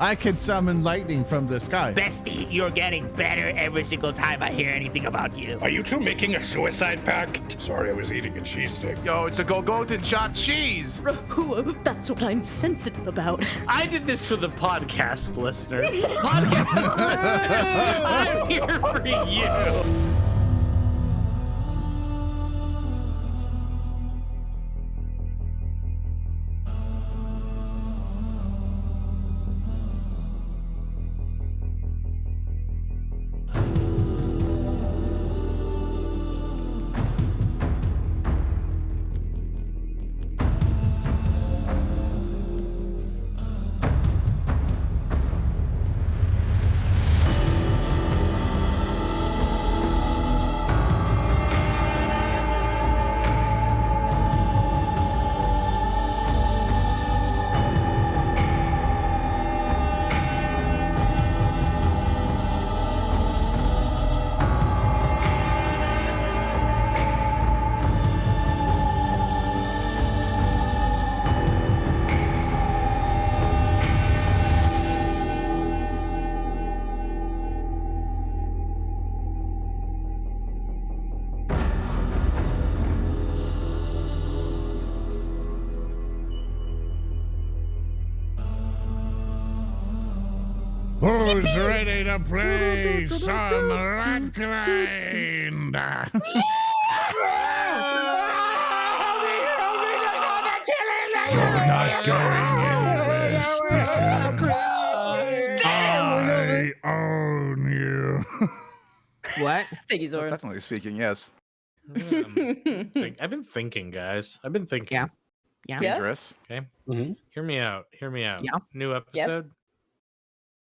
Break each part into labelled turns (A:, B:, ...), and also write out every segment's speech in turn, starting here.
A: I can summon lightning from the sky.
B: Bestie, you're getting better every single time I hear anything about you.
C: Are you two making a suicide pact? Sorry, I was eating a cheese stick.
D: Yo, it's a Golgotha shot cheese.
E: Rahu, that's what I'm sensitive about.
B: I did this for the podcast listeners. Podcast listeners, I'm here for you.
A: Who's ready to play some Rotgrind? You're not going anywhere, speaker. I own you.
F: What?
E: Thank you, Zora.
D: Definitely speaking, yes.
G: I've been thinking, guys. I've been thinking.
F: Yeah. Yeah.
D: Dangerous.
G: Okay.
C: Mhm.
G: Hear me out. Hear me out.
F: Yeah.
G: New episode.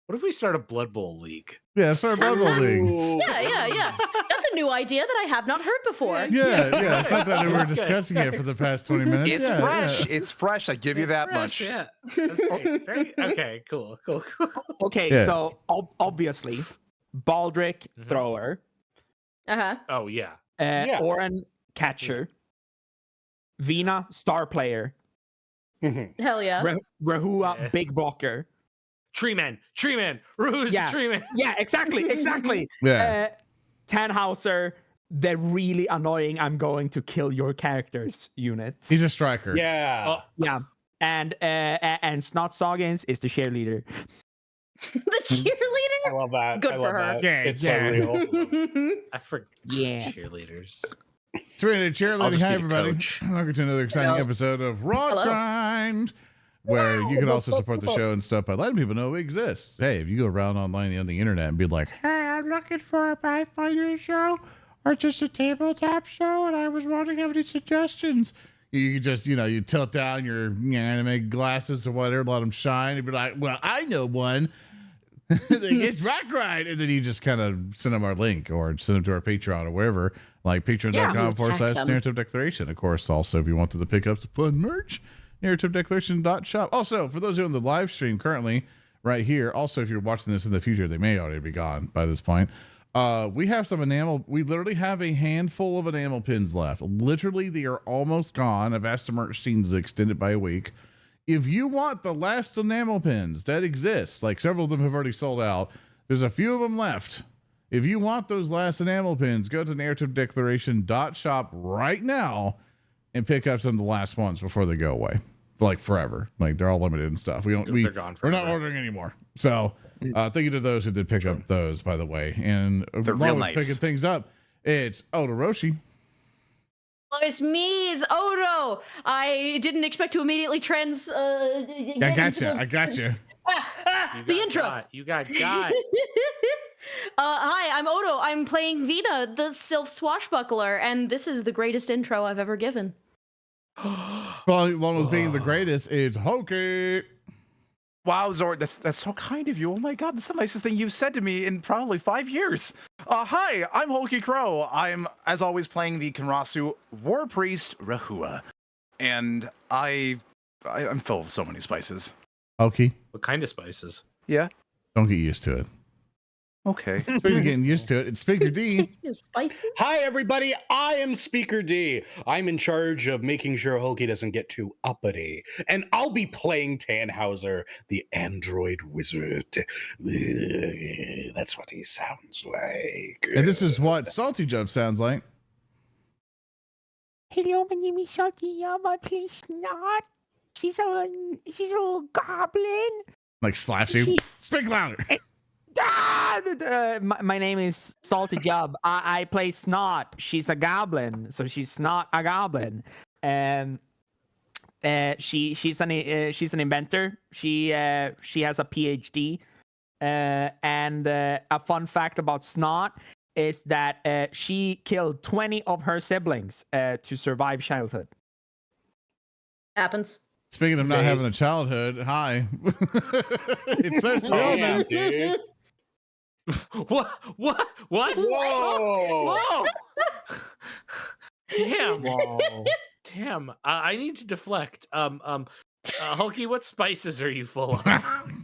G: What if we start a Blood Bowl league?
A: Yeah, start Blood Bowl League.
E: Yeah. That's a new idea that I have not heard before.
A: Yeah. It's not that we were discussing it for the past 20 minutes.
D: It's fresh. It's fresh. I give you that much.
G: Yeah. That's great. Okay. Cool.
F: Okay,
A: Yeah.
F: so obviously, Baldric thrower,
E: Uh-huh.
G: Oh yeah.
C: Yeah.
F: Oran catcher, Vina star player,
E: Hell yeah.
F: Rehua
G: Yeah.
F: big blocker.
G: Tree man. Rahu's
F: Yeah.
G: the tree man.
F: Yeah, exactly.
A: Yeah.
F: Tannhauser, the really annoying "I'm going to kill your characters" unit.
A: He's a striker.
C: Yeah.
G: Oh,
F: Yeah, and Snot Soggins is the cheerleader.
E: The
C: I
E: cheerleader?
C: love that.
E: Good
C: I
E: for
C: love
E: her.
C: that.
A: Yeah,
C: It's
A: yeah.
C: so real.
G: I forgot.
F: Yeah.
G: Cheerleaders.
A: So we're going to
G: I'll
A: cheerleading.
G: just
A: Hi,
G: be the
A: everybody.
G: coach.
A: Welcome to another exciting episode of Rotgrind, where you can also support the show and stuff by letting people know we exist. Hey, if you go around online on the internet and be like, hey, I'm looking for a Pathfinder show or just a tabletop show, and I was wondering if any suggestions. You just, you tilt down your anime glasses or whatever, let them shine, and be like, well, I know one. It's Rotgrind. And then you just kind of send them our link or send them to our Patreon or wherever, like patreon.com/narrative declaration. Of course, also, if you wanted to pick up some fun merch, narrativedeclaration.shop. Also, for those who are on the live stream currently right here, also, if you're watching this in the future, they may already be gone by this point. We have some enamel. We literally have a handful of enamel pins left. Literally, they are almost gone. I've asked the merch team to extend it by a week. If you want the last enamel pins that exist, like several of them have already sold out, there's a few of them left. If you want those last enamel pins, go to narrativedeclaration.shop right now and pick up some of the last ones before they go away. Like forever. Like they're all limited and stuff.
G: They're gone
A: We're not
G: forever.
A: ordering anymore. So thank you to those who did pick up those, by the way. And
D: They're
A: while
D: real
A: we're
D: nice.
A: picking things up, it's Odoroshi.
E: Oh, it's me, it's Odo. I didn't expect to immediately
A: I got you.
E: The intro.
G: You got.
E: Hi, I'm Odo. I'm playing Vina the Swashbuckler, and this is the greatest intro I've ever given.
A: Well, one was being the greatest. It's Hokey.
D: Wow, Zord, that's so kind of you. Oh my god, that's the nicest thing you've said to me in probably 5 years. Hi, I'm Hulky Crow. I'm, as always, playing the Kenrasu War Priest Rehua. And I'm full of so many spices.
A: Hokey,
G: What kind of spices?
D: Yeah.
A: don't get used to it.
D: Okay.
A: Speaking of getting used to it, it's Speaker D.
E: Spicy.
G: Hi, everybody. I am Speaker D. I'm in charge of making sure Hulky doesn't get too uppity. And I'll be playing Tannhauser, the android wizard. That's what he sounds like.
A: And this is what Salty Jump sounds like.
F: Hello, my name is Salty. I play Snot. She's a little goblin.
A: Like slaps you.
F: She-
A: Speak louder.
F: My name is Salty Job. I play Snot. She's a goblin, so she's not a goblin. She's an inventor. She has a PhD. And a fun fact about Snot is that she killed 20 of her siblings to survive childhood.
E: Happens.
A: Speaking of not having a childhood, hi. It's Thirsty Omen.
G: Dude.
B: What?
G: Whoa!
B: Whoa! Damn.
G: Whoa.
B: Damn. I need to deflect. Hulky, what spices are you full of?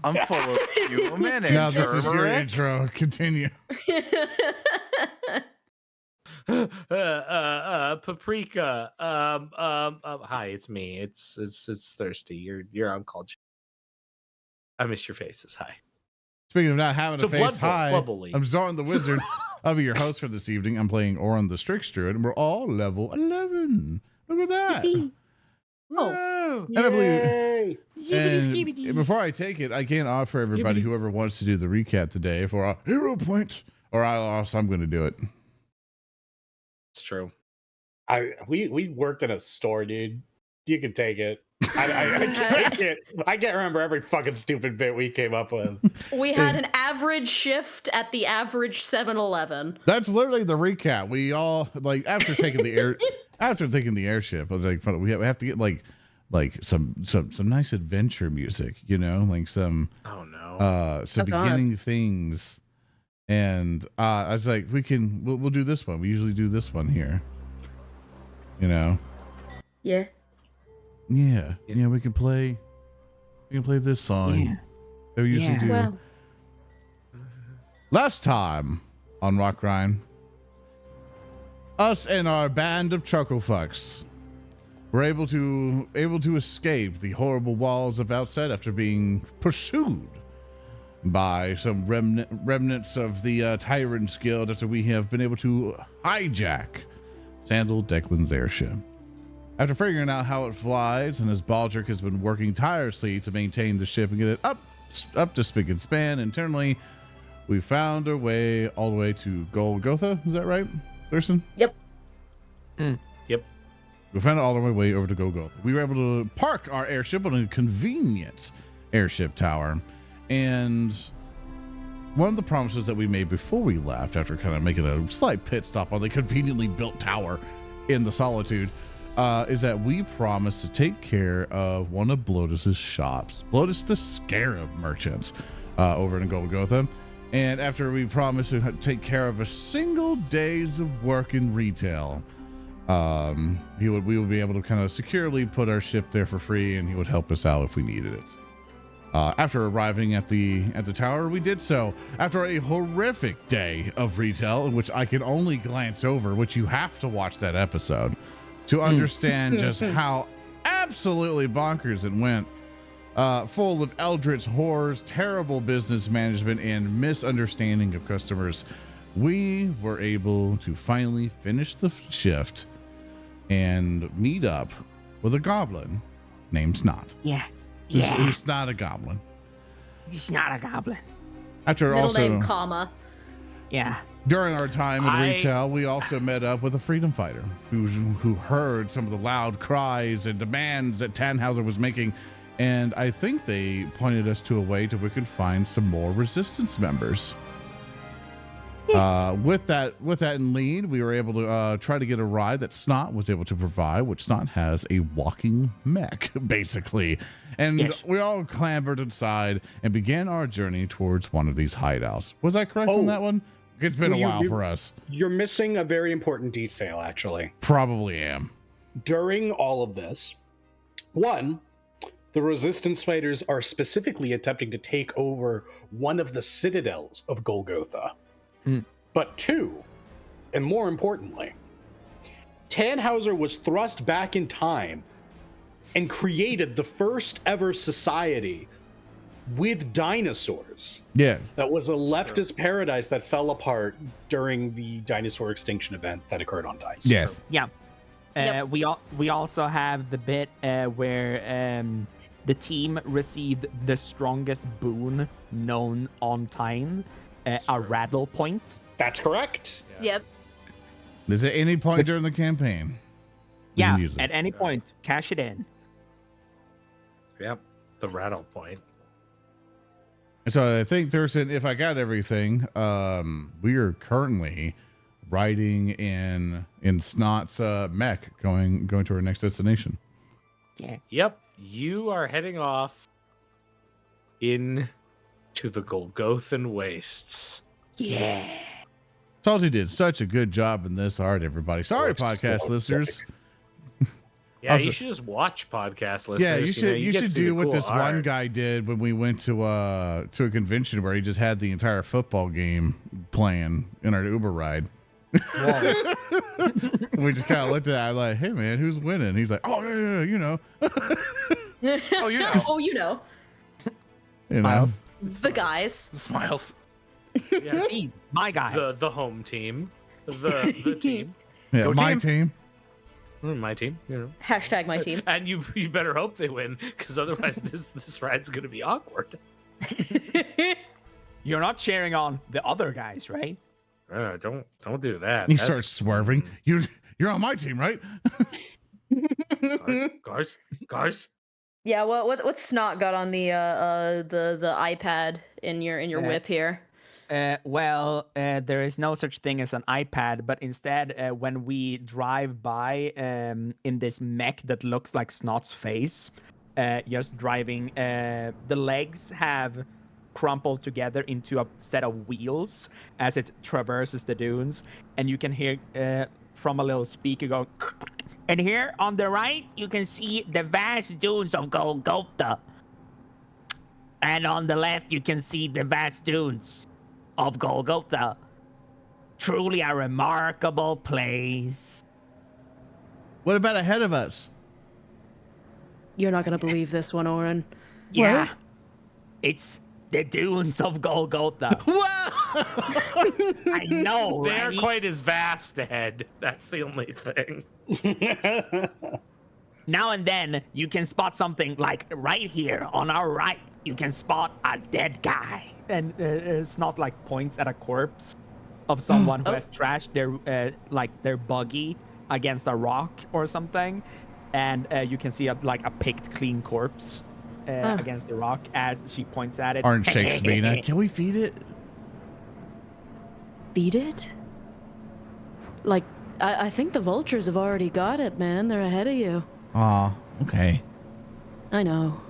D: I'm full of cumin and
A: Now this is your
D: turmeric.
A: intro. Continue.
B: Paprika. Hi, it's me. It's Thirsty. You're on call. I missed your faces. Hi.
A: Speaking of not having
B: So
A: a face,
B: Blood Bowl,
A: hi.
B: Blood Bowl League.
A: I'm Zorn the Wizard. I'll be your host for this evening. I'm playing Oran the Strix Druid, and we're all level 11. Look at that.
E: Oh.
A: And I believe.
G: Yay!
A: And before I take it, I can offer everybody, whoever wants to do the recap today, for a hero point, or else I'm going to do it.
B: It's true.
G: We worked in a store, dude. You can take it. I can't remember every fucking stupid bit we came up with.
E: We had an average shift at the average 7-Eleven.
A: That's literally the recap. We all like after taking the airship. I was like, we have to get like some nice adventure music, you know, like some
B: Oh no.
A: some
E: Oh, God.
A: beginning things. And I was like, we'll do this one. We usually do this one here. You know.
E: Yeah.
A: Yeah, we can play this song.
F: Yeah.
A: That we usually
F: Yeah.
A: do.
E: Wow.
A: Last time on Rotgrind, us and our band of chucklefucks were able to escape the horrible walls of Outset after being pursued by some remnants of the Tyrant's Guild after we have been able to hijack Sandal Declan's airship. After figuring out how it flies, and as Baldric has been working tirelessly to maintain the ship and get it up to spick and span internally, we found our way all the way to Golgotha. Is that right, Thurston?
E: Yep.
B: Yep.
A: We found all our way over to Golgotha. We were able to park our airship on a convenient airship tower. And one of the promises that we made before we left, after kind of making a slight pit stop on the conveniently built tower in the Solitude, is that we promised to take care of one of Blotus's shops, Blotus the Scarab Merchants, over in Golgotha. And after we promised to take care of a single days of work in retail, we would be able to kind of securely put our ship there for free, and he would help us out if we needed it. After arriving at the tower, we did so after a horrific day of retail, in which I can only glance over, which you have to watch that episode to understand just how absolutely bonkers it went. Full of eldritch horrors, terrible business management, and misunderstanding of customers. We were able to finally finish the shift and meet up with a goblin named Snot.
F: Yeah.
A: Who's not a goblin.
F: He's not a goblin.
A: After
E: Middle
A: also,
E: name, comma.
F: Yeah.
A: during our time in
B: I-
A: retail, we also met up with a freedom fighter who heard some of the loud cries and demands that Tannhauser was making. And I think they pointed us to a way to we could find some more resistance members. With that in lead, we were able to try to get a ride that Snot was able to provide, which Snot has a walking mech, basically. And
F: Yes.
A: we all clambered inside and began our journey towards one of these hideouts. Was I correct on
G: Oh.
A: that one? It's been a
G: You-
A: while
G: you-
A: for us.
G: You're missing a very important detail, actually.
A: Probably am.
G: During all of this, one, the resistance fighters are specifically attempting to take over one of the citadels of Golgotha. But 2, and more importantly, Tannhauser was thrust back in time and created the first ever society with dinosaurs.
A: Yes.
G: That was a leftist paradise that fell apart during the dinosaur extinction event that occurred on Tyne.
A: Yes.
F: Yeah.
E: Yep.
F: We also have the bit where the team received the strongest boon known on Tyne, a rattle point.
G: That's correct.
E: Yep.
A: Is it any point during the campaign? You
F: Yeah,
A: can use it.
F: at any point, cash it in.
B: Yep. The rattle point.
A: So I think Thurston, if I got everything, we are currently riding in Snot's mech going to our next destination.
F: Yeah.
B: Yep. You are heading off in to the Golgothan wastes.
F: Yeah.
A: Salty did such a good job in this art, everybody. Sorry, podcast listeners.
B: Yeah,
A: Also-
B: you should just watch podcast listeners.
A: Yeah, you should
B: get to see
A: do
B: the
A: what
B: cool
A: this one
B: art.
A: guy did when we went to a convention where he just had the entire football game playing in our Uber ride. And we just kind of looked at it like, hey man, who's winning? He's like, oh yeah, you know.
D: Oh, you know.
E: Oh, you know.
A: You know.
F: Miles.
E: The guys.
D: Smiles.
B: Yeah.
F: Team, my guys.
B: The home team. The team.
A: Yeah,
D: Go
A: my
D: team.
A: team.
B: My team, you know.
E: Hashtag my team.
B: And you better hope they win, because otherwise this ride's gonna be awkward.
F: You're not cheering on the other guys, right?
B: Don't do that.
A: He
B: That's-
A: starts swerving. You're on my team, right?
B: Guys.
E: Yeah, what's Snot got on the iPad in your whip here?
F: There is no such thing as an iPad, but instead, when we drive by in this mech that looks like Snot's face, just driving, the legs have crumpled together into a set of wheels as it traverses the dunes, and you can hear from a little speaker go, and here on the right, you can see the vast dunes of Golgotha. And on the left, you can see the vast dunes of Golgotha. Truly a remarkable place.
A: What about ahead of us?
E: You're not gonna believe this one, Oran.
F: Yeah. It's the dunes of Golgotha.
A: Whoa!
F: I know,
B: They are
F: right?
B: quite as vast ahead. That's the only thing.
F: Now and then, you can spot something like right here on our right. You can spot a dead guy. And it's not like points at a corpse of someone who has trashed their buggy against a rock or something. And you can see a picked clean corpse against the rock as she points at it.
A: Orange shakes Vina. Can we feed it?
E: Feed it? Like, I think the vultures have already got it, man. They're ahead of you.
A: Aw, okay.
E: I know.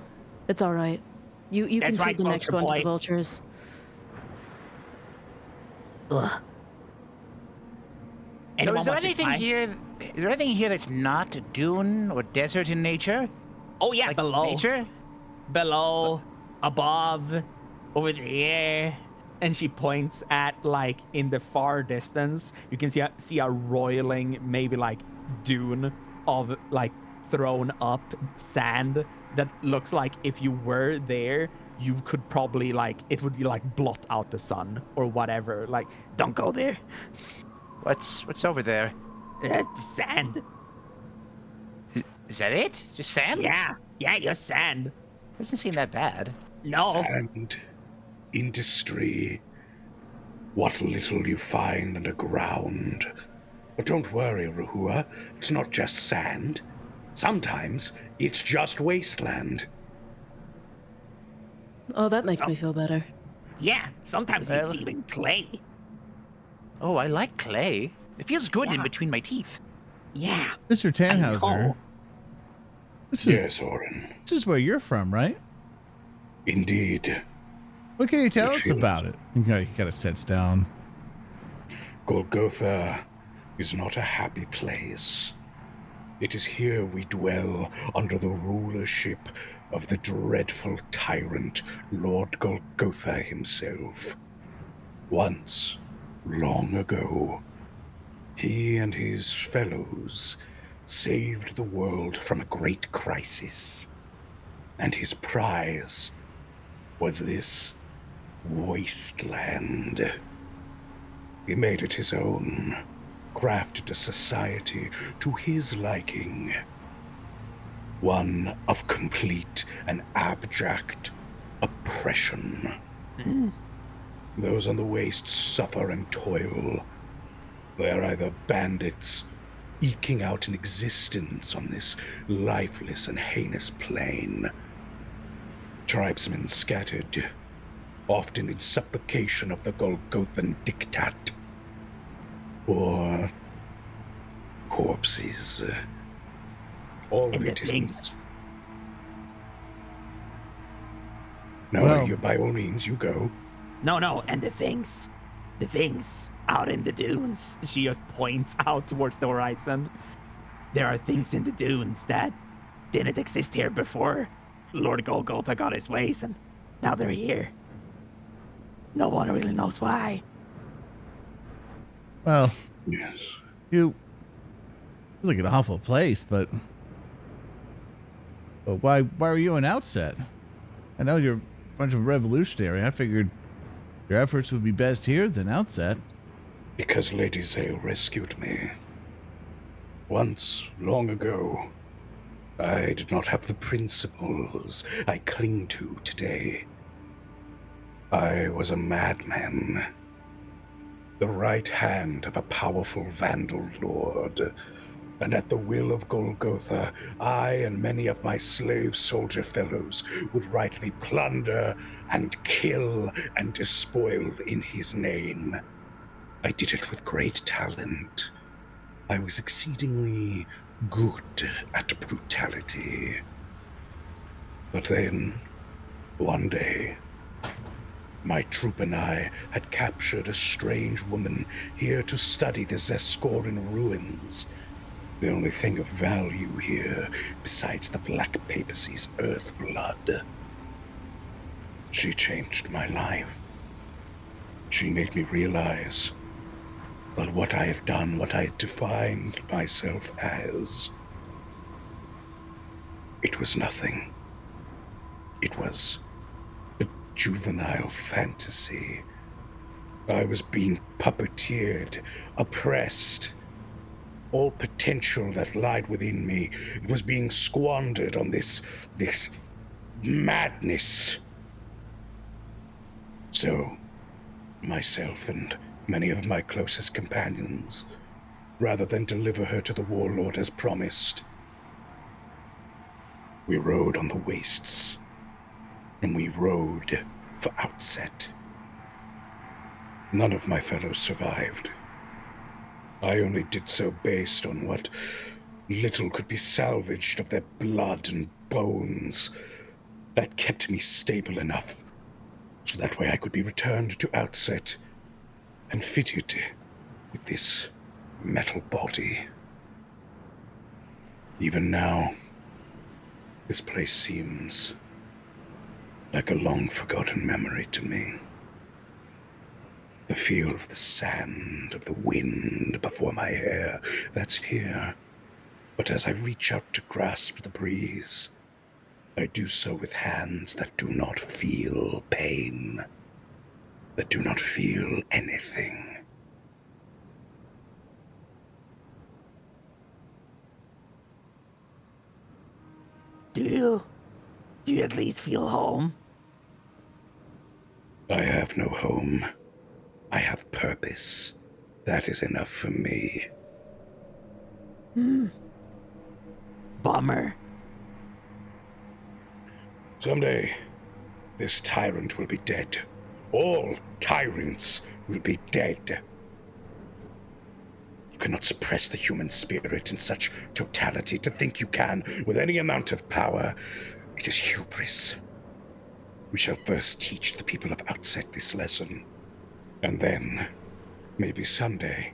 E: It's all right. You can
F: That's
E: feed
F: right,
E: the next
F: vulture
E: one to
F: boy.
E: the vultures. Ugh.
H: So
F: Anyone
H: is there
F: wants to
H: anything
F: try?
H: here? Is there anything here that's not dune or desert in nature?
F: Oh yeah,
H: Like
F: below.
H: nature?
F: Below, above, over there. And she points at in the far distance, you can see a roiling, maybe dune of thrown up sand that looks like if you were there, you could probably it would blot out the sun or whatever. Don't go there.
H: What's over there?
F: Sand.
H: Is that it? Just sand?
F: Yeah, just sand.
H: Doesn't seem that bad.
F: No.
C: Sand, industry, what little you find underground. But don't worry, Rehua, it's not just sand. Sometimes it's just wasteland.
E: Oh, that makes me feel better.
F: Yeah, sometimes it's
H: Well-
F: even clay.
H: Oh, I like clay. It feels good in
F: Yeah.
H: between my teeth.
F: Yeah.
A: Mr. Tannhauser.
F: know.
A: This
C: Yes, Oran.
A: is where you're from, right?
C: Indeed.
A: What can you tell
C: It
A: us
C: feels-
A: about it? He kind of sits down.
C: Golgotha is not a happy place. It is here we dwell under the rulership of the dreadful tyrant Lord Golgotha himself. Once, long ago, he and his fellows saved the world from a great crisis, and his prize was this wasteland. He made it his own, crafted a society to his liking, one of complete and abject oppression. Those on the wastes suffer and toil. They are either bandits eking out an existence on this lifeless and heinous plane, tribesmen scattered, often in supplication of the Golgothan diktat, or corpses. All of
F: And the
C: it is.
F: things.
C: No,
A: Well-
C: you by all means, you go.
F: No, and the things out in the dunes. She just points out towards the horizon. There are things in the dunes that didn't exist here before Lord Golgotha got his ways, and now they're here. No one really knows why.
A: Well,
C: Yes.
A: you. It's like an awful place, but why were you an outset? I know you're a bunch of revolutionary. I figured your efforts would be best here than outset.
C: Because Lady Zale rescued me. Once, long ago, I did not have the principles I cling to today. I was a madman. The right hand of a powerful Vandal lord. And at the will of Golgotha, I and many of my slave soldier fellows would rightly plunder and kill and despoil in his name. I did it with great talent. I was exceedingly good at brutality. But then, one day, my troop and I had captured a strange woman here to study the Zeskorin ruins. The only thing of value here, besides the Black Papacy's earth blood. She changed my life. She made me realize that what I have done, what I had defined myself as, it was nothing. It was a juvenile fantasy. I was being puppeteered, oppressed. All potential that lied within me was being squandered on this madness. So, myself and many of my closest companions, rather than deliver her to the warlord as promised, we rode on the wastes, and we rode for outset. None of my fellows survived. I only did so based on what little could be salvaged of their blood and bones. That kept me stable enough, so that way I could be returned to outset and fitted with this metal body. Even now, this place seems like a long-forgotten memory to me. The feel of the sand, of the wind before my hair, that's here. But as I reach out to grasp the breeze, I do so with hands that do not feel pain, that do not feel anything.
F: Do you at least feel home?
C: I have no home. I have purpose. That is enough for me.
F: Bummer.
C: Someday, this tyrant will be dead. All tyrants will be dead. You cannot suppress the human spirit in such totality. To think you can, with any amount of power, it is hubris. We shall first teach the people of Outset this lesson. And then, maybe someday,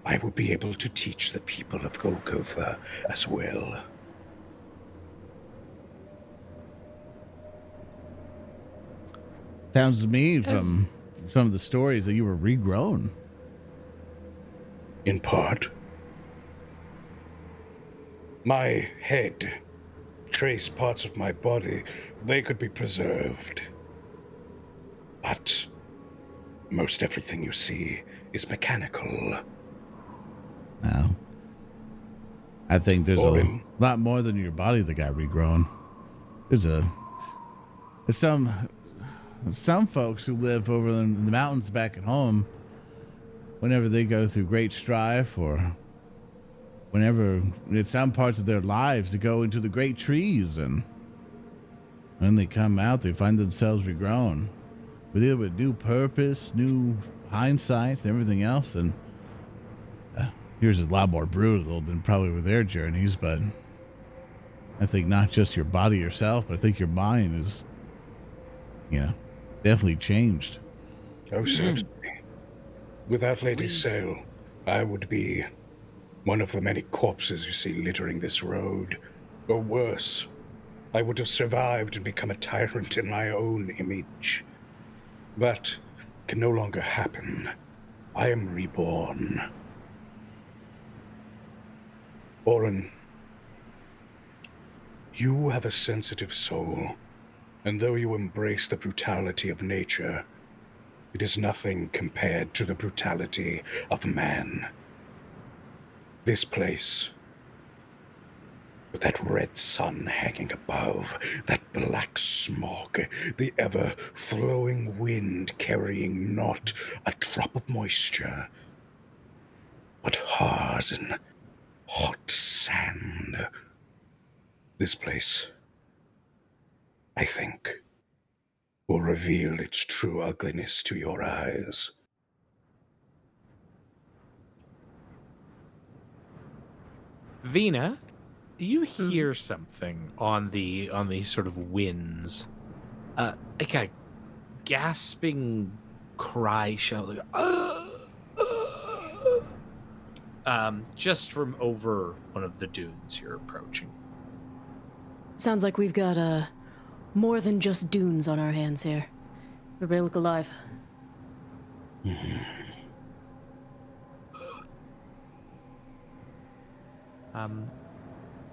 C: I will be able to teach the people of Golgotha as well.
A: Sounds to me from some of the stories that you were regrown.
C: In part. My head, trace parts of my body, they could be preserved. But most everything you see is mechanical.
A: Now, I think there's
C: Oran.
A: a lot more than your body that got regrown. There's some folks who live over in the mountains back at home, whenever they go through great strife or whenever it's some parts of their lives to go into the great trees, and when they come out, they find themselves regrown with either with new purpose, new hindsight, and everything else. And here's a lot more brutal than probably with their journeys, but I think not just your body yourself, but I think your mind is, definitely changed.
C: Oh, certainly. Without Lady Sale, I would be one of the many corpses you see littering this road. Or worse, I would have survived and become a tyrant in my own image. That can no longer happen. I am reborn. Oran, you have a sensitive soul, and though you embrace the brutality of nature, it is nothing compared to the brutality of man. This place, with that red sun hanging above, that black smog, the ever-flowing wind carrying not a drop of moisture, but hard and hot sand. This place, I think, will reveal its true ugliness to your eyes.
B: Vina, you hear something on the sort of winds, like a gasping cry, shout, just from over one of the dunes you're approaching.
E: Sounds like we've got more than just dunes on our hands here. Everybody look alive.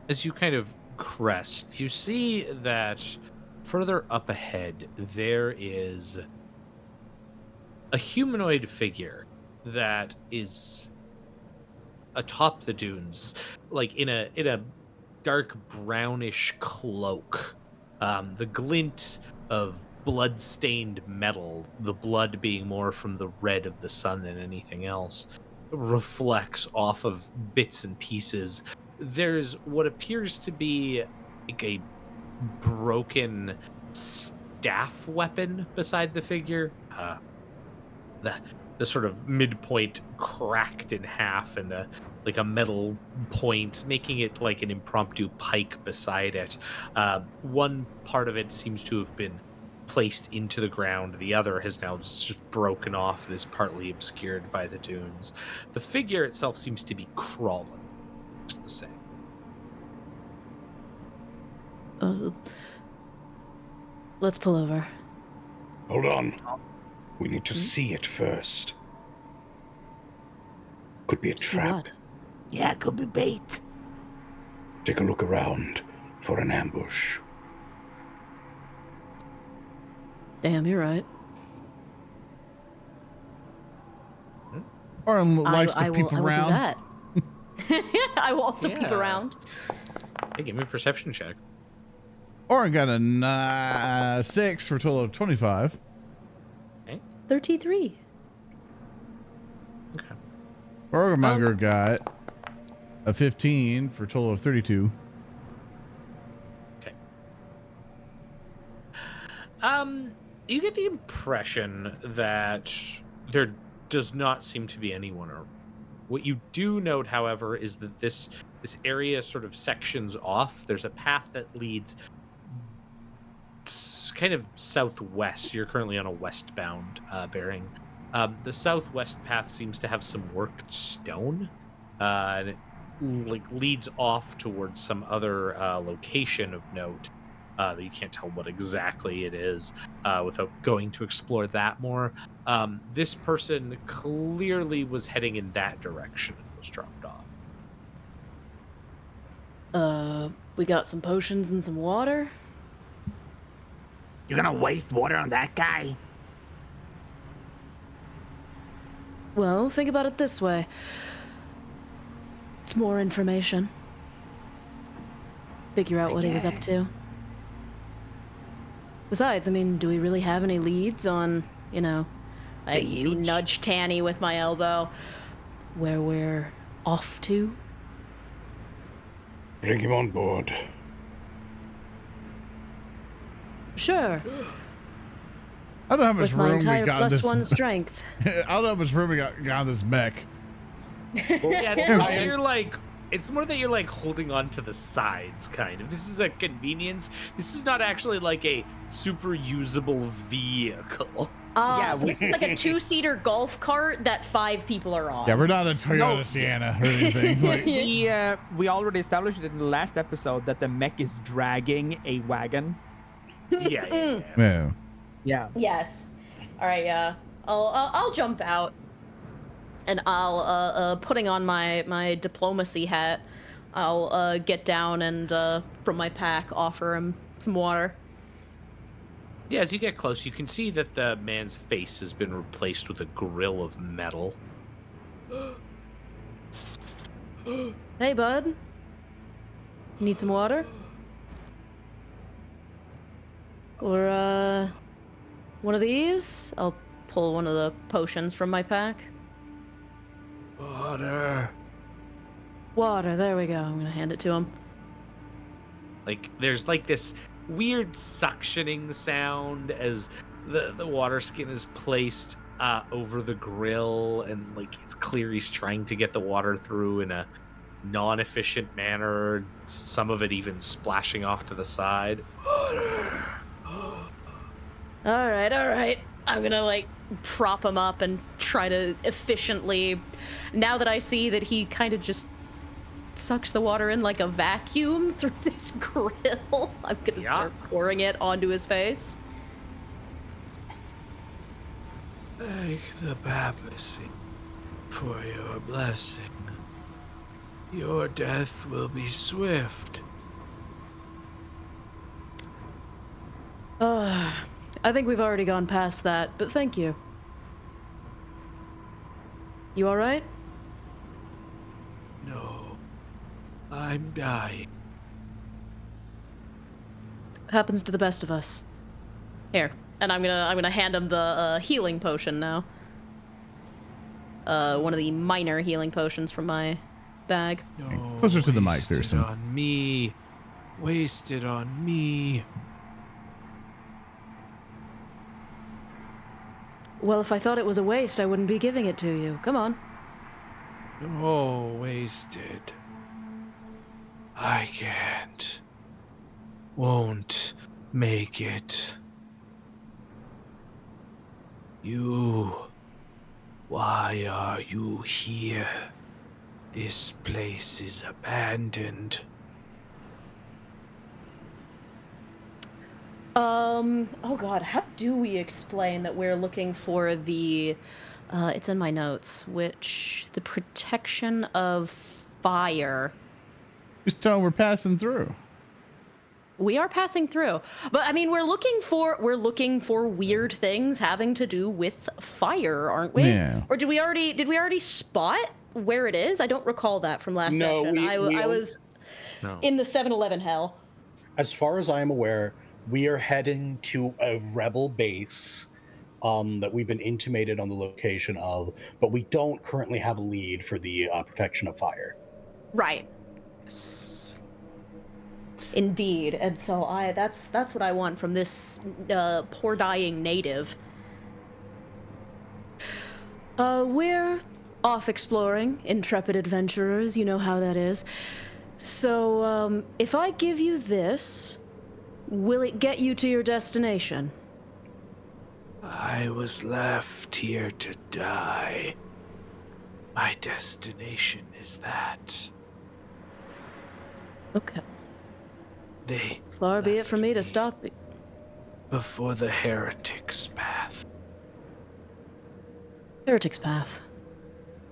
B: As you kind of crest, you see that further up ahead there is a humanoid figure that is atop the dunes, like in a dark brownish cloak. The glint of blood-stained metal, the blood being more from the red of the sun than anything else, reflects off of bits and pieces. There's what appears to be like a broken staff weapon beside the figure. The sort of midpoint cracked in half, and like a metal point, making it like an impromptu pike beside it. One part of it seems to have been placed into the ground. The other has now just broken off and is partly obscured by the dunes. The figure itself seems to be crawling. It's the same.
E: Let's pull over.
C: Hold on. We need to see it first. Could be a
E: See
C: trap.
E: what?
F: Yeah, it could be bait.
C: Take a look around for an ambush.
E: Damn, you're right.
A: Oran likes to peep
E: I will
A: around.
E: do that. I will also peep
B: Yeah.
E: around.
B: Hey, give me a perception check.
A: Oran got a 6 for a total of 25.
E: 33.
B: Okay.
A: Burgermonger got a 15 for a total of 32.
B: Okay. You get the impression that there does not seem to be anyone around. What you do note, however, is that this area sort of sections off. There's a path that leads kind of southwest. You're currently on a westbound bearing. The southwest path seems to have some worked stone, and it leads off towards some other location of note that you can't tell what exactly it is. without going to explore that more. This person clearly was heading in that direction and was dropped off.
E: We got some potions and some water.
H: You're gonna waste water on that guy?
E: Well, think about it this way. It's more information. Figure out what he was up to. Besides, I mean, do we really have any leads on, I nudge Tanny with my elbow, where we're off to?
C: Bring him on board.
E: Sure.
A: I don't know how much
E: With my
A: room we
E: entire
A: got in this.
E: +1 strength.
A: I don't know how much room we got in this mech.
B: Yeah, it's more that you're like holding on to the sides, kind of. This is a convenience. This is not actually like a super usable vehicle.
E: So this is like a 2-seater golf cart that 5 people are on.
A: Yeah, we're not a Toyota Sienna or anything. Like,
F: we already established it in the last episode that the mech is dragging a wagon.
A: yeah.
E: Yes. All right. Yeah. I'll jump out, and I'll putting on my diplomacy hat. I'll get down and from my pack offer him some water.
B: Yeah, as you get close, you can see that the man's face has been replaced with a grill of metal.
E: Hey, bud. Need some water? Or one of these? I'll pull one of the potions from my pack.
B: Water.
E: Water, there we go. I'm gonna hand it to him.
B: Like, there's like this weird suctioning sound as the water skin is placed over the grill, and like it's clear he's trying to get the water through in a non-efficient manner, some of it even splashing off to the side.
E: All right. I'm gonna prop him up and try to efficiently, now that I see that he kind of just sucks the water in like a vacuum through this grill, I'm gonna start pouring it onto his face.
B: Thank the papacy for your blessing. Your death will be swift.
E: I think we've already gone past that, but thank you. You all right?
B: No, I'm dying.
E: Happens to the best of us. Here, and I'm gonna hand him the healing potion now. One of the minor healing potions from my bag.
B: No,
A: Closer to the mic there,
B: wasted
A: Sim.
B: on me. Wasted on me.
E: Well, if I thought it was a waste, I wouldn't be giving it to you. Come on.
B: Oh, wasted. I can't. Won't make it. You. Why are you here? This place is abandoned.
E: Oh god, how do we explain that we're looking for the, it's in my notes, the protection of fire.
A: Just tell them we're passing through.
E: We are passing through, but I mean, we're looking for weird things having to do with fire, aren't we?
A: Yeah.
E: Or did we already spot where it is? I don't recall that from last session. I was in the 7-Eleven hell.
G: As far as I am aware, we are heading to a rebel base that we've been intimated on the location of, but we don't currently have a lead for the protection of fire.
E: Right.
B: Yes.
E: Indeed, and so that's what I want from this poor dying native. We're off exploring, intrepid adventurers, you know how that is. So, if I give you this, will it get you to your destination?
B: I was left here to die. My destination is that.
E: Okay.
B: They
E: Far be it from me to stop.
B: before the heretic's path.
E: Heretic's Path.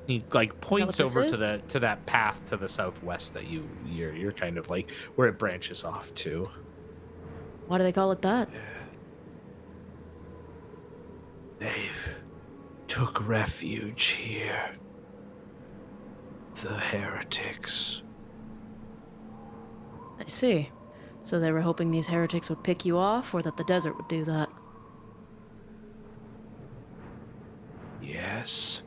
B: He like points
E: this
B: over
E: is?
B: to that path to the southwest that you're kind of like where it branches off to.
E: Why do they call it that?
B: They've took refuge here. The heretics.
E: I see. So they were hoping these heretics would pick you off, or that the desert would do that?
B: Yes.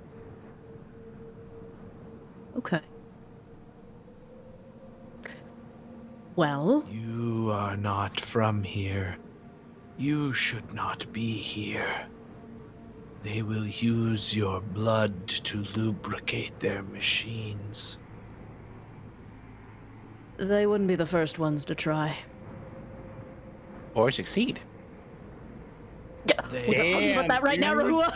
E: Okay. Well,
B: You are not from here. You should not be here. They will use your blood to lubricate their machines.
E: they wouldn't be the first ones to try.
D: Or succeed.
E: We're not talking about that right now, Rahua.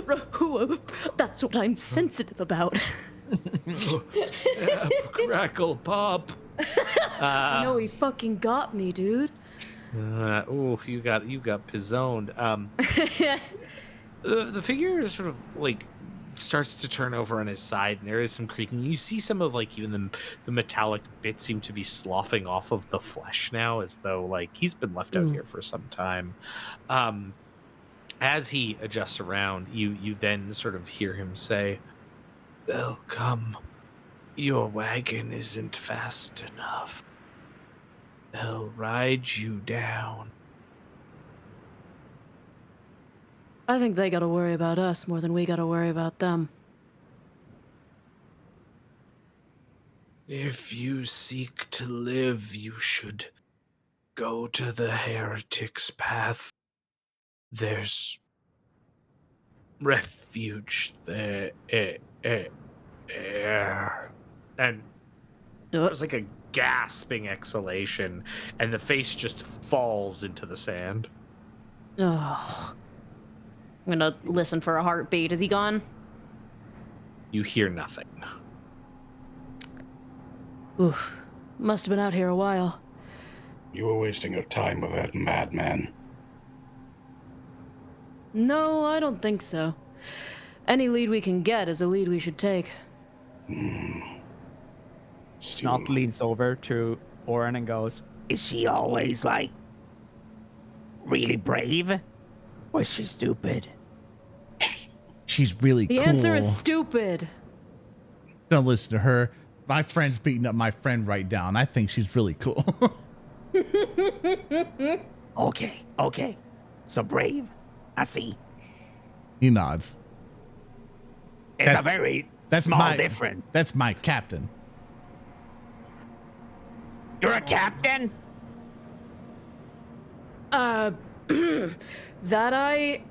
E: Rahua, that's what I'm sensitive about.
B: Snap, crackle, pop.
E: I know he fucking got me, dude.
B: You got pizzoned. The figure sort of like starts to turn over on his side, and there is some creaking. You see some of like even the metallic bits seem to be sloughing off of the flesh now, as though like he's been left out here for some time. As he adjusts around, you then sort of hear him say, "They'll come. Your wagon isn't fast enough. They'll ride you down."
E: I think they gotta worry about us more than we gotta worry about them.
B: If you seek to live, you should go to the heretic's path. There's refuge there. And there's like a gasping exhalation, and the face just falls into the sand.
E: Oh. I'm gonna listen for a heartbeat. Is he gone?
B: You hear nothing.
E: Oof. Must have been out here a while.
C: You were wasting your time with that madman.
E: No, I don't think so. Any lead we can get is a lead we should take.
F: Snot leans over to Oran and goes,
H: Is she always, like, really brave? Or is she stupid?
A: She's really
E: The
A: cool.
E: answer is stupid.
A: Don't listen to her. My friend's beating up my friend right down. I think she's really cool.
H: Okay. So brave. I see.
A: He nods.
H: It's a very small difference.
A: That's my captain.
H: You're a captain?
E: That I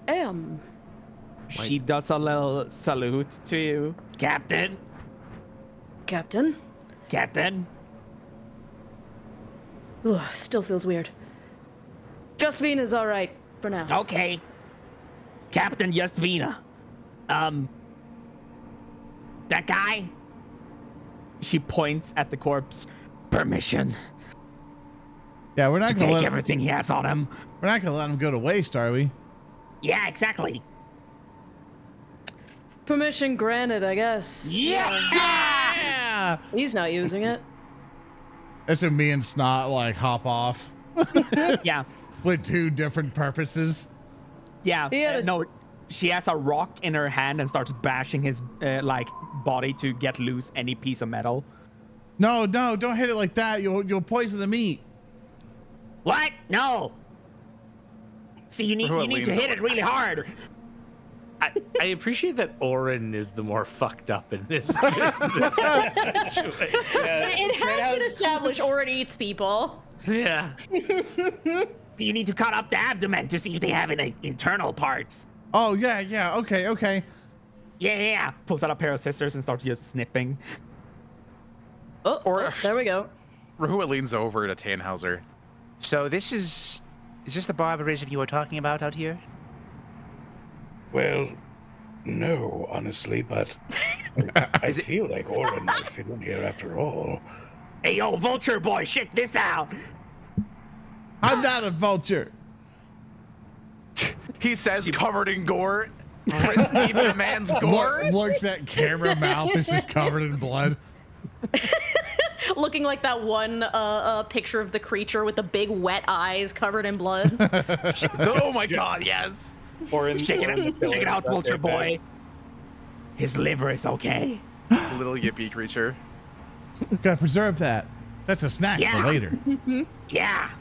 E: am.
F: she does a little salute to you.
H: Captain?
E: Captain? Ooh, still feels weird. Just Vina's alright for now.
H: Okay. Captain Vina. That guy?
F: She points at the corpse.
H: Permission
A: Yeah, we're
H: to
A: not gonna
H: take
A: let
H: everything he has on him.
A: we're not gonna let him go to waste, are we?
H: Yeah, exactly.
E: Permission granted, I guess.
A: Yeah.
E: He's not using it.
A: That's when me and Snot like hop off
F: Yeah.
A: with two different purposes.
F: Yeah.
E: He had a-
F: No, she has a rock in her hand and starts bashing his like body to get loose any piece of metal.
A: No, don't hit it like that. You'll poison the meat.
H: What? No. See, you need to hit it really hard.
B: I appreciate that Oran is the more fucked up in this situation.
E: It has been established Oran eats people.
B: Yeah.
H: You need to cut up the abdomen to see if they have any internal parts.
A: Oh yeah. Okay.
H: Yeah.
F: Pulls out a pair of scissors and starts just snipping.
E: Oh, there we go.
D: Rehua leans over to Tannhauser.
H: So this is this the barbarism you were talking about out here?
C: Well, no, honestly, but I feel like Oran might fit in here after all.
H: Hey, yo, vulture boy, check this out.
A: I'm not a vulture.
D: He says, covered in gore. Chris even a man's gore.
A: Looks at camera mouth. It's just covered in blood.
E: Looking like that one picture of the creature with the big wet eyes covered in blood.
D: Oh my god, yes.
H: Check it out, vulture boy. His liver is okay.
D: Little yippee creature.
A: Gotta preserve that. That's a snack for later.
H: Yeah.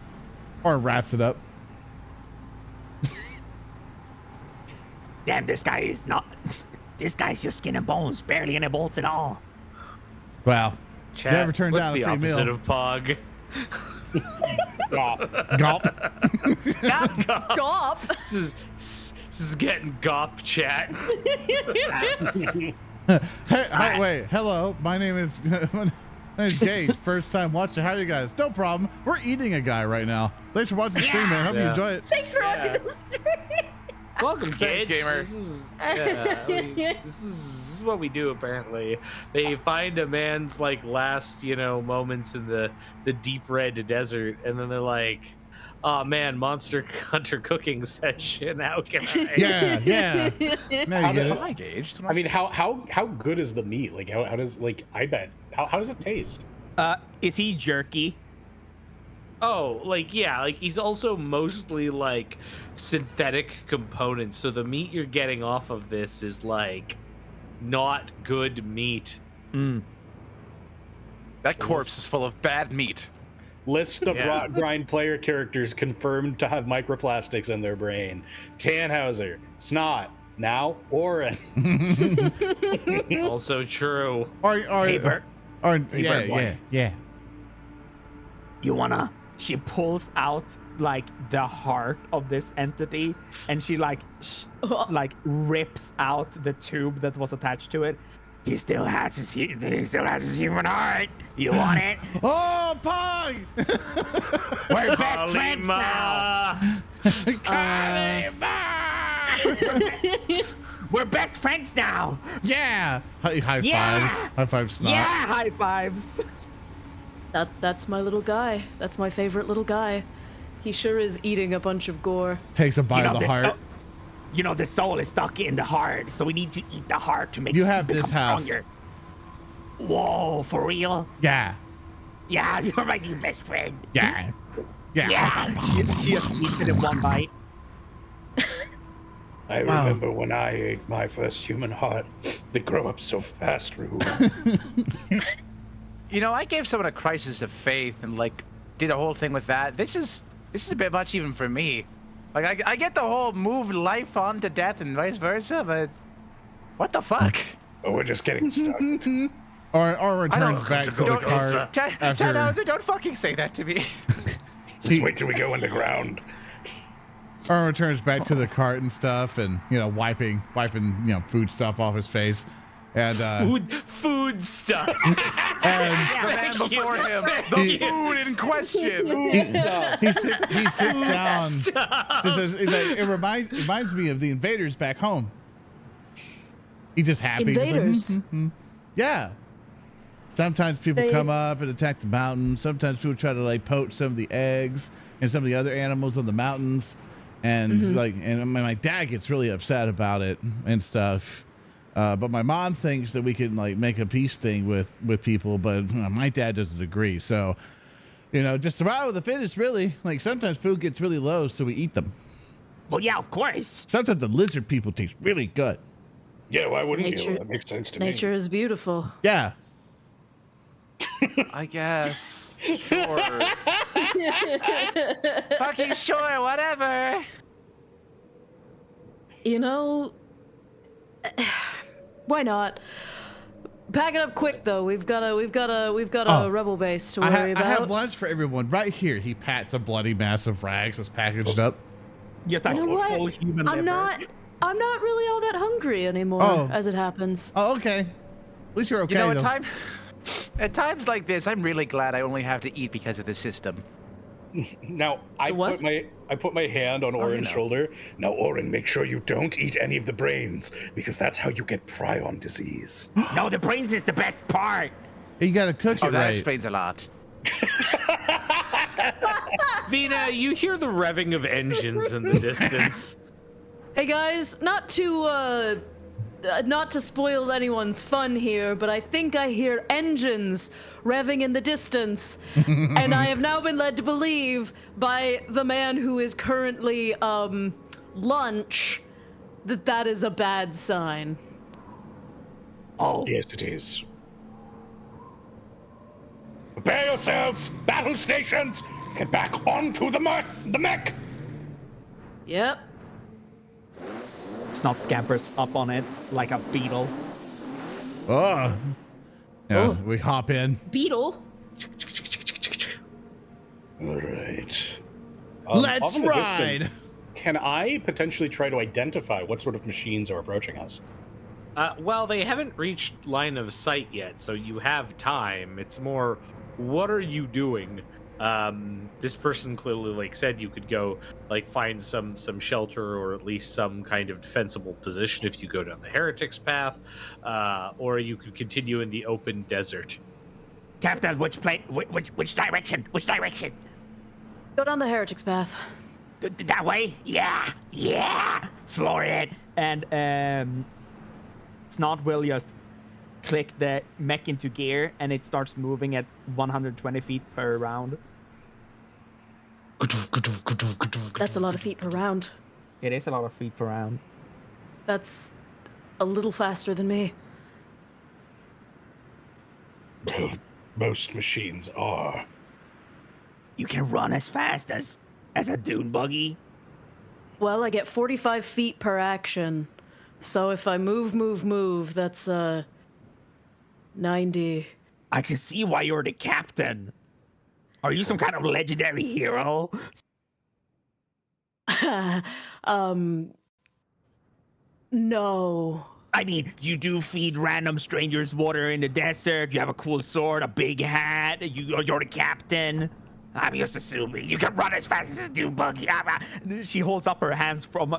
A: Or wraps it up.
H: Damn, this guy is not. This guy's just skin and bones, barely any bolts at all.
A: Well,
B: Chat,
A: never turned
B: what's
A: down
B: the
A: a free
B: opposite
A: meal.
B: of pog?
A: Gulp.
E: Gop.
B: This is getting gop, chat.
A: Hey, wait, hello. My name is Gage. First time watching. How are you guys? No problem. We're eating a guy right now. Thanks for watching the stream, man. Hope you enjoy it.
E: Thanks for watching the stream.
B: Welcome, kids.
D: gamer.
B: This is what we do. Apparently, they find a man's like last, moments in the deep red desert, and then they're like, "Oh man, Monster Hunter cooking session. How can I?"
A: Yeah. Now you get it.
D: Hi, Gage.
G: I mean, how good is the meat? Like, how does I bet how does it taste?
F: Is he jerky?
B: Oh, like he's also mostly like synthetic components. So the meat you're getting off of this is like not good meat.
D: That corpse is full of bad meat.
G: List of Rotgrind player characters confirmed to have microplastics in their brain: Tannhauser, Snot, now Oran.
B: Also true.
H: Hey, Bert.
A: Yeah.
F: You wanna? She pulls out like the heart of this entity, and she like rips out the tube that was attached to it.
H: He still has his human heart. You want it?
A: Oh, Pog!
H: We're best friends now. We're best friends now.
A: Yeah. High fives.
H: Yeah.
A: High fives. Snot.
F: Yeah, high fives.
E: That's my little guy. That's my favorite little guy. He sure is eating a bunch of gore.
A: Takes a bite of the heart.
H: The soul is stuck in the heart, so we need to eat the heart to make
A: You
H: it
A: have
H: become
A: this half.
H: stronger. Whoa, for real?
A: Yeah.
H: Yeah, you're my new best friend.
A: Yeah.
H: Yeah.
F: She just eats it in one bite.
C: I remember when I ate my first human heart. They grow up so fast, Rahu.
D: I gave someone a crisis of faith and did a whole thing with that. This is a bit much even for me. I get the whole move life on to death and vice versa, but what the fuck?
C: Oh, we're just getting started.
A: Or returns back to the cart after.
D: Tannhauser, don't fucking say that to me.
C: Just wait till we go underground.
A: Or returns back to the cart and stuff, and wiping food stuff off his face, and
B: Food stuff.
A: and
D: The man before him, the food in question.
A: he sits down. He's like, it reminds me of the invaders back home. He's just happy.
E: Invaders?
A: Just like, yeah. Sometimes people come up and attack the mountain. Sometimes people try to poach some of the eggs and some of the other animals on the mountains. And and my dad gets really upset about it and stuff. But my mom thinks that we can make a peace thing with people, but my dad doesn't agree. So, just survival of the fittest, really. Sometimes food gets really low, so we eat them.
H: Well, yeah, of course.
A: Sometimes the lizard people taste really good.
C: Yeah, why wouldn't
E: Nature-
C: you? That makes sense to me.
E: Nature is beautiful.
A: Yeah.
D: I guess. Sure. Fucking sure, whatever.
E: Why not? Pack it up quick though. We've got a rebel base to worry
A: I have
E: about.
A: lunch for everyone right here. He pats a bloody mass of rags that's packaged up.
F: Just like
E: You know what?
F: full human liver.
E: I'm not really all that hungry anymore, as it happens.
A: Oh, okay. At least you're okay. though.
D: At times like this, I'm really glad I only have to eat because of the system.
G: Now I
E: What?
G: put my hand on Oran's shoulder.
C: Now, Oran, make sure you don't eat any of the brains, because that's how you get prion disease.
H: No, the brains is the best part.
A: You gotta cook
D: Oh,
A: it
D: that
A: right.
D: explains a lot.
B: Vina, you hear the revving of engines in the distance.
E: Hey guys, not to spoil anyone's fun here, but I think I hear engines revving in the distance, and I have now been led to believe by the man who is currently lunch that is a bad sign.
H: Oh,
C: Yes, it is. Prepare yourselves! Battle stations! Get back onto the mech!
E: Yep.
F: Snot scampers up on it like a beetle.
A: Oh. Yeah, we hop in.
E: Beetle.
C: All right.
A: Let's
C: off in the
A: ride!
C: distance, can I potentially try to identify what sort of machines are approaching us?
B: Well, they haven't reached line of sight yet, so you have time. It's more, what are you doing? This person clearly said you could go find some shelter or at least some kind of defensible position if you go down the heretics path, or you could continue in the open desert.
H: Captain, which direction? Which direction?
E: Go down the heretics path.
H: That way? Yeah. Floor it.
F: And Snot will just click the mech into gear, and it starts moving at 120 feet per round.
E: That's a lot of feet per round.
F: It is a lot of feet per round.
E: That's a little faster than me.
C: Most machines are.
H: You can run as fast as a dune buggy.
E: Well, I get 45 feet per action. So if I move, that's 90.
H: I can see why you're the captain. Are you some kind of legendary hero?
E: No.
H: I mean, you do feed random strangers water in the desert. You have a cool sword, a big hat. You're the captain. I'm just assuming you can run as fast as a dune buggy.
F: She holds up her hands from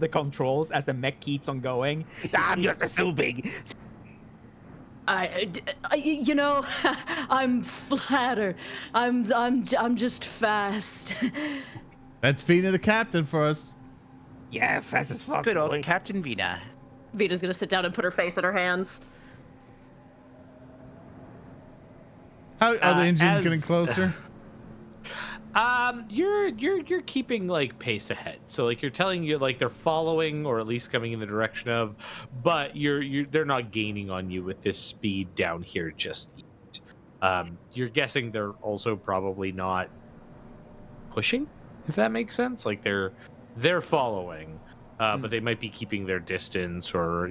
F: the controls as the mech keeps on going.
H: I'm just assuming.
E: You know, I'm flattered. I'm just fast.
A: That's Vina the captain for us.
H: Yeah, fast as fuck.
D: Good old
H: boy.
D: Captain Vina.
E: Vita's gonna sit down and put her face in her hands.
A: How are the engines
B: as-
A: getting closer?
B: You're keeping pace ahead. So you're telling you they're following or at least coming in the direction of, but they're not gaining on you with this speed down here just yet. You're guessing they're also probably not pushing, if that makes sense. They're following, but they might be keeping their distance or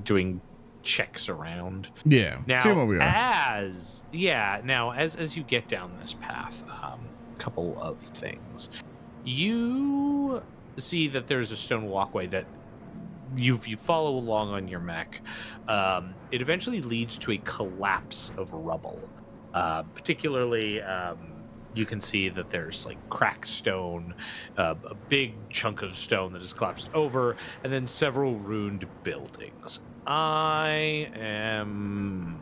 B: doing checks around.
A: Yeah.
B: Now,
A: See what we are.
B: as you get down this path, couple of things. You see that there's a stone walkway that you follow along on your mech. It eventually leads to a collapse of rubble. Particularly, you can see that there's cracked stone, a big chunk of stone that has collapsed over, and then several ruined buildings. I am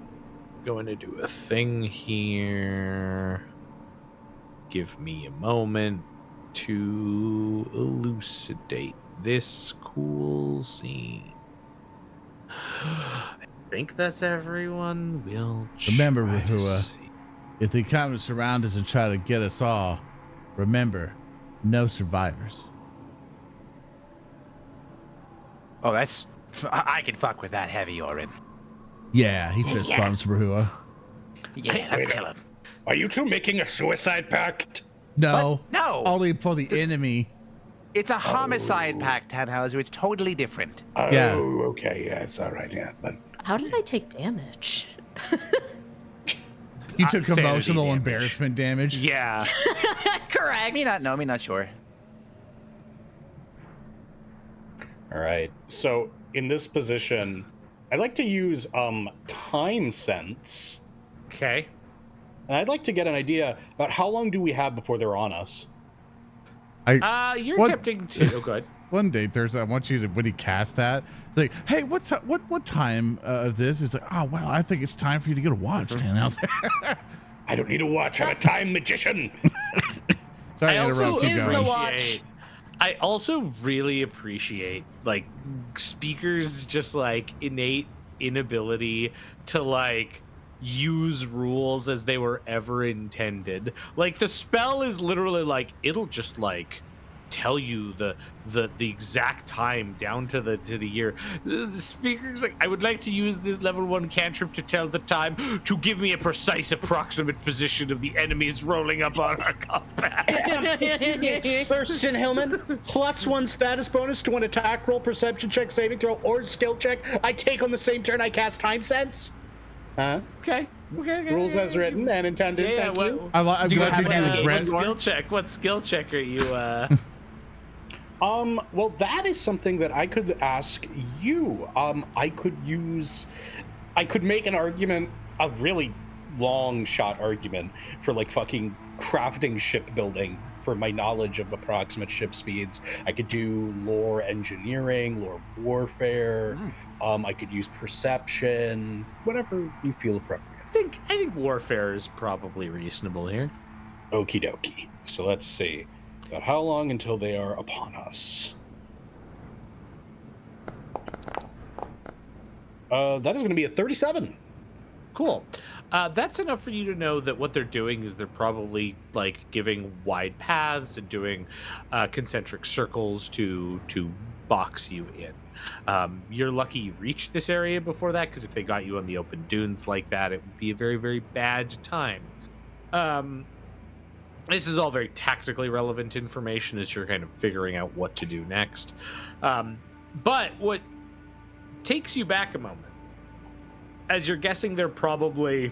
B: going to do a thing here. Give me a moment to elucidate this cool scene. I think that's everyone. We'll
A: Remember,
B: try to
A: Rehua,
B: see.
A: if the comments surround us and try to get us all, remember, no survivors.
D: Oh, I can fuck with that heavy, Oran.
A: Yeah, he fist bumps Rehua.
H: Yeah, let's kill him.
C: Are you two making a suicide pact?
A: No.
D: What? No.
A: Only for the enemy.
D: It's a homicide pact, Tannhauser. It's totally different.
C: Oh,
A: Yeah.
C: okay, yes, all right, yeah. But
E: How did I take damage?
A: You took
B: Sanity
A: emotional
B: damage.
A: embarrassment damage.
B: Yeah.
E: Correct.
D: Me not sure.
C: all right. So in this position, I'd like to use time sense,
B: Okay.
C: and I'd like to get an idea about how long do we have before they're on us.
B: You're
A: What?
B: attempting to. Oh, good.
A: one day Thursday, I want you to, when he cast that, it's like, hey, what time of this? It's like, oh well, I think it's time for you to get a watch, Tannhauser.
C: I don't need a watch. I'm a time magician.
A: Sorry to interrupt. Keep
E: is
A: going.
E: the watch.
B: I also really appreciate like speakers just like innate inability to like use rules as they were ever intended. Like the spell is literally like it'll just like tell you the exact time down to the year. The speaker's like, I would like to use this level 1 cantrip to tell the time to give me a precise approximate position of the enemies rolling up on our combat.
G: Excuse me, Thurston Hillman, +1 status bonus to an attack roll, perception check, saving throw, or skill check I take on the same turn I cast Time Sense. Huh?
B: Okay.
G: Rules as written and intended. Thank you.
A: I'm glad you
B: what skill check? What skill check are you?
G: Well, that is something that I could ask you. I could make an argument, a really long shot argument for like fucking crafting shipbuilding for my knowledge of approximate ship speeds. I could do lore engineering, lore warfare. I could use perception, whatever you feel appropriate.
B: I think warfare is probably reasonable here.
G: Okie dokie. So let's see. About how long until they are upon us? That is going to be a 37.
B: Cool. That's enough for you to know that what they're doing is they're probably like giving wide paths and doing concentric circles to box you in. You're lucky you reached this area before that, because if they got you on the open dunes like that, it would be a very, very bad time. This is all very tactically relevant information as you're kind of figuring out what to do next. But what takes you back a moment, as you're guessing they're probably,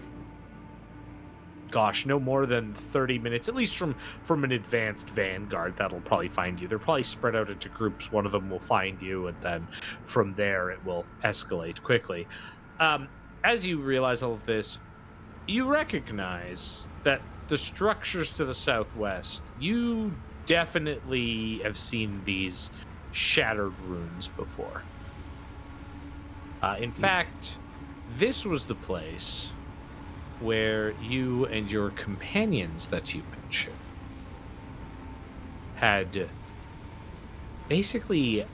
B: no more than 30 minutes, at least from an advanced vanguard that'll probably find you. They're probably spread out into groups. One of them will find you, and then from there it will escalate quickly. As you realize all of this, you recognize that the structures to the southwest, you definitely have seen these shattered ruins before. In fact, this was the place where you and your companions that you mentioned had basically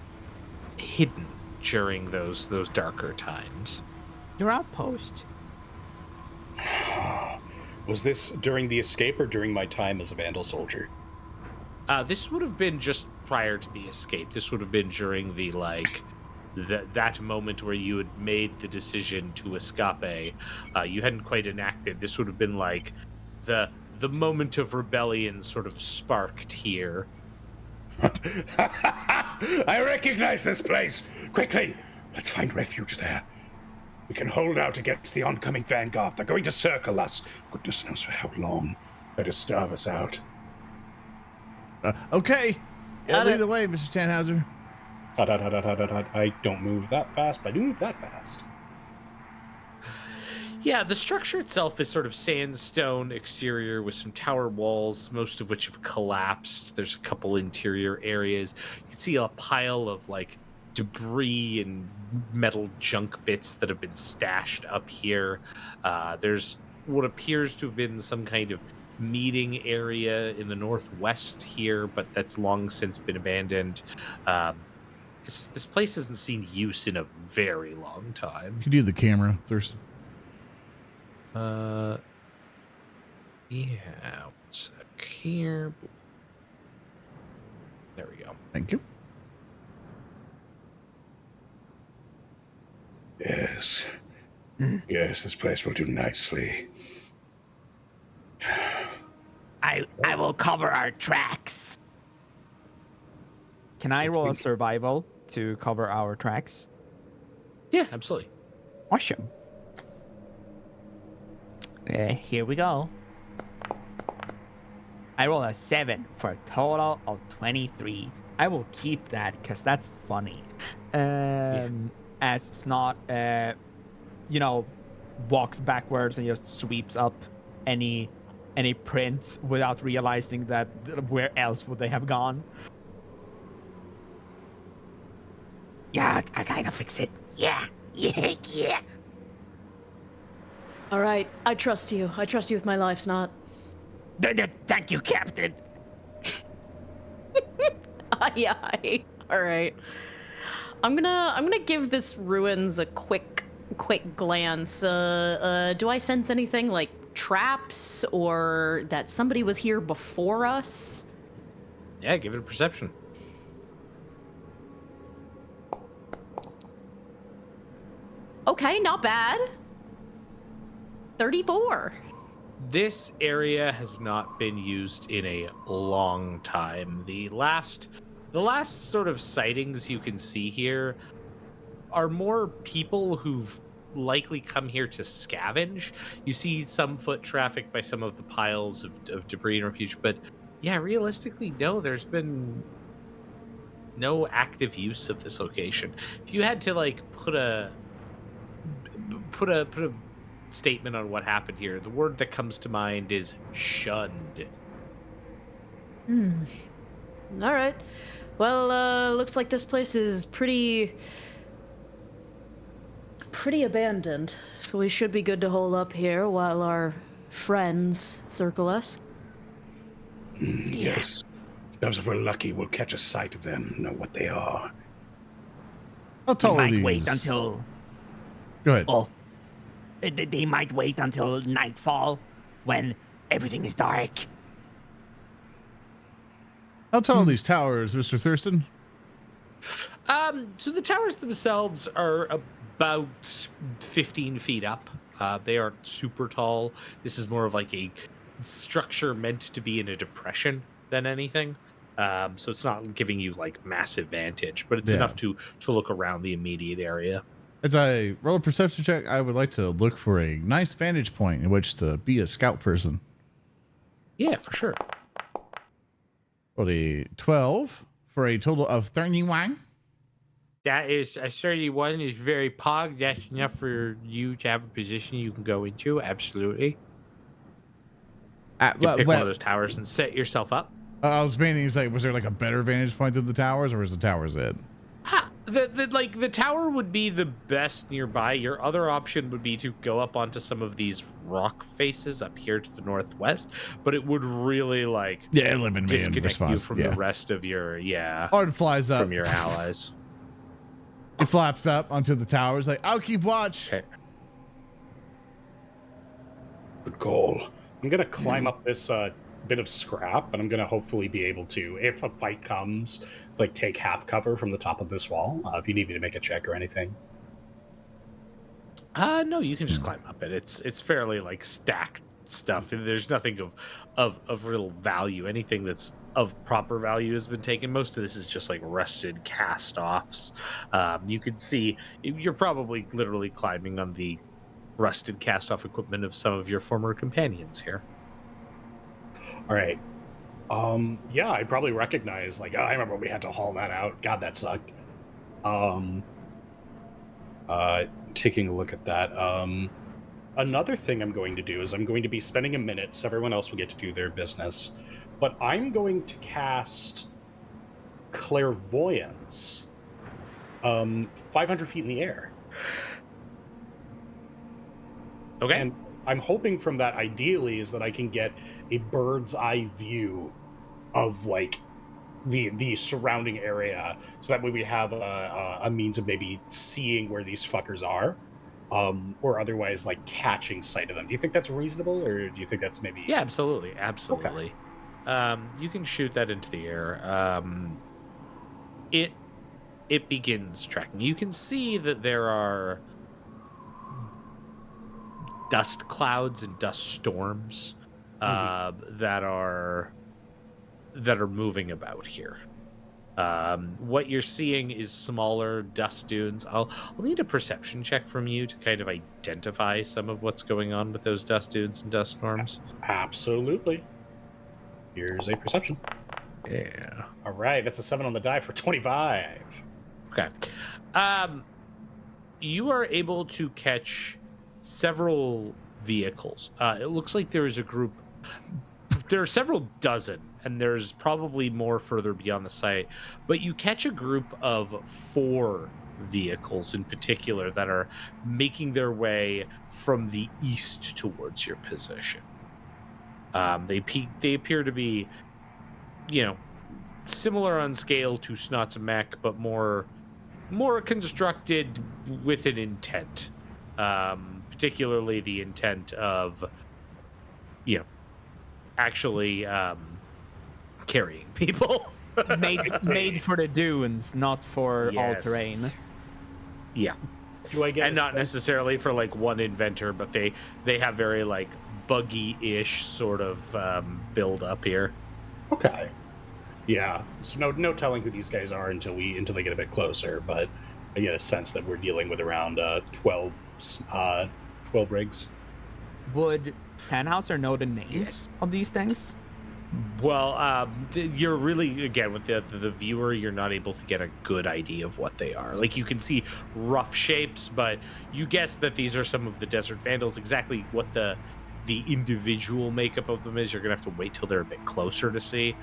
B: hidden during those darker times.
F: Your outpost.
G: Was this during the escape or during my time as a Vandal soldier?
B: This would have been just prior to the escape. This would have been during the that moment where you had made the decision to escape. You hadn't quite enacted. This would have been like the moment of rebellion sort of sparked here.
C: I recognize this place. Quickly, let's find refuge there. We can hold out against the oncoming vanguard. They're going to circle us. Goodness knows for how long. Better starve us out.
A: Okay. Lead the way, Mr. Tannhauser.
G: I don't move that fast, but I do move that fast.
B: Yeah, the structure itself is sort of sandstone exterior with some tower walls, most of which have collapsed. There's a couple interior areas. You can see a pile of like debris and metal junk bits that have been stashed up here. There's what appears to have been some kind of meeting area in the northwest here, but that's long since been abandoned. This place hasn't seen use in a very long time.
A: Could you do the camera, Thurston?
B: Yeah, one sec here. There we go.
A: Thank you.
C: Yes. Yes, this place will do nicely.
H: I will cover our tracks.
F: Can I roll a survival to cover our tracks?
B: Yeah, absolutely.
F: Awesome.
H: Here we go.
F: I roll a 7 for a total of 23. I will keep that because that's funny. As Snot, walks backwards and just sweeps up any prints without realizing that where else would they have gone.
H: Yeah, I kind of fix it. Yeah. Yeah.
E: All right, I trust you. I trust you with my life, Snot.
H: Thank you, Captain.
E: Yeah. All right. I'm gonna give this ruins a quick glance. Do I sense anything like traps or that somebody was here before us?
B: Yeah, give it a perception.
E: Okay, not bad. 34.
B: This area has not been used in a long time. The last sort of sightings you can see here are more people who've likely come here to scavenge. You see some foot traffic by some of the piles of debris and refuse, but yeah, realistically, no, there's been no active use of this location. If you had to like put a statement on what happened here, the word that comes to mind is shunned.
E: All right. Well, looks like this place is pretty abandoned, so we should be good to hold up here while our friends circle us.
C: Yes. Perhaps if we're lucky, we'll catch a sight of them, know what they are.
A: How
H: They
A: tall are
H: might
A: these?
H: wait until.
A: Go ahead.
H: Oh. They might wait until nightfall when everything is dark.
A: How tall are these towers, Mr. Thurston?
B: So the towers themselves are about 15 feet up. They aren't super tall. This is more of like a structure meant to be in a depression than anything. So it's not giving you like massive vantage, but it's enough to look around the immediate area.
A: As I roll a perception check, I would like to look for a nice vantage point in which to be a scout person.
B: Yeah, for sure.
A: Rolled a 12 for a total of 31.
B: That is a 31 is very pog. That's enough for you to have a position you can go into. Absolutely. You can pick one of those towers and set yourself up.
A: I was meaning, like, was there like a better vantage point than the towers, or was the towers it?
B: The tower would be the best nearby. Your other option would be to go up onto some of these rock faces up here to the northwest, but it would really like
A: eliminate
B: disconnect you from the rest of your
A: Or it flies up
B: from your allies.
A: It flaps up onto the towers like, I'll keep watch.
B: Okay.
C: Good call. I'm gonna climb up this bit of scrap, and I'm gonna hopefully be able to, if a fight comes, like take half cover from the top of this wall. If you need me to make a check or anything.
B: No, you can just climb up it. It's fairly like stacked stuff. There's nothing of real value. Anything that's of proper value has been taken. Most of this is just like rusted cast-offs. You can see you're probably literally climbing on the rusted cast-off equipment of some of your former companions here.
C: All right. Yeah, I probably recognize, like, I remember we had to haul that out. God, that sucked. Taking a look at that. Another thing I'm going to do is I'm going to be spending a minute, so everyone else will get to do their business. But I'm going to cast Clairvoyance 500 feet in the air.
B: Okay.
C: And I'm hoping from that, ideally, is that I can get a bird's eye view of, like, the surrounding area, so that way we have a means of maybe seeing where these fuckers are, or otherwise, like, catching sight of them. Do you think that's reasonable, or do you think that's maybe...
B: Yeah, absolutely. Okay. You can shoot that into the air. It begins tracking. You can see that there are dust clouds and dust storms that are moving about here. What you're seeing is smaller dust dunes. I'll need a perception check from you to kind of identify some of what's going on with those dust dunes and dust storms.
C: Absolutely. Here's a perception.
B: Yeah.
C: All right, that's a 7 on the die for 25.
B: Okay. You are able to catch several vehicles. It looks like there is a group. There are several dozen, and there's probably more further beyond the site. But you catch a group of 4 vehicles in particular that are making their way from the east towards your position. They appear to be, similar on scale to Snot's mech, but more constructed with an intent. Particularly the intent of, actually carrying people.
F: made for the dunes, not for all terrain.
B: Yeah.
G: Do I get
B: And not necessarily for like one inventor, but they have very like buggy-ish sort of build up here.
G: Okay. Yeah. So no telling who these guys are until they get a bit closer, but I get a sense that we're dealing with around 12 rigs.
F: Would Tannhauser know the names of these things?
B: Well, you're really, again, with the viewer, you're not able to get a good idea of what they are. Like, you can see rough shapes, but you guess that these are some of the Desert Vandals. Exactly what the individual makeup of them is, you're going to have to wait till they're a bit closer to see.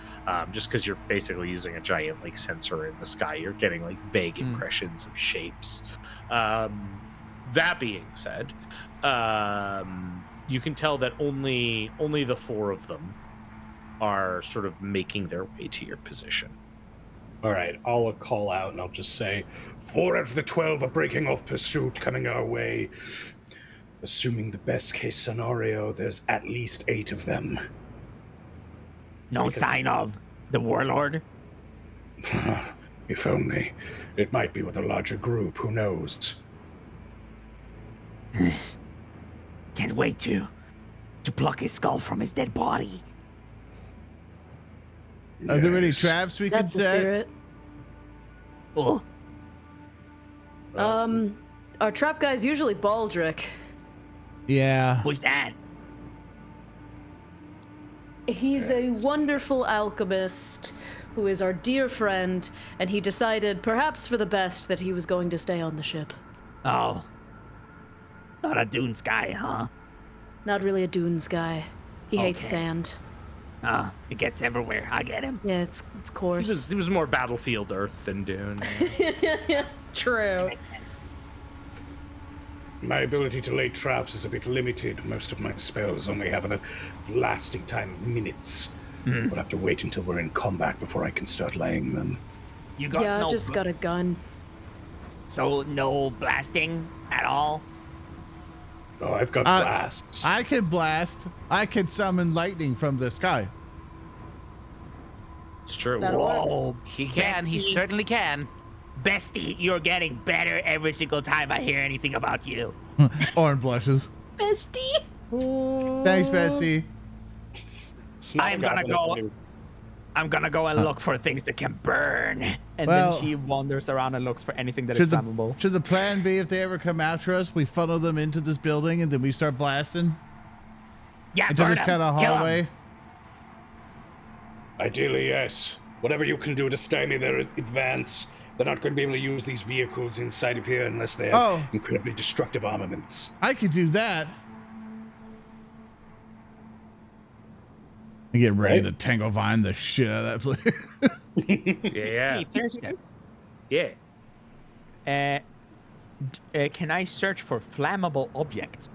B: Just because you're basically using a giant, like, sensor in the sky. You're getting, like, vague impressions of shapes. That being said, you can tell that only the 4 of them are sort of making their way to your position.
C: All right, I'll call out and I'll just say, 4 of the 12 are breaking off pursuit coming our way. Assuming the best case scenario, there's at least 8 of them.
H: No sign of the warlord?
C: If only. It might be with a larger group, who knows?
H: Can't wait to pluck his skull from his dead body.
A: Are there any
C: Yes.
A: traps we could
E: That's the
A: set?
E: spirit.
H: Oh,
E: Our trap guy's usually Baldric.
A: Yeah.
H: who's that?
E: He's a wonderful alchemist who is our dear friend, and he decided, perhaps for the best, that he was going to stay on the ship.
H: Oh. Not a dunes guy, huh?
E: Not really a dunes guy. He hates
H: Okay.
E: sand.
H: It gets everywhere. I get him.
E: Yeah, it's coarse.
B: He was more Battlefield Earth than Dune.
E: True.
C: My ability to lay traps is a bit limited. Most of my spells only have a lasting time of minutes. We'll have to wait until we're in combat before I can start laying them.
H: You got
E: Yeah, I
H: no
E: just got a gun.
H: So no blasting at all?
C: Oh, I've got blasts.
A: I can blast. I can summon lightning from the sky.
B: It's true.
E: That'll work.
H: Whoa.
D: He can. He
H: Bestie.
D: certainly can.
H: Bestie, you're getting better every single time I hear anything about you.
A: Oran blushes.
E: Bestie.
A: Thanks, bestie.
H: I'm gonna go. I'm gonna go and look for things that can burn.
F: And
A: Well-
F: then she wanders around and looks for anything that is
A: Should the,
F: flammable.
A: should the plan be if they ever come after us, we funnel them into this building and then we start blasting
H: Yeah,
A: into
H: burn
A: this
H: 'em.
A: kind of
H: Kill 'em.
A: hallway?
C: Ideally, yes. Whatever you can do to stymie their advance. They're not going to be able to use these vehicles inside of here unless they have incredibly destructive armaments.
A: I could do that. I get ready
C: Right.
A: to tangle vine the shit out of that place.
B: Yeah.
F: Hey, Thursday.
B: Yeah.
F: Can I search for flammable objects,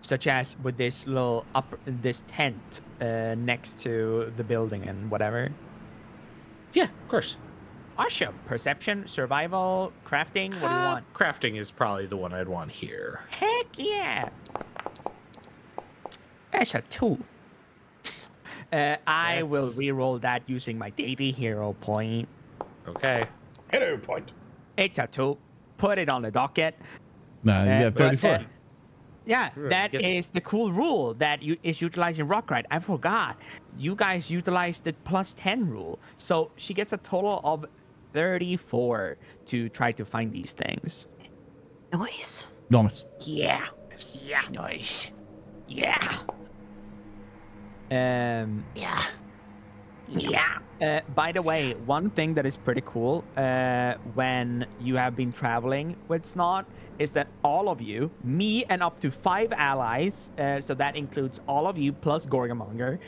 F: such as with this little this tent next to the building and whatever?
B: Yeah, of course.
F: Awesome. Perception, survival, crafting. What do you want?
B: Crafting is probably the one I'd want here.
F: Heck yeah! That's a 2. I will
B: That's-
F: re-roll that using my daily hero point.
B: Okay.
C: Hero point.
F: It's a 2. Put it on the docket.
A: Nah, you got
F: But,
A: 34.
F: Yeah,
B: Sure,
F: that
B: get-
F: is the cool rule that is utilized in Rotgrind. I forgot. You guys utilized the plus 10 rule. So she gets a total of 34 to try to find these things.
E: Nice.
A: Nice.
H: Yeah. Yeah.
D: Nice.
H: Yeah.
F: Um,
H: Yeah. Yeah.
F: by the way, one thing that is pretty cool when you have been traveling with Snot is that all of you, me and up to 5 allies, so that includes all of you plus Gorgamonger,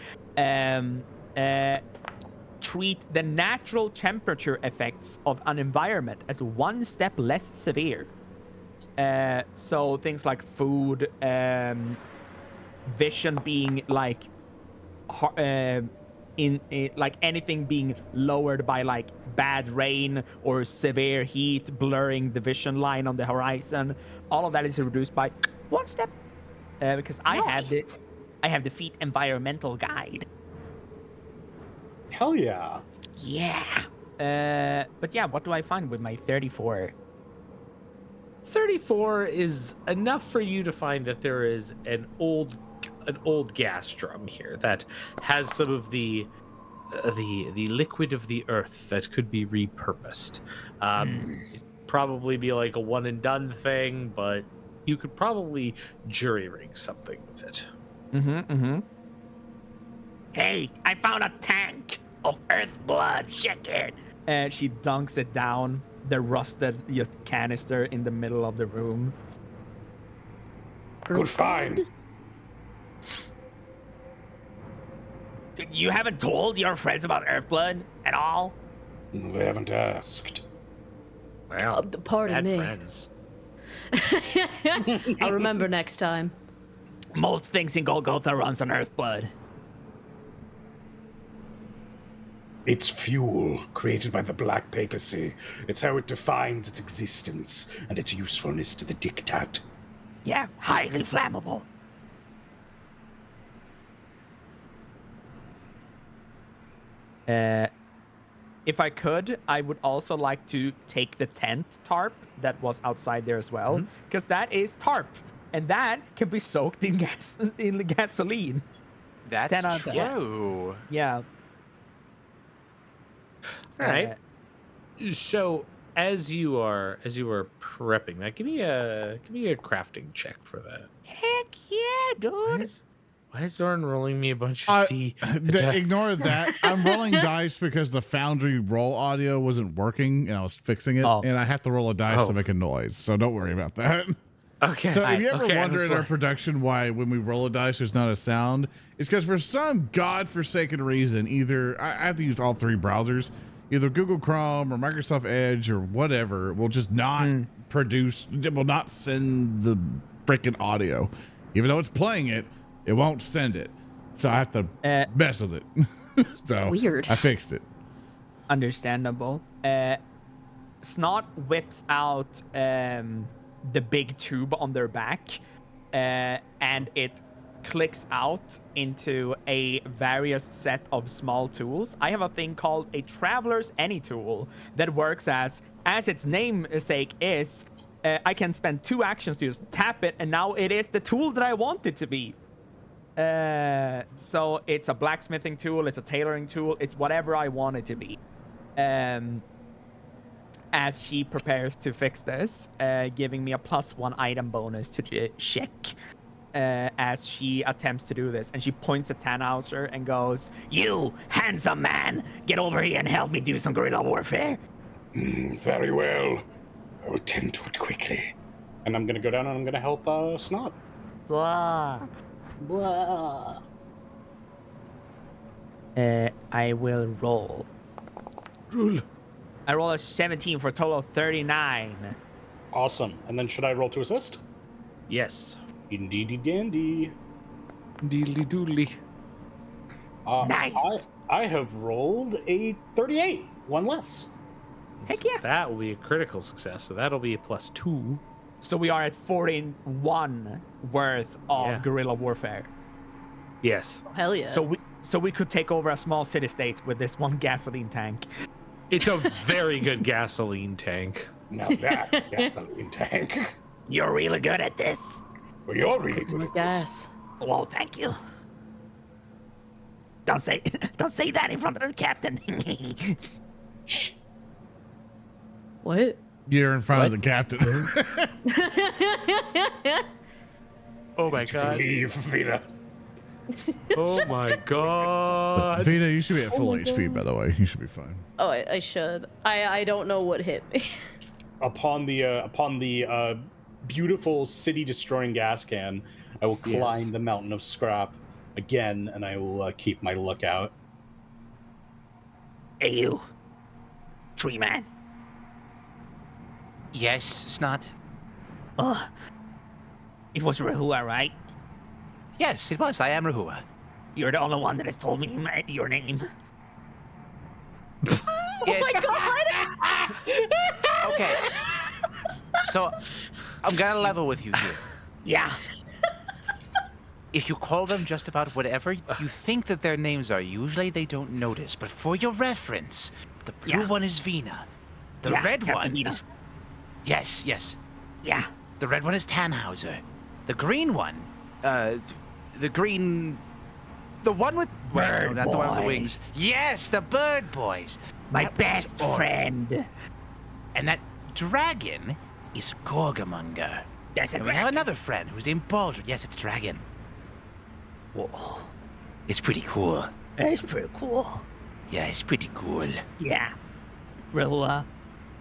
F: treat the natural temperature effects of an environment as one step less severe. So things like food, vision being like, like anything being lowered by like bad rain or severe heat, blurring the vision line on the horizon. All of that is reduced by one step. Because I have the feat environmental guide.
G: Hell yeah.
F: Yeah. But yeah, what do I find with my 34?
B: 34 is enough for you to find that there is an old gas drum here that has some of the liquid of the earth that could be repurposed. It'd probably be like a one and done thing, but you could probably jury rig something with it.
H: Hey, I found a tank of earth blood. Check it.
F: She dunks it down the rusted just canister in the middle of the room.
C: Good find.
H: You haven't told your friends about Earthblood at all?
C: They haven't asked.
B: Well,
E: Pardon
B: bad
E: me.
B: friends.
E: I'll remember next time.
H: Most things in Golgotha runs on Earthblood.
C: It's fuel created by the Black Papacy. It's how it defines its existence and its usefulness to the Diktat.
H: Yeah, highly flammable.
F: If I could, I would also like to take the tent tarp that was outside there as well, because that is tarp, and that can be soaked in gasoline. 10 out
D: That's
F: of 10.
D: true.
F: Yeah.
B: All right. So as you are prepping that, give me a crafting check for that.
H: Heck yeah, dude.
B: Why is Zoran rolling me a bunch of D?
A: Ignore that. I'm rolling dice because the Foundry roll audio wasn't working and I was fixing it, and I have to roll a dice to make a noise. So don't worry about that.
B: Okay.
A: So if you ever wonder in our
B: like,
A: production why when we roll a dice there's not a sound, it's because for some godforsaken reason, either I have to use all three browsers, either Google Chrome or Microsoft Edge or whatever will just not produce, will not send the freaking audio. Even though it's playing it, it won't send it. So I have to mess with it. So
E: Weird.
A: I fixed it.
F: Understandable. Snot whips out the big tube on their back, and it clicks out into a various set of small tools. I have a thing called a Traveler's Any tool that works as its namesake is, I can spend 2 actions to just tap it, and now it is the tool that I want it to be. So it's a blacksmithing tool, it's a tailoring tool, it's whatever I want it to be. As she prepares to fix this, giving me a +1 item bonus to the check as she attempts to do this. And she points at Tannhauser and goes,
H: You, handsome man, get over here and help me do some guerrilla warfare.
C: Very well. I will tend to it quickly.
G: And I'm gonna go down and I'm gonna help Snot.
H: Blah.
G: Blah.
F: I will roll.
B: Rule.
F: I roll a 17 for a total of 39.
G: Awesome. And then should I roll to assist?
B: Yes.
G: Indeedy dandy.
B: Deedly doodly.
H: Nice.
G: I have rolled a 38. One less.
F: Heck yeah.
B: That will be a critical success, so that'll be a +2.
F: So we are at 41 worth of guerrilla warfare.
B: Yes.
E: Hell yeah.
F: So we could take over a small city-state with this one gasoline tank.
B: It's a very good gasoline tank.
C: Now that's gasoline tank.
H: You're really good at this.
C: Well, you're really good
E: With
C: at
E: gas.
H: Well, thank you. Don't say that in front of the captain.
E: What?
A: You're in front of the captain.
B: Oh my
C: this.
B: god.
C: Leave, Vina.
B: Oh my god.
A: Vina, you should be at full HP, by the way. You should be fine.
E: Oh, I should. I don't know what hit me.
G: Upon the beautiful city-destroying gas can, I will climb the mountain of scrap again, and I will keep my lookout.
H: Hey, you. Tree man.
I: Yes, Snot.
H: Oh. It was Rehua, right?
I: Yes, it was. I am Rehua.
H: You're the only one that has told me your name.
E: Oh my god!
I: Okay. So, I'm gonna level with you here.
H: Yeah.
I: If you call them just about whatever you think that their names are, usually they don't notice. But for your reference, the blue one is Vina. The red
H: Captain
I: one...
H: Vina.
I: Yes, yes.
H: Yeah.
I: The red one is Tannhauser. The green one... the green... The one with... Wait, no, not the one with the
H: boy.
I: wings. Yes, the bird boys.
H: My
I: That was
H: best
I: Oran.
H: friend.
I: And that dragon is Gorgamonger.
H: That's a
I: And we have another friend who's named Baldr. Yes, it's Dragon.
H: Whoa.
I: It's pretty cool.
H: That's pretty cool.
I: Yeah, it's pretty cool.
H: Yeah. Rehua,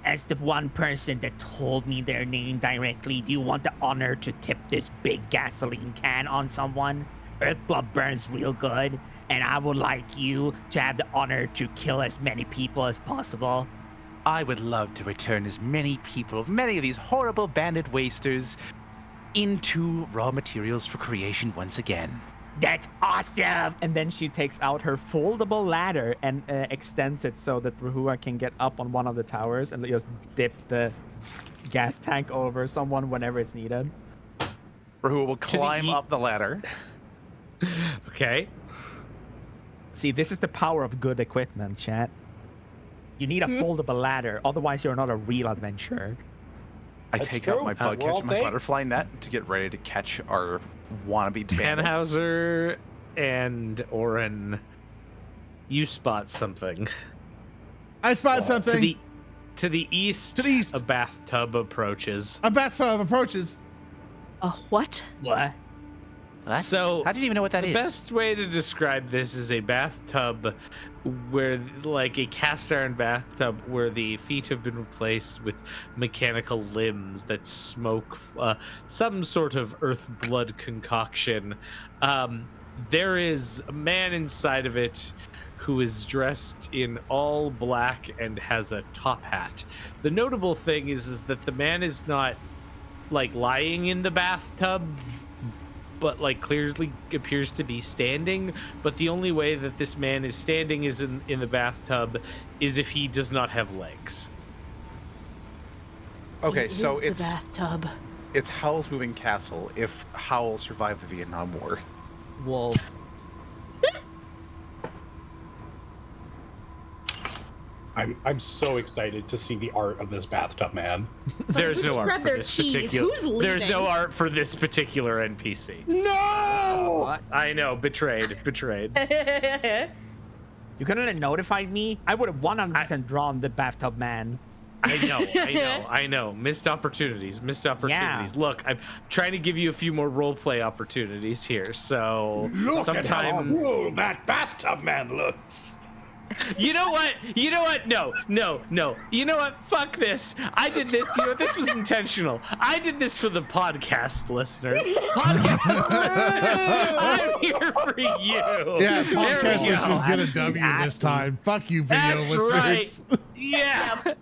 H: as the one person that told me their name directly, do you want the honor to tip this big gasoline can on someone? Earthblood burns real good, and I would like you to have the honor to kill as many people as possible.
I: I would love to return as many people, many of these horrible bandit wasters, into raw materials for creation once again.
H: That's awesome!
F: And then she takes out her foldable ladder and extends it so that Rehua can get up on one of the towers and just dip the gas tank over someone whenever it's needed.
D: Rahu will climb
B: e-
D: up the ladder.
B: Okay.
F: See, this is the power of good equipment, chat. You need a foldable ladder, otherwise you're not a real adventurer.
D: I
G: That's
D: take
G: true.
D: out my bug
G: We're all
D: catch, my
G: big.
D: butterfly net to get ready to catch our wannabe bandits.
B: Tannhauser and Oran, you spot something.
A: I spot something.
B: To the east,
A: To the east.
B: a bathtub approaches.
A: A bathtub approaches.
E: What?
H: What?
I: What?
B: So
I: How do you even know what that
B: the
I: is?
B: best way to describe this is a bathtub where, like a cast iron bathtub where the feet have been replaced with mechanical limbs that smoke some sort of earth blood concoction. There is a man inside of it who is dressed in all black and has a top hat. The notable thing is that the man is not like lying in the bathtub, but like clearly appears to be standing. But the only way that this man is standing is in the bathtub is if he does not have legs.
D: Okay,
E: It
D: so
E: is
D: it's
E: the bathtub.
D: it's Howl's Moving Castle if Howl survived the Vietnam War.
F: Whoa.
G: I'm so excited to see the art of this bathtub man.
B: There's no art
E: grab
B: for
E: their
B: this
E: keys.
B: particular.
E: Who's
B: There's no
E: leaving?
B: art for this particular NPC.
G: No!
F: What?
B: I know, betrayed.
F: You couldn't have notified me? I would have 100% drawn the bathtub man.
B: I know. Missed opportunities. Look, I'm trying to give you a few more role play opportunities here. So
C: Look
B: sometimes,
C: at how cool that bathtub man looks.
B: You know what? No. You know what? Fuck this. I did this. You know, this was intentional. I did this for the podcast listeners. Podcast listeners, I'm here for you.
A: Yeah,
B: There we
A: podcast
B: go.
A: listeners get a W this time. Fuck you, video
B: That's
A: listeners.
B: right. Yeah.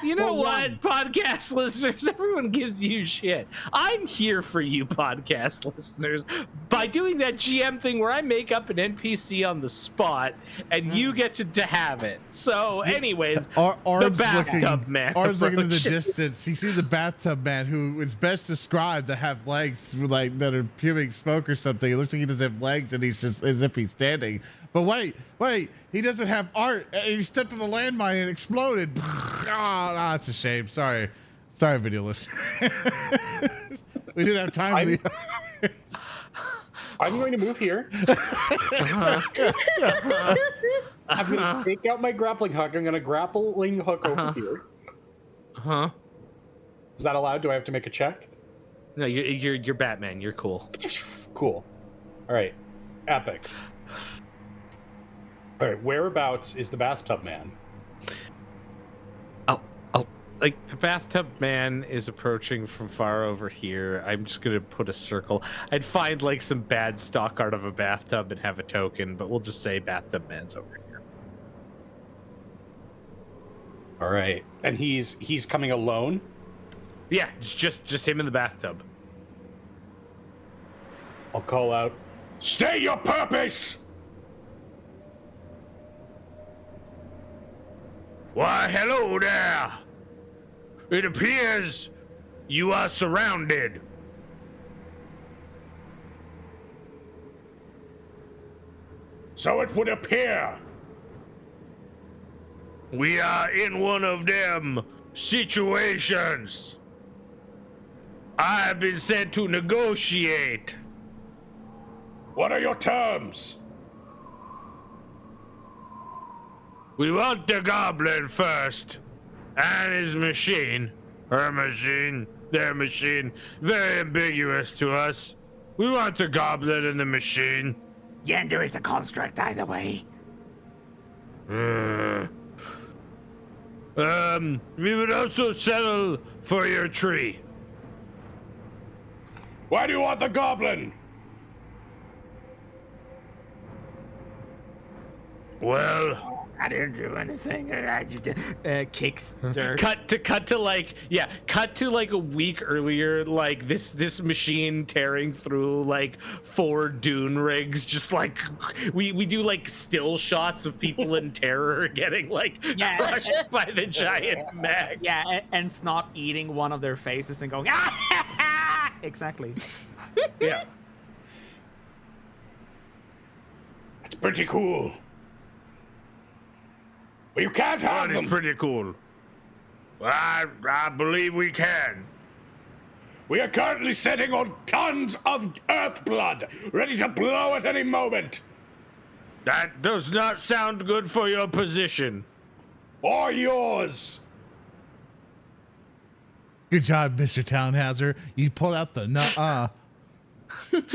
B: You know what, podcast listeners? Everyone gives you shit. I'm here for you, podcast listeners, by doing that GM thing where I make up an NPC on the spot and you get to have it. So, anyways, the bathtub man.
A: Arm's looking in the
B: approaches.
A: distance. He sees the bathtub man, who is best described to have legs like that are spewing smoke or something. It looks like he doesn't have legs, and he's just as if he's standing. But wait, he doesn't have art. He stepped on the landmine and exploded. Ah, it's a shame. Sorry, video listener. We didn't have time for the.
G: I'm going to move here. I'm going to take out my grappling hook. I'm going to grappling hook over here.
B: Huh?
G: Is that allowed? Do I have to make a check?
B: No, you're Batman. You're cool.
G: Cool. All right. Epic. All right. Whereabouts is the bathtub man?
B: Like, the bathtub man is approaching from far over here. I'm just gonna put a circle. I'd find like some bad stock art of a bathtub and have a token, but we'll just say bathtub man's over here.
G: All right, and he's coming alone.
B: Yeah, just him in the bathtub.
C: I'll call out, "Stay your purpose!"
B: Why, hello there. It appears you are surrounded.
C: So it would appear.
B: We are in one of them situations. I have been sent to negotiate.
C: What are your terms?
B: We want the goblin first, and his machine, her machine, their machine, very ambiguous to us. We want the goblin and the machine.
H: Yender is a construct either way.
B: We would also settle for your tree.
C: Why do you want the goblin?
B: Well,
H: I didn't do anything.
F: Kicks dirt.
B: cut to like a week earlier, like this machine tearing through like 4 dune rigs, just like we do like still shots of people in terror getting like crushed by the giant mag.
F: Yeah, and Snot eating one of their faces and going, ah! Exactly.
B: Yeah.
C: It's pretty cool. Well, you can't have
B: That
C: them.
B: is pretty cool. I believe we can.
C: We are currently sitting on tons of earth blood, ready to blow at any moment.
B: That does not sound good for your position.
C: Or yours.
A: Good job, Mr. Tannhauser. You pulled out the nuh-uh.
E: Hold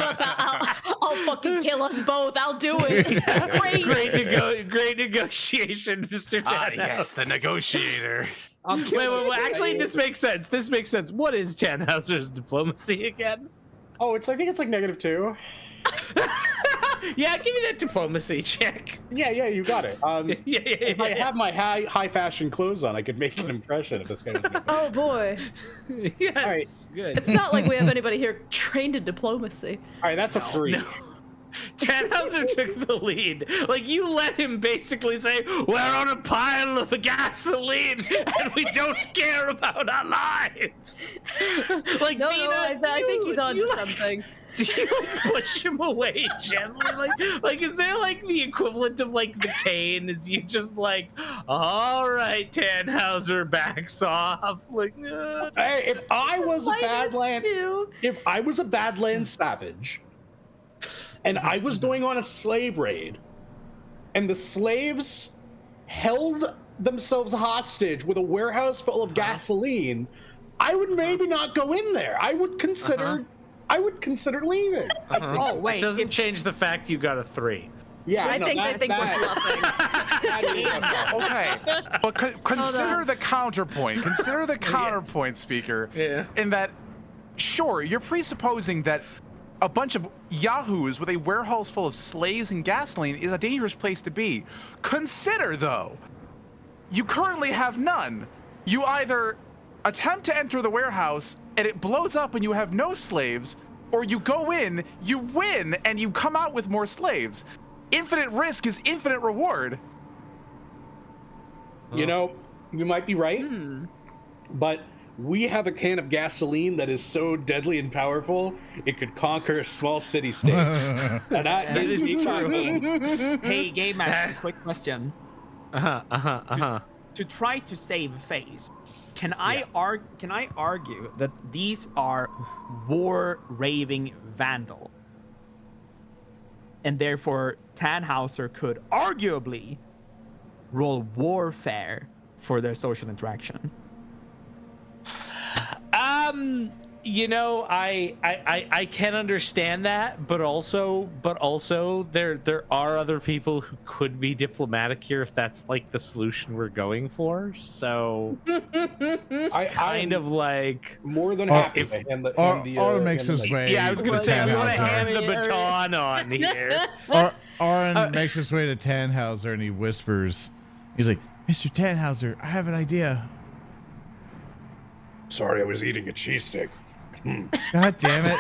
E: up, I'll fucking kill us both. I'll do it.
B: Great negotiation, Mr. Tannhauser.
I: Yes, the negotiator.
B: Wait. Actually, this makes sense. What is Tannhauser's diplomacy again?
G: Oh, I think it's like -2.
B: Yeah, give me that diplomacy check.
G: Yeah, you got it. If I
B: Yeah.
G: have my high fashion clothes on, I could make an impression of this guy.
E: Oh boy.
B: Yes,
G: All right.
B: good.
E: It's not like we have anybody here trained in diplomacy.
G: All right, that's a 3.
B: No. Tannhauser took the lead. Like, you let him basically say, we're on a pile of gasoline and we don't care about our lives. Like,
E: No,
B: Vina,
E: I think he's onto something.
B: Do you push him away gently? Like, is there like the equivalent of like the cane? Is you just like, all right, Tannhauser backs off? Like,
G: Hey, if I was a Badland savage, and I was going on a slave raid, and the slaves held themselves hostage with a warehouse full of gasoline, I would maybe not go in there. I would consider leaving.
F: Oh, wait.
B: it doesn't change the fact you got a 3.
G: Yeah,
E: I think we're bluffing.
D: Okay, but consider the counterpoint. Consider the counterpoint, speaker.
B: Yeah.
D: In that, sure, you're presupposing that a bunch of yahoos with a warehouse full of slaves and gasoline is a dangerous place to be. Consider, though, you currently have none. You either attempt to enter the warehouse and it blows up and you have no slaves, or you go in, you win, and you come out with more slaves. Infinite risk is infinite reward.
G: You know, you might be right, but we have a can of gasoline that is so deadly and powerful, it could conquer a small city-state. And that is true.
F: Hey, Game Master, quick question. To try to save face, can I argue that these are war-raving vandal? And therefore, Tannhauser could arguably roll warfare for their social interaction.
B: You know, I can understand that, but also there are other people who could be diplomatic here if that's like the solution we're going for. So
G: I
B: kind of like
G: more than happy
B: if-
G: to hand the
A: Oran makes his way.
B: yeah, I was gonna
A: to
B: say we want to
A: Tannhauser.
B: hand the baton on here.
A: Oran makes his way to Tannhauser and he whispers, He's like, Mr. Tannhauser, I have an idea.
C: Sorry, I was eating a cheesesteak.
A: God damn it.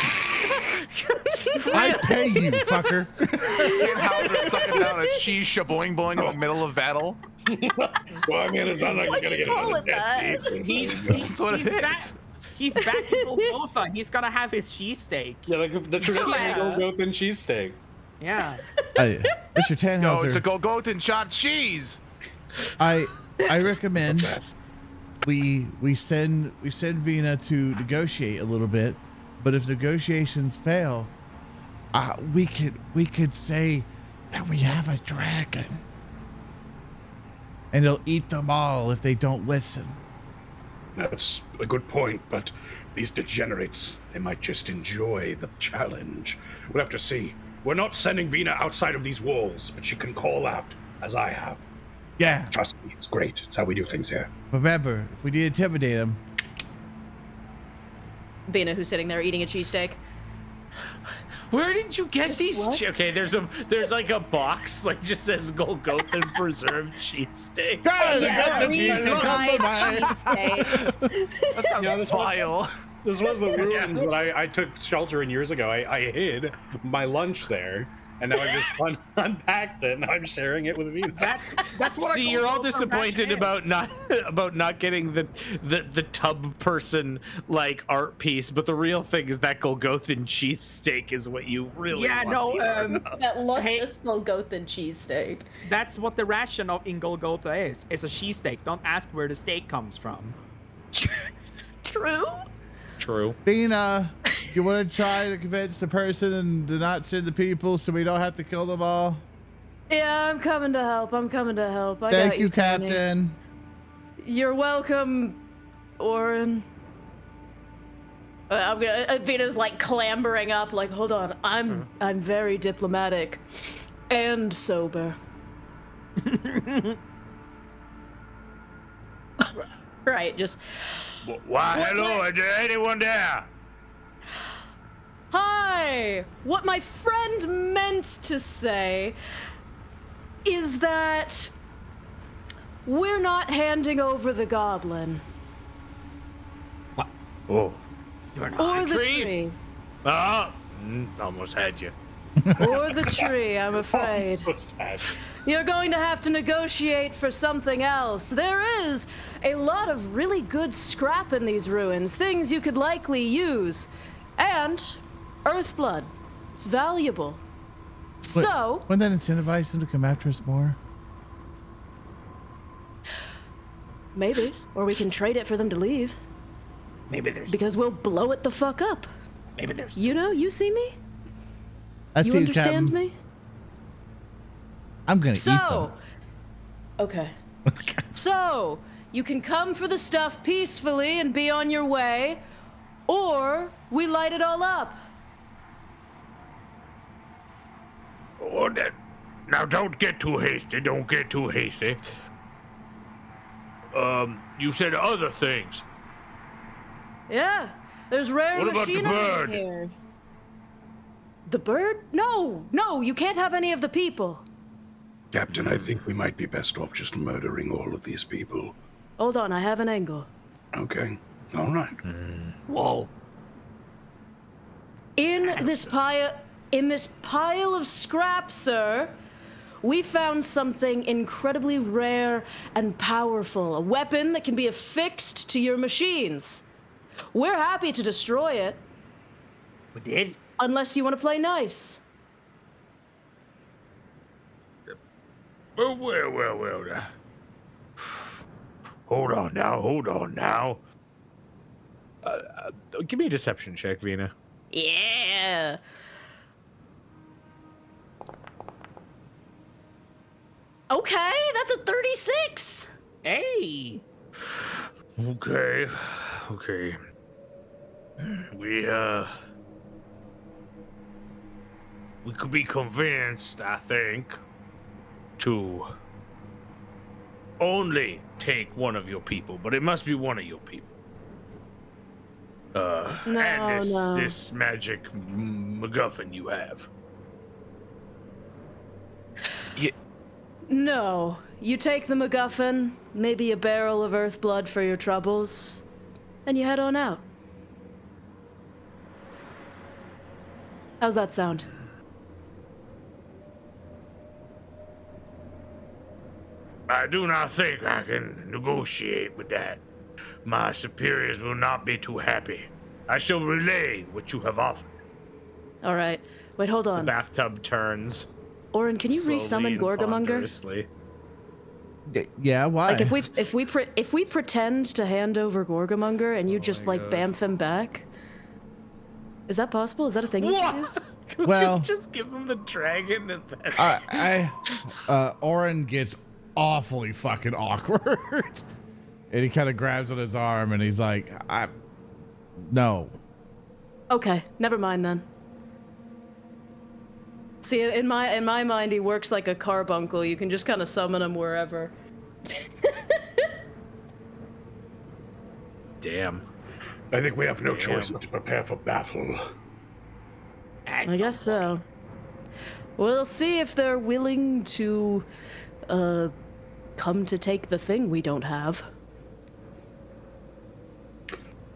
A: I pay you, fucker.
D: Tannhauser sucking down a cheese shaboing boing in the middle of battle.
C: Well, I mean, it's not like you're gonna get
E: call
C: another
E: it that?
C: dead piece.
D: That's what it is.
F: He's back in Golgotha. He's gonna have his cheesesteak.
G: Yeah, like the traditional
E: Yeah.
G: Golgotha cheesesteak.
F: Yeah.
A: Mr. Tannhauser.
D: No, it's a Golgotha shot cheese.
A: I recommend we send Vina to negotiate a little bit, but if negotiations fail, we could say that we have a dragon, and it'll eat them all if they don't listen.
C: That's a good point, but these degenerates, they might just enjoy the challenge. We'll have to see. We're not sending Vina outside of these walls, but she can call out, as I have.
A: Yeah,
C: Trust me, it's great. It's how we do things here.
A: remember, if we need to intimidate them,
E: Vina, who's sitting there eating a cheesesteak.
B: Where did you get these?
E: what?
B: Okay, there's like a box like just says Golgotha preserved cheesesteak.
A: guys,
E: Yeah,
A: got the
E: freeze-dried cheesesteaks.
D: That sounds
C: Yeah, this was-
D: vile.
C: This was the ruins that I took shelter in years ago. I hid my lunch there, and now I just unpacked it, and I'm sharing it with Vina.
F: That's what.
B: See, you're all disappointed about not getting the tub person like art piece, but the real thing is that Golgothan cheesesteak is what you really
F: Yeah,
B: want.
F: no.
E: That
F: Hey.
E: luscious Golgotha cheesesteak.
F: That's what the ration of in Golgotha is. It's a cheesesteak. Don't ask where the steak comes from.
E: True.
B: True.
A: Vina, you want to try to convince the person and to not send the people so we don't have to kill them all?
E: Yeah, I'm coming to help. I
A: Thank
E: got
A: you,
E: Tony.
A: Captain.
E: You're welcome, Oran. I'm gonna. Vina's like clambering up. Like, hold on. I'm very diplomatic and sober. Right. Just.
B: Why, hello, is there anyone there?
E: Hi! What my friend meant to say is that we're not handing over the goblin
B: Oh.
E: or the tree.
B: Ah, almost had you.
E: Or the tree, I'm afraid.
C: What's that?
E: You're going to have to negotiate for something else. There is a lot of really good scrap in these ruins, things you could likely use. And earth blood. It's valuable. So,
A: Wouldn't that incentivize them to come after us more?
E: maybe. Or we can trade it for them to leave.
H: Maybe there's
E: Because we'll blow it the fuck up.
H: maybe there's
E: You know, you see me?
A: I
E: You
A: see
E: understand
A: Captain.
E: me?
A: I'm gonna eat
E: So,
A: them.
E: okay. So, you can come for the stuff peacefully and be on your way, or we light it all up.
B: Oh, now don't get too hasty. Don't get too hasty. You said other things.
E: Yeah, there's rare
B: What about the
E: machinery
B: bird?
E: here. The bird? No, you can't have any of the people.
C: Captain, I think we might be best off just murdering all of these people.
E: Hold on, I have an angle.
C: Okay. All right.
H: whoa.
E: In this pile of scrap, sir, we found something incredibly rare and powerful. A weapon that can be affixed to your machines. We're happy to destroy it,
H: We did?
E: unless you want to play nice.
B: Well. Hold on now. Give me a deception check, Vina.
E: Yeah. Okay, that's a 36.
F: Hey.
B: Okay. We could be convinced, I think, to only take one of your people, but it must be one of your people. And
E: No.
B: this magic MacGuffin you have.
E: No. You take the MacGuffin, maybe a barrel of earth blood for your troubles, and you head on out. How's that sound?
J: I do not think I can negotiate with that. My superiors will not be too happy. I shall relay what you have offered.
E: All right. Wait, hold
B: The
E: on.
B: bathtub turns.
E: Oren, can you
B: slowly
E: resummon
B: and
E: Gorgamonger?
B: ponderously.
A: Yeah, why?
E: Like if we pretend to hand over Gorgamonger and you just like bamf him back, is that possible? Is that a thing you can do?
B: Can
A: Well-
B: we just give him the dragon and then
A: Oren gets awfully fucking awkward. And he kind of grabs on his arm and he's like, no.
E: Okay, never mind then. See, in my mind, he works like a carbuncle. You can just kind of summon him wherever.
B: Damn.
C: I think we have no choice but to prepare for battle.
E: I guess so. We'll see if they're willing to, come to take the thing we don't have.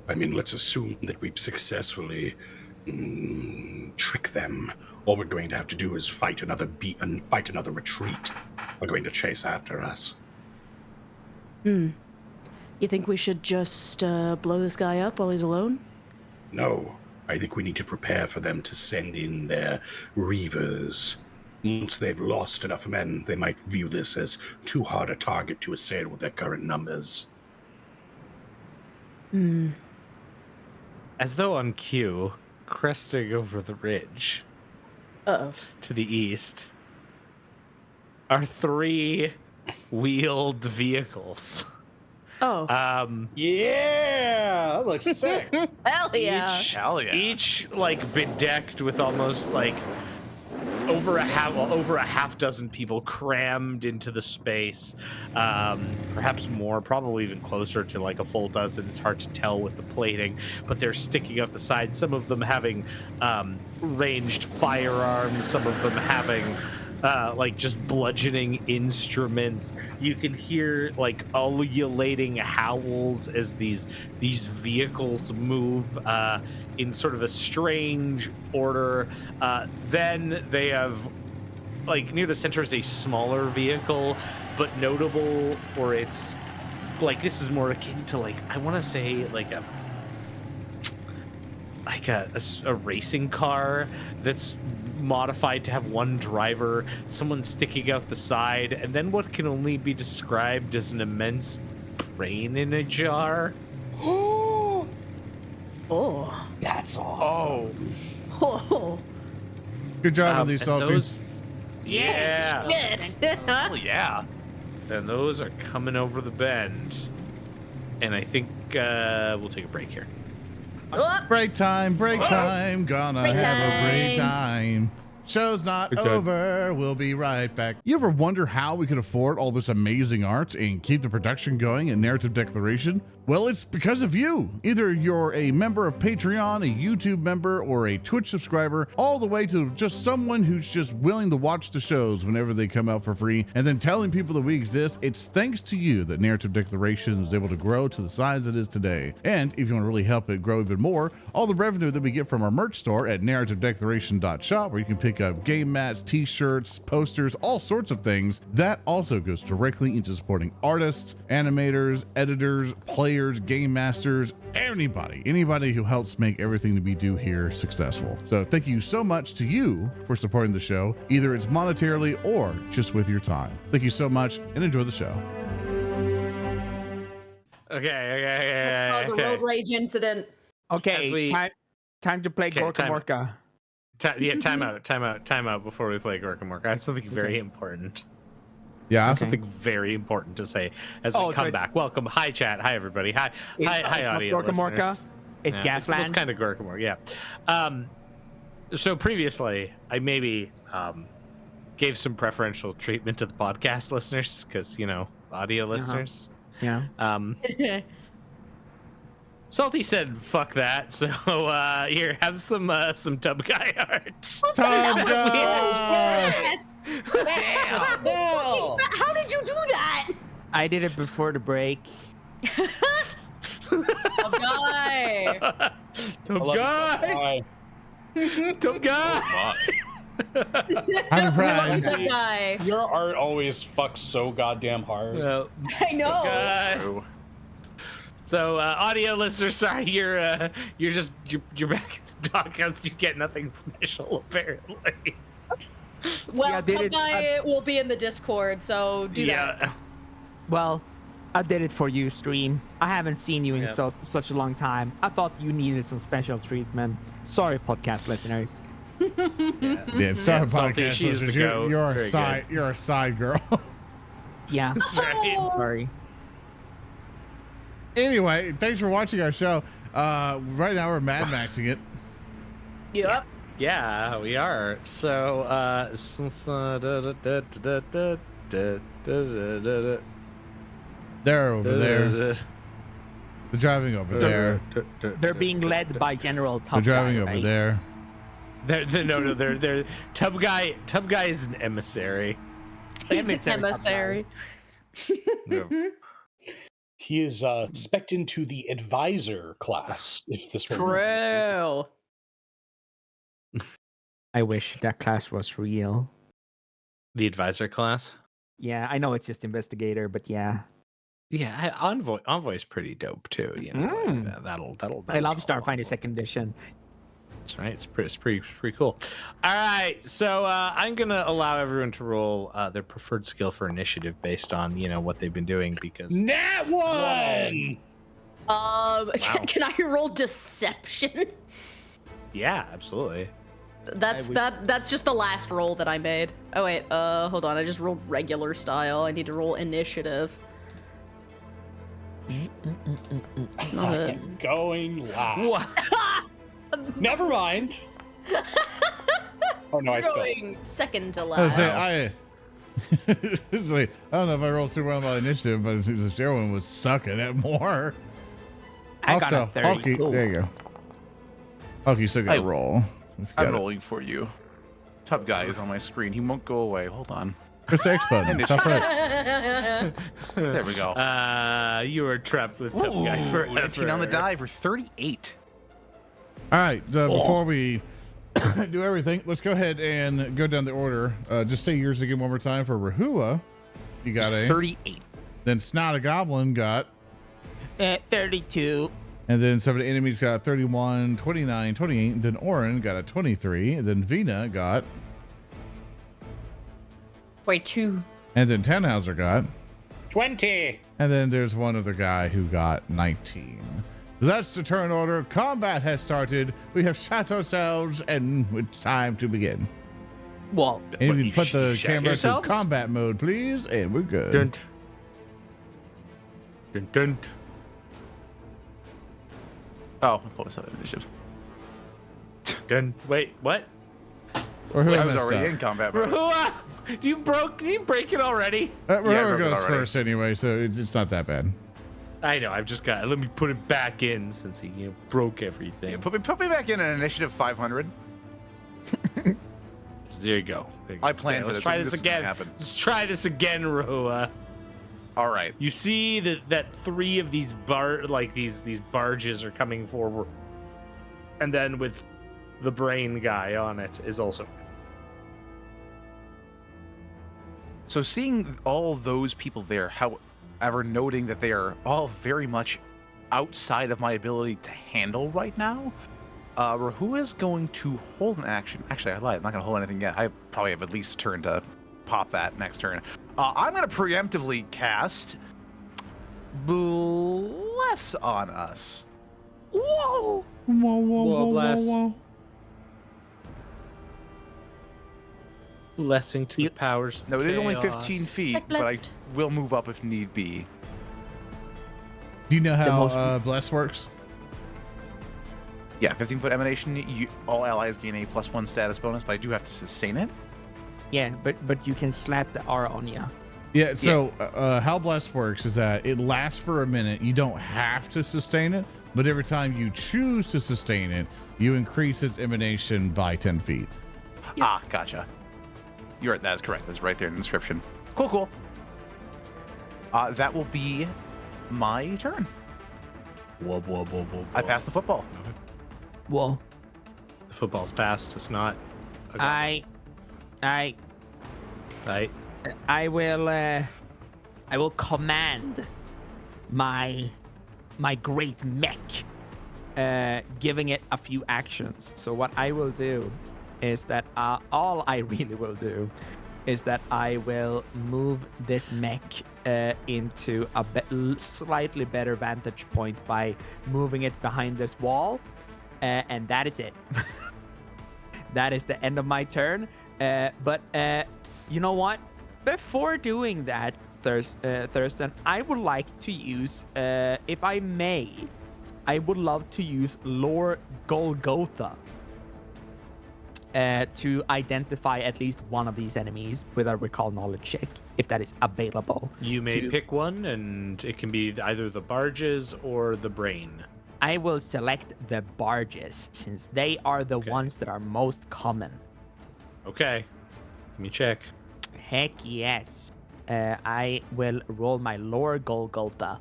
C: I mean, let's assume that we've successfully trick them. All we're going to have to do is fight another beat and fight another retreat. They're going to chase after us.
E: You think we should just blow this guy up while he's alone?
C: No, I think we need to prepare for them to send in their reavers. Once they've lost enough men, they might view this as too hard a target to assail with their current numbers.
B: As though on cue, cresting over the ridge
E: Uh-oh.
B: to the east are 3 wheeled vehicles.
E: Oh.
G: Yeah, that looks sick.
E: Hell yeah.
B: Each like bedecked with almost like over a half dozen people crammed into the space, perhaps more, probably even closer to like a full dozen. It's hard to tell with the plating, but they're sticking out the side. Some of them having ranged firearms, some of them having like just bludgeoning instruments. You can hear like ululating howls as these vehicles move in sort of a strange order. Then they have, like, near the center is a smaller vehicle, but notable for its, like, this is more akin to, like, I want to say like a racing car that's modified to have one driver, someone sticking out the side, and then what can only be described as an immense brain in a jar.
E: Oh.
G: That's awesome.
E: Oh.
A: Good job on these
B: and
A: salties.
B: those- Yeah.
E: Shit.
B: Oh yeah. And those are coming over the bend. And I think we'll take a break here.
A: Break time, gonna
E: Break
A: have a break
E: time.
A: time. Show's not
B: Break time.
A: over. We'll be right back. You ever wonder how we could afford all this amazing art and keep the production going at Narrative Declaration? Well, it's because of you. Either you're a member of Patreon, a YouTube member, or a Twitch subscriber, all the way to just someone who's just willing to watch the shows whenever they come out for free, and then telling people that we exist. It's thanks to you that Narrative Declaration is able to grow to the size it is today. And if you want to really help it grow even more, all the revenue that we get from our merch store at narrativedeclaration.shop, where you can pick up game mats, t-shirts, posters, all sorts of things, that also goes directly into supporting artists, animators, editors, players, game masters, anybody who helps make everything that we do here successful. So thank you so much to you for supporting the show, either it's monetarily or just with your time. Thank you so much and enjoy the show.
E: Let's cause a
B: Okay.
E: road rage incident.
F: Okay,
B: As we-
F: time to play
B: Okay,
F: Gorka
B: time-
F: Morka.
B: Time out before we play Gorka Morka. I have something very important.
A: Yeah.
B: Something very important to say as we
F: Oh, so
B: come
F: it's-
B: back. Welcome. Hi, chat. Hi, everybody. Hi,
F: It's
B: hi,
F: not
B: audio
F: Gorka Morka,
B: listeners.
F: it's Gaslands.
B: It's kind of Gorka Morka, yeah. So previously, I maybe gave some preferential treatment to the podcast listeners, because, audio listeners.
F: Yeah.
B: Um, Salty said, "Fuck that." So here, have some tub guy art.
A: Tub guy.
E: Yes.
G: Damn. No.
E: How did you do that?
F: I did it before the break.
E: Tub guy.
B: Tub guy. Tub guy.
A: I'm proud.
E: Tub guy.
G: Your art always fucks so goddamn hard.
B: Well,
E: I know.
B: Tub guy. So, audio listeners, sorry, you're back in the doghouse. You get nothing special, apparently.
E: Well,
F: Yeah, I did
E: Tub
F: it.
E: guy will be in the Discord, so do that.
B: Yeah.
F: Well, I did it for you, stream. I haven't seen you in
B: Yep.
F: such a long time. I thought you needed some special treatment. Sorry, podcast listeners.
A: Yeah, sorry,
B: Salty,
A: podcast
B: she's the
A: listeners.
B: goat.
A: You're a
B: Very
A: side. You're a side girl.
F: Yeah,
B: That's right.
E: Oh.
F: sorry.
A: Anyway, thanks for watching our show. Right now we're Mad Maxing it.
E: Yep.
B: Yeah, we are. So,
A: They're over there. They're driving over there.
F: They're being led by General
A: They're
F: Tub
A: driving
F: Guy,
A: over
F: right?
A: there.
B: They're Tub guy is an emissary.
E: He's an emissary.
G: He is spec'd into the advisor class, if this were
E: True.
F: I wish that class was real.
B: The advisor class.
F: Yeah, I know it's just investigator, but yeah.
B: Yeah, Envoy's pretty dope too. You know, like that'll.
F: I love Starfinder Second Edition.
B: That's right. It's pretty cool. All right, so I'm gonna allow everyone to roll their preferred skill for initiative based on what they've been doing because.
G: Nat 1!
E: Can I roll deception?
B: Yeah, absolutely.
E: That's just the last roll that I made. Oh wait, hold on. I just rolled regular style. I need to roll initiative.
G: I'm going loud.
B: What?
G: Never mind. Oh no, I still.
E: Going second to
A: I was
E: last.
A: saying, it's like, I don't know if I rolled super well on my initiative, but the Sherwin was sucking at more.
F: I got a 30.
A: Hulky,
F: Cool.
A: there you go. Hulky still got to
D: I-
A: roll.
D: I'm rolling for you. Tub guy is on my screen. He won't go away. Hold on.
A: Press the X button.
D: Initiative.
A: Top right.
D: There we go.
B: You were trapped with Tub Guy forever.
D: 18 on the die for 38.
A: All right, before we do everything, let's go ahead and go down the order. Just say yours again one more time. For Rehua, you got a
D: 38.
A: Then Snot the Goblin got,
F: 32.
A: and then some of the enemies got 31, 29, 28. Then Oran got a 23. And then Vina got,
E: Wait, 2.
A: and then Tannhauser got,
G: 20.
A: and then there's one other guy who got 19. That's the turn order. Combat has started. We have shot ourselves, and it's time to begin.
F: Well,
A: And you put the
B: shot
A: camera
B: yourselves?
A: to combat mode, please, and we're good.
B: Dun, dun, dun.
D: Oh, what was that initiative?
B: Dun. Wait, what?
A: Or who
D: I was
A: messed
D: already
A: up?
D: in combat mode.
B: Rahua, do you break it already?
A: Rahua
D: Yeah, I broke it
A: goes
D: already.
A: first anyway, so it's not that bad.
B: I know. I've just got. Let me put it back in since he broke everything.
D: Yeah, put me back in an initiative 500.
B: There you go. There you go.
D: I planned for
B: Let's
D: this.
B: try
D: This
B: this
D: is gonna
B: again.
D: happen.
B: Let's try this again, Rahua.
D: All right.
B: You see that 3 of these these barges are coming forward, and then with the brain guy on it is also.
D: So seeing all those people there, however, noting that they are all very much outside of my ability to handle right now, Rahu is going to hold an action. Actually, I lied. I'm not going to hold anything yet. I probably have at least a turn to pop that next turn. I'm going to preemptively cast Bless on us.
F: whoa.
B: Whoa, bless. Blessing to the powers. of
D: No, it is only
B: chaos.
D: 15 feet,
E: Like
D: but I
E: blessed.
D: will move up if need be.
A: Do you know how
F: most-
A: Bless works?
D: Yeah, 15-foot emanation. All allies gain a +1 status bonus, but I do have to sustain it.
F: Yeah, but you can slap the R on you.
A: Yeah, so how Bless works is that it lasts for a minute. You don't have to sustain it, but every time you choose to sustain it, you increase its emanation by 10 feet.
D: Ah, gotcha. You're right. That is correct. That's right there in the description. Cool. That will be my turn. I passed the football.
F: Well,
B: The football's passed to Snot. Okay.
F: I will command my great mech, giving it a few actions. So what I will do is that all I really will do is that I will move this mech into a slightly better vantage point by moving it behind this wall, and that is it. That is the end of my turn. But you know what? Before doing that, Thurston, I would like to use, if I may, I would love to use Lore Golgotha to identify at least one of these enemies with a recall knowledge check, if that is available.
B: You may pick one, and it can be either the barges or the brain.
F: I will select the barges, since they are the ones that are most common.
B: Okay. Let me check.
F: Heck yes. I will roll my Lore Golgotha,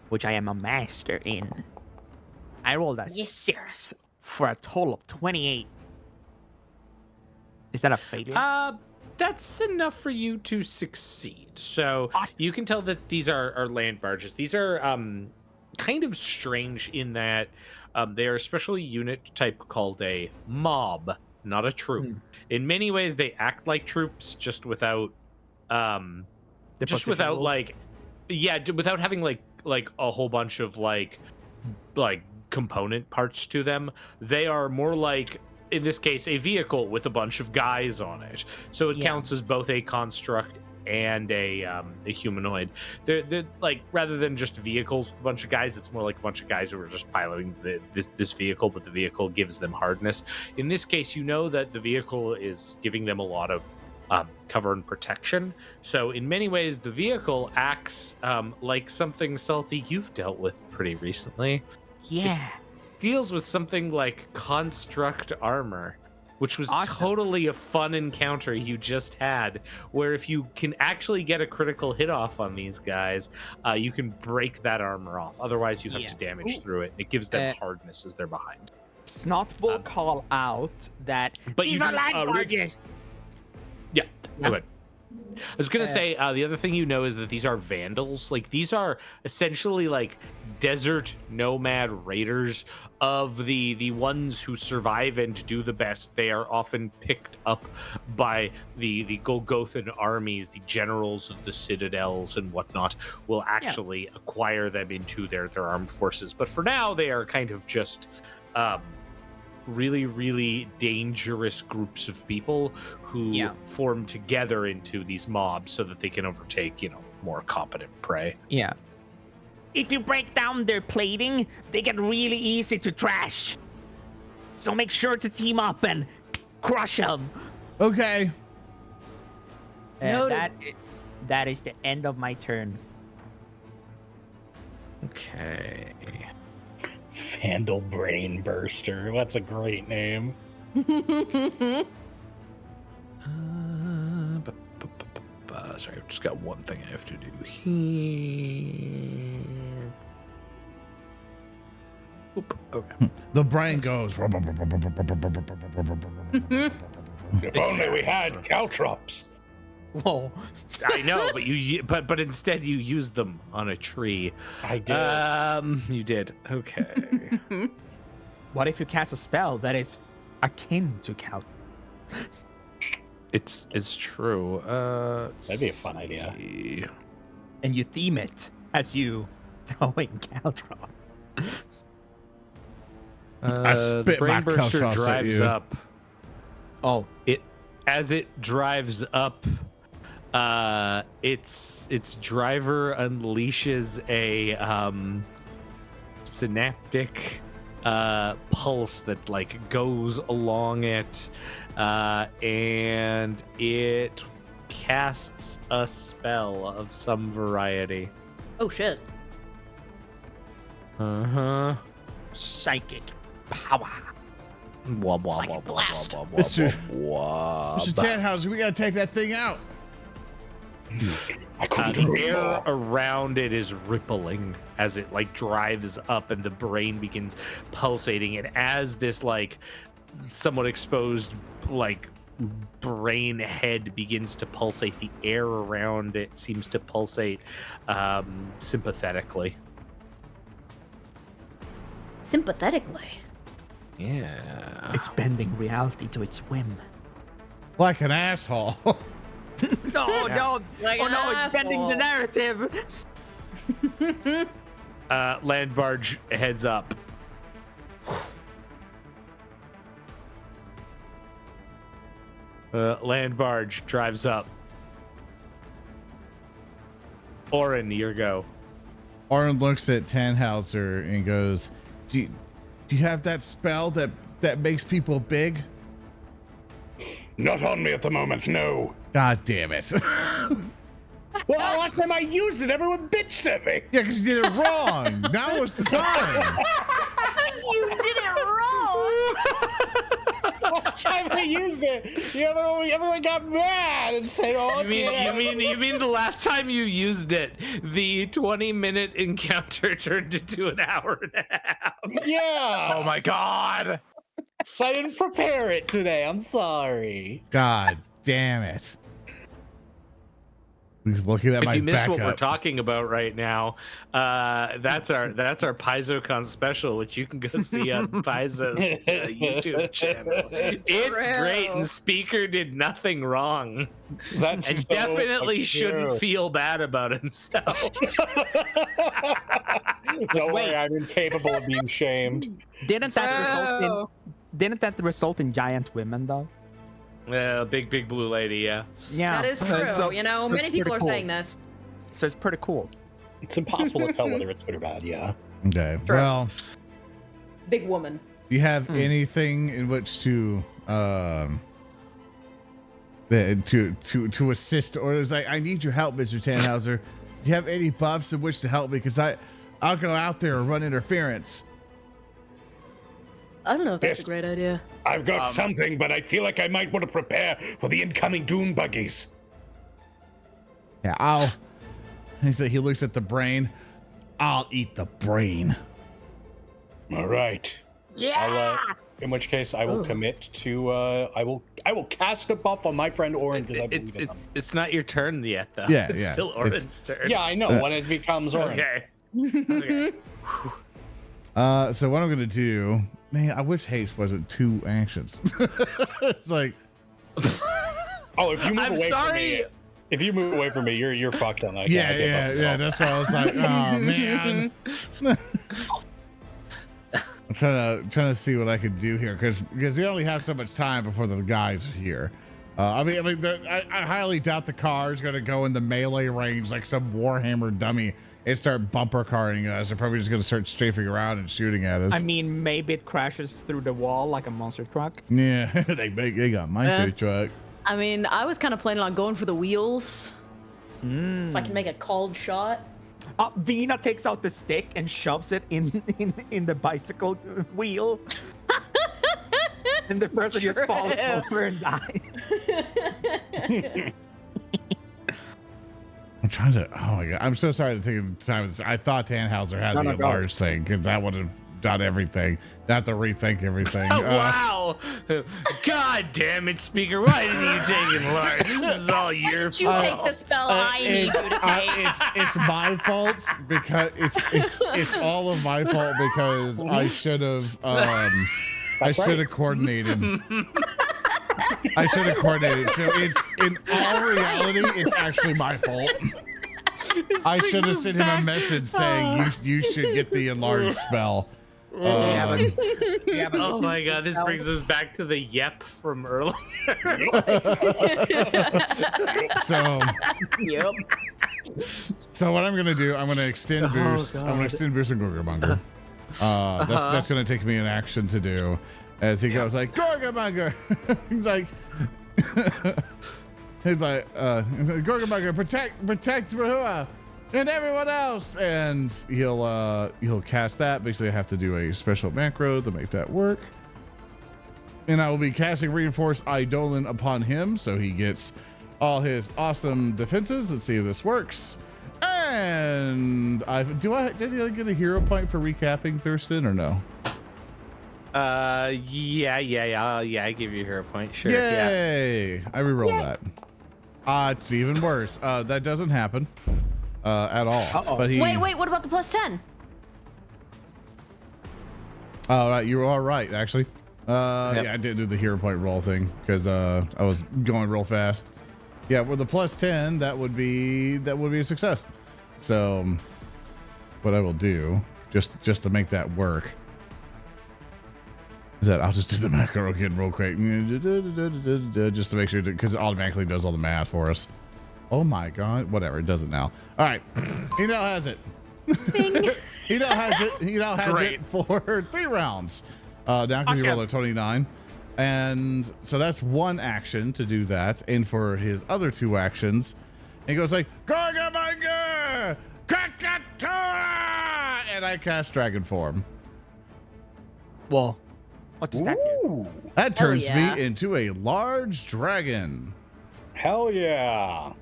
F: which I am a master in. I rolled a 6 for a total of 28. Is that a failure?
B: That's enough for you to succeed. So you can tell that these are land barges. These are kind of strange in that they are a special unit type called a mob, not a troop. In many ways, they act like troops, just without without having like a whole bunch of like component parts to them. They are more like, in this case, a vehicle with a bunch of guys on it. So it counts as both a construct and a humanoid. They're like, rather than just vehicles with a bunch of guys, it's more like a bunch of guys who are just piloting this vehicle, but the vehicle gives them hardness. In this case, you know that the vehicle is giving them a lot of cover and protection. So in many ways, the vehicle acts like something, Salty, you've dealt with pretty recently.
F: Yeah.
B: It deals with something like construct armor, which was totally a fun encounter you just had, where if you can actually get a critical hit off on these guys, you can break that armor off. Otherwise, you have to damage through it. It gives them hardness as they're behind.
F: Snot will call out that
H: these are land barges.
B: Yeah, go ahead. I was gonna say the other thing you know is that these are vandals. Like, these are essentially like desert nomad raiders of the ones who survive and do the best. They are often picked up by the Golgothan armies. The generals of the citadels and whatnot will actually acquire them into their armed forces. But for now, they are kind of just really, really dangerous groups of people who form together into these mobs so that they can overtake, more competent prey.
F: Yeah.
H: If you break down their plating, they get really easy to trash. So make sure to team up and crush them.
A: Okay.
F: That is the end of my turn.
B: Okay.
G: Vandal Brain Burster. That's a great name.
B: Sorry, I've just got one thing I have to do here. Oop, okay.
A: The brain goes.
C: If only we had caltrops.
B: Whoa, I know, but instead you used them on a tree.
G: I did.
B: You did. Okay.
F: What if you cast a spell that is akin to Cal?
B: It's true.
G: That'd be a fun idea.
F: And you theme it as you throwing Caltrop.
A: I spit
B: the
A: my
B: Brain Burster
A: caltrops at
B: drives
A: you.
B: up.
F: Oh,
B: As it drives up, its driver unleashes a synaptic pulse that like goes along it, and it casts a spell of some variety.
E: Oh shit.
B: Uh-huh.
H: Psychic power.
E: Psychic blast.
A: Mr. Tannhauser, we gotta take that thing out.
C: I couldn't do
B: The
C: it
B: air
C: more.
B: around it is rippling as it like drives up and the brain begins pulsating. And as this like somewhat exposed like brain head begins to pulsate, the air around it seems to pulsate sympathetically.
E: Sympathetically.
B: Yeah.
F: It's bending reality to its whim.
A: Like an asshole.
F: No, no.
E: Like
F: Oh
E: an
F: no, it's bending the
E: asshole.
F: narrative.
B: Land barge heads up. Land barge drives up. Oran, your go.
A: Oran looks at Tannhauser and goes, do you have that spell that makes people big?
C: Not on me at the moment, no.
A: God damn it.
C: Well, last time I used it, everyone bitched at me.
A: Yeah, because you did it wrong. Now is the time.
E: You did it wrong.
G: Last time I used it, everyone got mad and said, "Oh,
B: You mean the last time you used it, the 20-minute encounter turned into an hour and a half.
G: yeah."
D: Oh my god.
G: So I didn't prepare it today. I'm sorry.
A: God damn it. He's looking at
B: If
A: my
B: you missed what we're
A: backup.
B: talking about right now, that's our PaizoCon special, which you can go see on Paizo's YouTube channel. It's
E: True.
B: great, and Speaker did nothing wrong,
G: That's
B: and
G: so
B: definitely
G: cute.
B: shouldn't feel bad about himself.
G: Don't worry, I'm incapable of being shamed.
F: Didn't that result in giant women though?
B: Big blue lady, yeah.
F: Yeah.
E: That is true.
F: So
E: Many
F: it's
E: people are
F: pretty
E: saying
F: cool.
E: this.
F: So it's pretty cool.
G: It's impossible to tell whether it's good or bad. Yeah.
A: Okay.
E: Sure.
A: Well,
E: Big woman.
A: do you have anything in which to assist, or is I need your help, Mr. Tannhauser? Do you have any buffs in which to help me? Because I'll go out there and run interference.
E: I don't know if that's
C: Yes.
E: a great idea.
C: I've got something, but I feel like I might want to prepare for the incoming dune buggies.
A: Yeah, he looks at the brain. I'll eat the brain.
C: All right.
G: In which case, I will commit to. I will cast a buff on my friend Oran because I believe in him.
B: It's not your turn yet, though.
A: Yeah,
B: it's
A: yeah.
B: still Oran's turn.
G: Yeah, I know. When it becomes Oran.
B: Okay. Okay.
A: So what I'm gonna do, man, I wish haste wasn't 2 actions. It's like,
C: Oh, if you move
B: I'm
C: away from
B: sorry.
C: me, if you move away from me, you're fucked on that.
A: yeah. That's why I was like, oh man. I'm trying to see what I could do here because we only have so much time before the guys are here. I highly doubt the car is gonna go in the melee range like some Warhammer dummy and start bumper carting us. They're probably just gonna start strafing around and shooting at us.
F: I mean, maybe it crashes through the wall like a monster truck.
A: yeah, they got my food truck.
E: I mean, I was kind of planning on going for the wheels. If I can make a called shot.
F: Vina takes out the stick and shoves it in the bicycle wheel. And the person just falls over and dies.
A: I'm trying to. Oh my god! I'm so sorry to take the time. I thought Tannhauser had the
F: go.
A: large thing because that would have done everything. Not to rethink everything.
B: Wow! God damn it, Speaker! Why didn't you take it large? This is all your
E: You
B: fault.
E: take the spell I need you to take.
A: It's my fault because it's all of my fault because I should have coordinated. I should have coordinated. So it's in all reality, it's actually my fault. I should have sent him a message saying you should get the enlarged spell.
B: Oh my god, this brings us back to the yep from earlier.
A: So
E: Yep.
A: So what I'm gonna do, I'm gonna extend boost. I'm gonna extend boost on Gorgamonger. That's gonna take me an action to do. As he goes like Gorgamonger, he's like Gorgamonger, protect Rehua. and everyone else, and he'll cast that. Basically, I have to do a special macro to make that work. And I will be casting Reinforce Eidolon upon him, so he gets all his awesome defenses. Let's see if this works. And did I get a hero point for recapping Thurston or no?
B: Yeah. I give you a hero point. Sure.
A: Yay!
B: Yeah.
A: I reroll that. It's even worse. That doesn't happen at all.
F: Uh-oh.
A: But
E: Wait, what about the +10?
A: Oh, right, you were all right, actually. Yeah, I did do the hero point roll thing because I was going real fast. Yeah, with the +10, that would be a success. So, what I will do, just to make that work, is that I'll just do the macro again real quick, just to make sure, because it automatically does all the math for us. Oh my god, whatever, it does it now. All right, he now has it. He now has it. He now has it for 3 rounds. Now because he rolled a 29. And so that's one action to do that. And for his other 2 actions, he goes like, Gorgamanga! Krakatoa! And I cast Dragon Form.
F: Well, what does that do?
A: That turns
E: yeah.
A: me into a large dragon.
G: Hell yeah.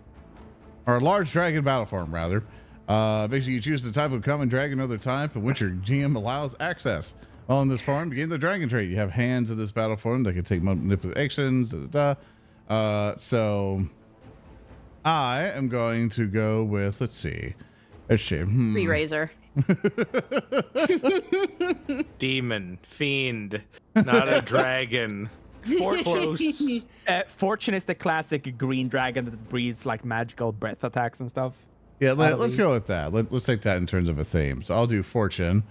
A: Or a large dragon battle form, rather. Basically, you choose the type of common dragon or the type of which your GM allows access. While in this form, begin the dragon trait. You have hands of this battle form that can take manipulations. So I am going to go with, let's see.
E: Re-razor.
B: Demon, fiend, not a dragon. Close.
F: Fortune is the classic green dragon that breathes like magical breath attacks and stuff.
A: Yeah, let's go with that. Let's take that in terms of a theme. So I'll do Fortune.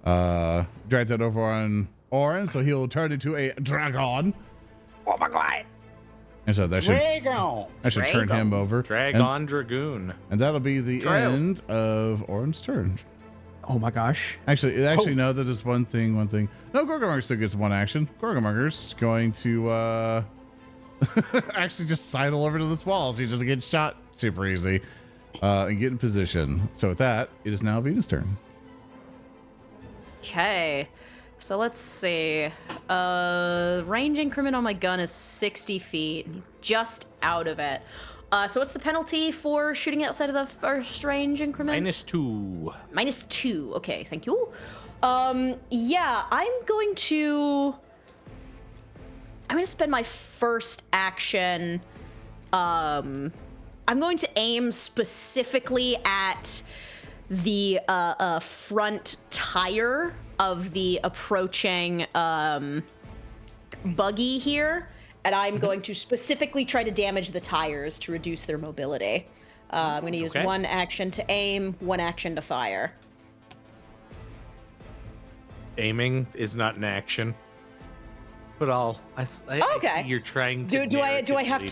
A: Drag that over on Oran, so he'll turn into a dragon.
H: Oh my god.
A: And so that should turn him over.
B: Dragoon.
A: And that'll be the end of Oran's turn.
F: Oh my gosh.
A: Actually, no, that is one thing. No, Gorgomarker still gets 1 action. Gorgomarker's going to actually just sidle over to this wall, so he doesn't get shot super easy. And get in position. So with that, it is now Vina's turn.
E: Okay. So let's see. Range increment on my gun is 60 feet. He's just out of it. So what's the penalty for shooting outside of the first range increment?
B: -2.
E: -2. Okay, thank you. Yeah, I'm going to spend my first action. I'm going to aim specifically at the front tire of the approaching buggy here, and I'm going to specifically try to damage the tires to reduce their mobility. I'm going to use 1 action to aim, 1 action to fire.
B: Aiming is not an action. But I see you're trying to.
E: Do I have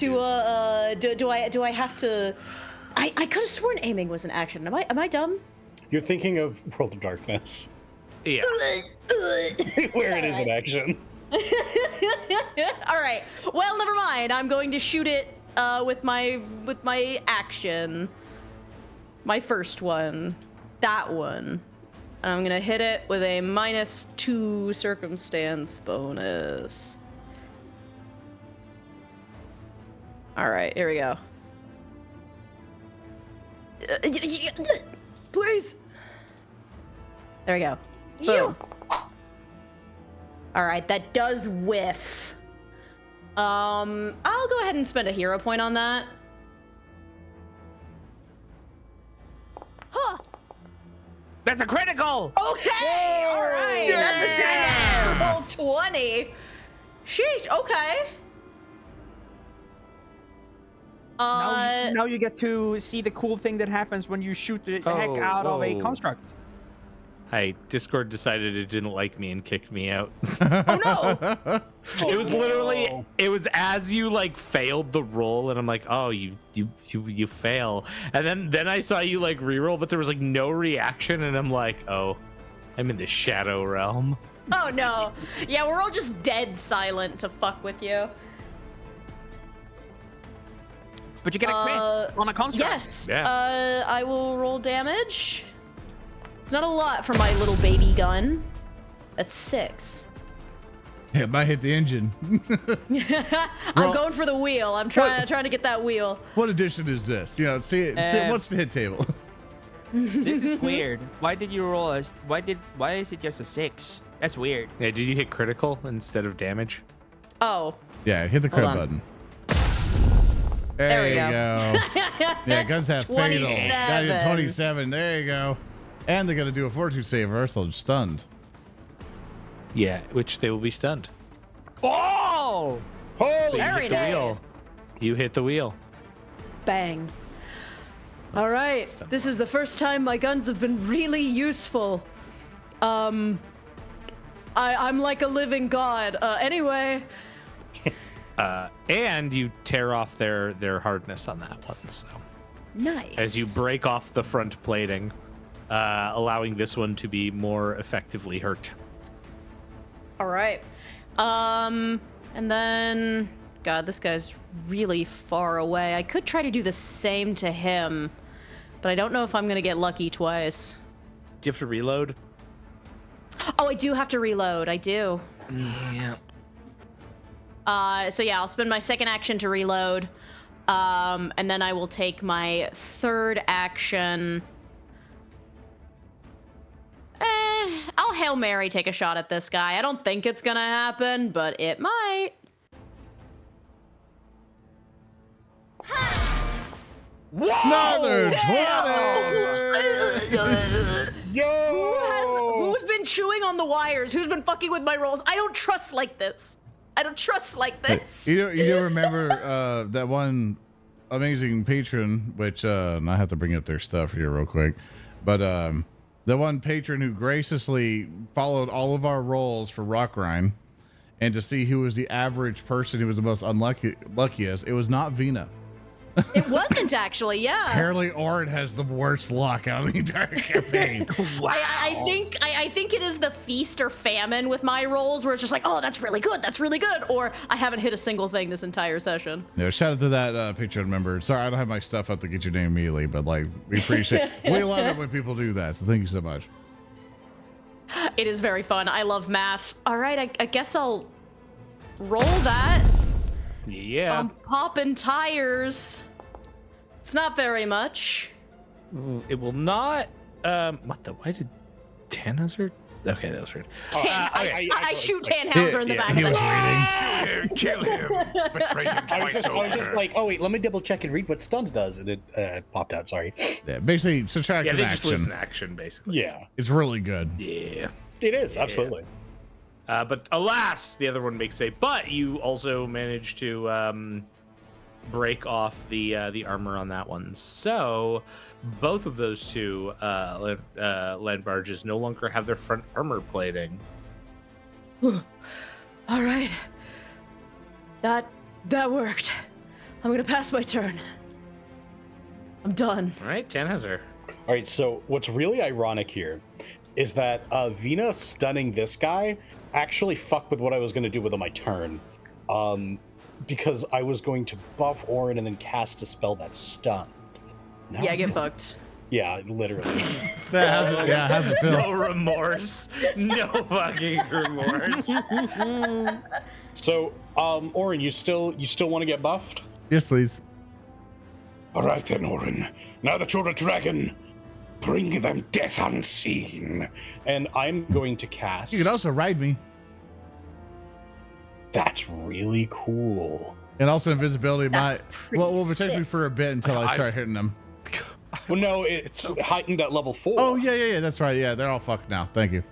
E: to? I could have sworn aiming was an action. Am I dumb?
G: You're thinking of World of Darkness.
B: Yeah.
G: Where it is an action.
E: All right. Well, never mind. I'm going to shoot it with my action. My first one. That one. I'm gonna hit it with a -2 circumstance bonus. All right, here we go. Please. There we go. Boom. All right, that does whiff. I'll go ahead and spend a hero point on that. Huh.
H: That's a critical!
E: Okay! All right! Yeah! That's a good roll 20. Sheesh, okay.
F: Now you get to see the cool thing that happens when you shoot the heck out of a construct.
B: Hey, Discord decided it didn't like me and kicked me out.
E: Oh no!
B: It was literally, it was as you like failed the roll, and I'm like, oh, you fail, and then I saw you like reroll, but there was like no reaction, and I'm like, oh, I'm in the shadow realm.
E: Oh no! Yeah, we're all just dead silent to fuck with you.
F: But you get a crit on a construct.
E: Yes.
B: Yeah.
E: I will roll damage. It's not a lot for my little baby gun. That's 6.
A: Yeah, it might hit the engine.
E: I'm going for the wheel. I'm trying to get that wheel.
A: What edition is this? You know, see what's the hit table?
F: This is weird. Why did you roll a? Why is it just a 6? That's weird.
B: Yeah, did you hit critical instead of damage?
E: Oh.
A: Yeah, hit the crit
E: on.
A: button.
E: There we
A: you
E: go.
A: Yeah, guns have fatal.
E: 27.
A: Got you 27. There you go. And they're gonna do a fortitude save, or else they'll stunned.
B: Yeah, which they will be stunned.
F: Oh!
B: So you
E: Very
B: hit the wheel.
E: nice.
B: You hit the wheel.
E: Bang. All right. This is the first time my guns have been really useful. I'm like a living god. Anyway.
B: And you tear off their hardness on that one. So
E: Nice.
B: as you break off the front plating, allowing this one to be more effectively hurt.
E: All right. And then, God, this guy's really far away. I could try to do the same to him, but I don't know if I'm gonna get lucky twice.
B: Do you have to reload?
E: Oh, I do have to reload. I do.
B: Yeah.
E: So yeah, I'll spend my second action to reload, and then I will take my third action. I'll Hail Mary take a shot at this guy. I don't think it's gonna happen, but it might.
A: Another 20.
E: Who's been chewing on the wires? Who's been fucking with my rolls? I don't trust like this. I don't trust like this.
A: You don't remember that one amazing patron, which and I have to bring up their stuff here real quick, but the one patron who graciously followed all of our rolls for Rotgrind, and to see who was the average person who was the most luckiest, it was not Vina.
E: It wasn't actually, yeah.
A: Apparently, Oran has the worst luck out of the entire campaign.
E: Wow. I think it is the feast or famine with my rolls, where it's just like, oh, that's really good, or I haven't hit a single thing this entire session.
A: No, shout out to that patron member. Sorry, I don't have my stuff up to get your name immediately, but like, we appreciate we love it when people do that, so thank you so much.
E: It is very fun. I love math. All right, I guess I'll roll that.
B: Yeah.
E: I'm popping tires. It's not very much.
B: It will not. What the? Why did Tannhauser? Okay, that was weird.
E: I shoot Tannhauser in the back of
A: He
E: the
A: was
E: head.
A: reading.
C: Kill him. Betray him twice over. I was just like, oh wait, let me double check and read what stunned does, and it popped out. Sorry.
A: Yeah, basically, subtract
B: Yeah,
A: an
B: they just lose
A: action.
B: an action, basically.
C: Yeah,
A: It's really good.
B: Yeah.
C: it is absolutely.
B: But alas, the other one makes a. But you also managed to break off the armor on that one. So both of those two land barges no longer have their front armor plating.
E: All right. That worked. I'm gonna pass my turn. I'm done.
B: All right, Tannhauser.
G: All right, so what's really ironic here is that Vina stunning this guy actually fucked with what I was going to do with on my turn. Because I was going to buff Oran and then cast a spell that stunned. Now
E: Yeah, get fucked.
G: Yeah, literally.
A: How's it feel?
B: No remorse. No fucking remorse.
G: So, Oran, you still want to get buffed?
A: Yes, please.
C: All right then, Oran. Now that you're a dragon, bring them death unseen.
G: And I'm going to cast.
A: You can also ride me.
G: That's really cool.
A: And also invisibility
E: That's pretty
A: will protect me
E: sick.
A: for a bit until I start hitting them.
G: Well, no, it's heightened at level 4.
A: Oh yeah, that's right. Yeah, they're all fucked now. Thank you.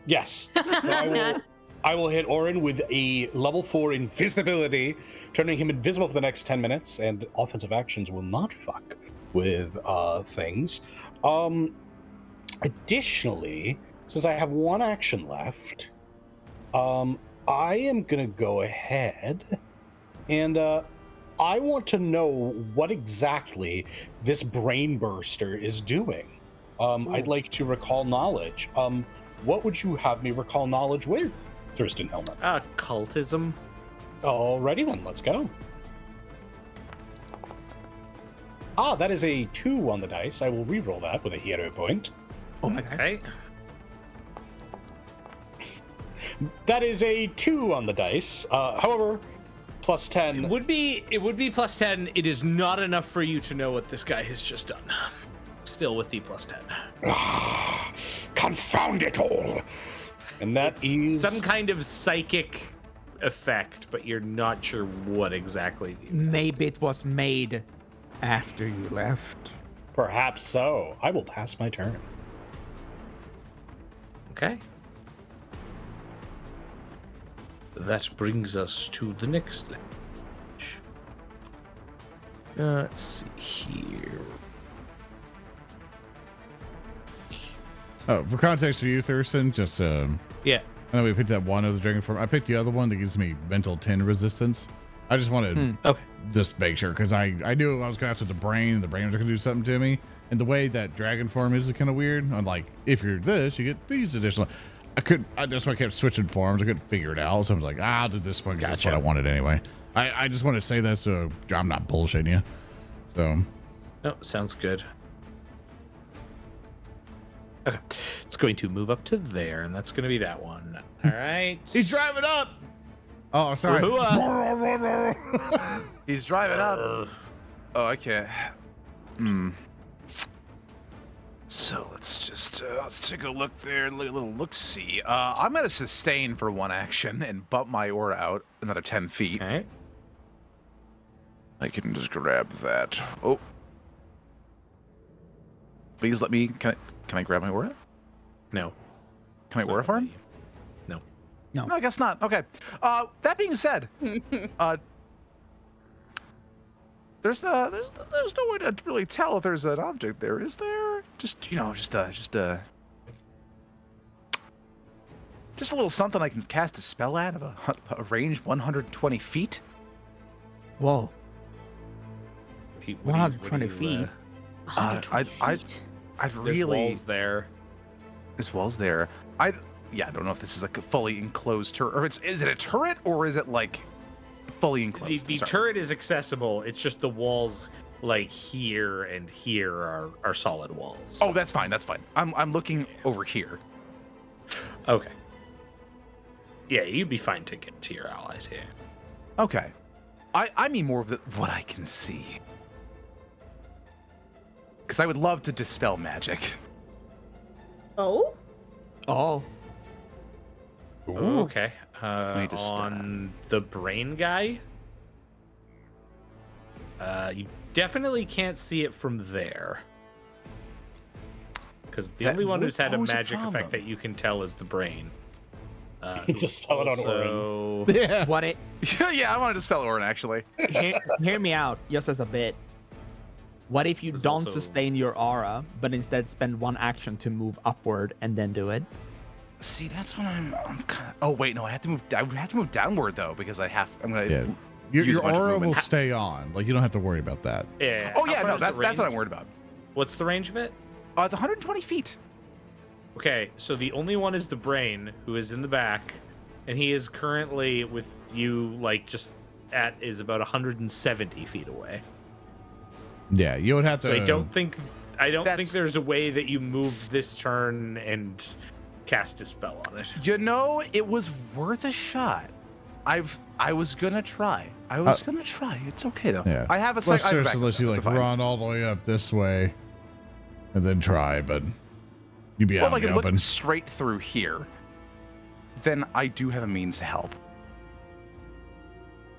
G: Yes. I will hit Oran with a level 4 invisibility, turning him invisible for the next 10 minutes, and offensive actions will not fuck with things. Additionally, since I have one action left, I am gonna go ahead and I want to know what exactly this brain burster is doing. I'd like to recall knowledge. What would you have me recall knowledge with, Thurston Hellman?
B: Cultism.
G: Alrighty then, let's go. That is a 2 on the dice. I will re-roll that with a hero point.
B: Okay.
G: That is a 2 on the dice. However, plus 10.
B: It would be plus 10. It is not enough for you to know what this guy has just done. Still with the plus 10.
G: Confound it all. And that is
B: some kind of psychic effect, but you're not sure what exactly.
F: Maybe it was made after you left.
G: Perhaps so. I will pass my turn.
B: Okay. That brings us to the next language. Let's see here.
A: Oh, for context for you, Thurston, just
B: Yeah.
A: I know we picked up one of the dragon form. I picked the other one that gives me mental 10 resistance. I just wanted
B: Okay.
A: just make sure because I knew I was gonna have to the brain was gonna do something to me. And the way that dragon form is kind of weird. I'm like, if you're this, you get these additional. That's why I kept switching forms. I couldn't figure it out. So I was like, I'll do this one because that's what I wanted anyway. I just want to say that so I'm not bullshitting you. So.
B: No, sounds good. Okay. It's going to move up to there, and that's going to be that one. All right.
A: He's driving up. Oh, sorry.
D: He's driving up. Oh, I can't. So let's take a look there, a little look-see. I'm gonna sustain for one action and bump my aura out another 10 feet.
B: Okay.
D: I can just grab that. Oh. Please let me, can I grab my aura?
B: No.
D: Can I aura farm?
B: No.
F: No.
D: No, I guess not. Okay. That being said, there's no way to really tell if there's an object there, is there? Just a little something I can cast a spell at of a range 120 feet.
F: Whoa. 120
B: feet.
F: feet.
E: 120 feet.
D: I'd
B: There's
D: really.
B: walls there.
D: There's walls there. I don't know if this is like a fully enclosed turret, or is it a turret or is it like fully enclosed?
B: The turret is accessible. It's just the walls, like here and here, are solid walls.
D: Oh, that's fine. That's fine. I'm looking over here.
B: Okay. Yeah, you'd be fine to get to your allies here.
D: Okay. I mean more of what I can see. Because I would love to dispel magic.
E: Oh?
F: Oh.
B: Okay.
D: me just,
B: On the brain guy, you definitely can't see it from there. Because the only one who's had a magic effect that you can tell is the brain.
G: Just spell it on Oran.
A: Yeah.
F: What it?
D: Yeah, I wanted to spell Oran actually.
F: Hear me out, just as a bit. What if you
B: There's
F: don't
B: also-
F: sustain your aura, but instead spend one action to move upward and then do it?
D: See, that's when I'm kind of. Oh wait, no, I have to move. I would have to move downward though because I'm gonna.
A: Yeah.
D: use a
A: Your
D: bunch of
A: aura
D: movement.
A: will stay on. Like you don't have to worry about that.
B: Yeah.
D: Oh
B: how
D: yeah,
B: far
D: no,
B: is the
D: that's what I'm
B: range?
D: worried about.
B: What's the range of it?
D: It's 120 feet.
B: Okay, so the only one is the brain, who is in the back, and he is currently with you, like is about 170 feet away.
A: Yeah, you would have to.
B: So I don't think
D: That's-
B: there's a way that you move this turn and cast a spell on it.
D: You know, it was worth a shot. I was gonna try. It's okay though.
A: Yeah.
D: I have a
A: Let's
D: second.
A: seriously let you like run all the way up this way, and then try, but you'd be
D: Well,
A: out
D: if I
A: in
D: can
A: the open.
D: look straight through here, then I do have a means to help.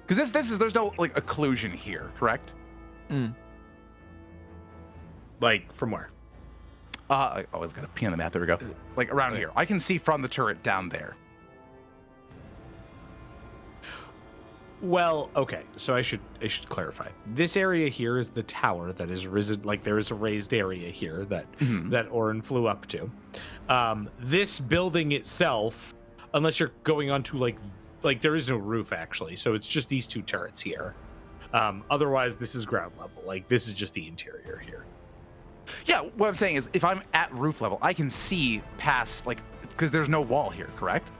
D: Because there's no like occlusion here, correct?
B: Like from where?
D: I always got a P on the map. There we go. Like around here, I can see from the turret down there.
B: Well, okay. So I should clarify. This area here is the tower that is risen. Like there is a raised area here that that Oran flew up to. This building itself, unless you're going onto like there is no roof actually, so it's just these two turrets here. Otherwise, this is ground level. Like this is just the interior here.
D: Yeah, what I'm saying is, if I'm at roof level, I can see past because there's no wall here, correct?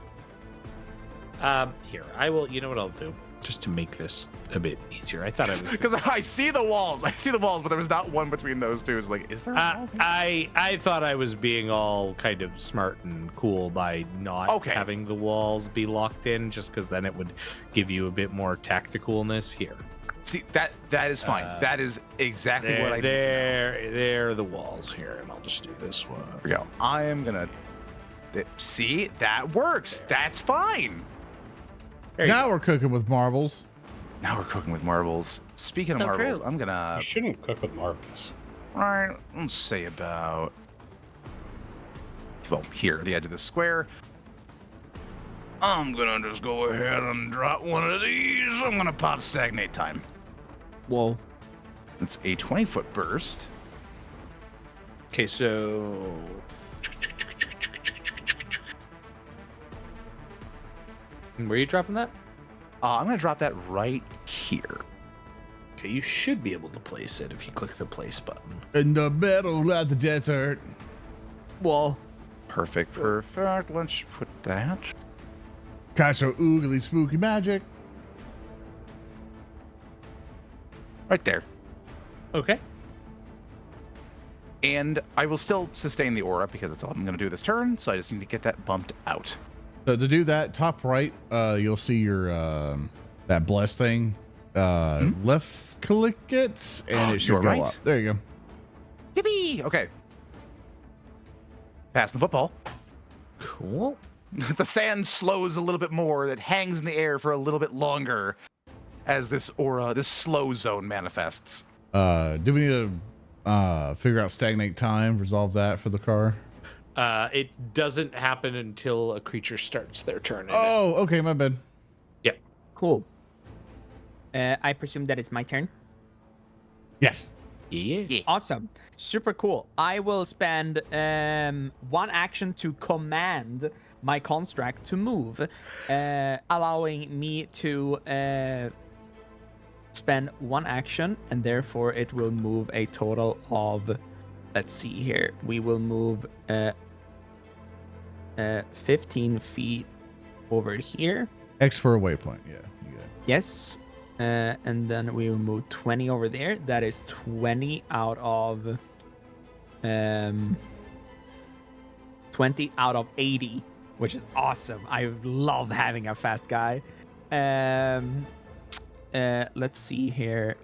B: Here, I will. You know what I'll do? just to make this a bit easier. I thought I was
D: Because I see the walls, but there was not one between those two. It's like, is there a wall?
B: I thought I was being all kind of smart and cool by not having the walls be locked in, just because then it would give you a bit more tacticalness here.
D: See, that is fine. That is exactly what I need to know.
B: There are the walls here, and I'll just do this one.
D: Here we go. I am gonna see, that works. That's fine.
A: Now we're cooking with marbles.
D: Now we're cooking with marbles. Speaking of
E: So
D: marbles,
E: true.
D: I'm gonna
C: You shouldn't cook with marbles.
D: right. Let's say about here, the edge of the square. I'm gonna just go ahead and drop one of these. I'm gonna pop stagnate time.
F: Whoa.
D: It's a 20-foot burst.
B: Okay, so where are you dropping that?
D: I'm gonna drop that right here.
B: Okay, you should be able to place it if you click the place button.
A: In the middle of the desert.
F: Whoa.
D: Perfect. Let's put that.
A: Gosh, so oogly spooky magic.
D: Right there.
B: Okay.
D: And I will still sustain the aura because that's all I'm going to do this turn. So I just need to get that bumped out.
A: So to do that, top right, you'll see your that bless thing. Left click it, and it should
D: You're
A: go
D: right.
A: up. There you go.
D: Yippee! Okay. Passing the football.
B: Cool.
D: The sand slows a little bit more. That hangs in the air for a little bit longer as this aura, this slow zone manifests.
A: Do we need to figure out stagnate time? Resolve that for the car.
B: It doesn't happen until a creature starts their turn.
A: Oh, okay, my bad.
B: Yep.
F: Cool. I presume that it's my turn.
A: Yes.
B: Yeah.
F: Awesome. Super cool. I will spend one action to command my construct to move, allowing me to spend one action, and therefore it will move a total of, let's see here, we will move 15 feet over here.
A: X for a waypoint. Yeah. You got it.
F: Yes. And then we will move 20 over there. That is 20 out of 20 out of 80, which is awesome. I love having a fast guy. Let's see here.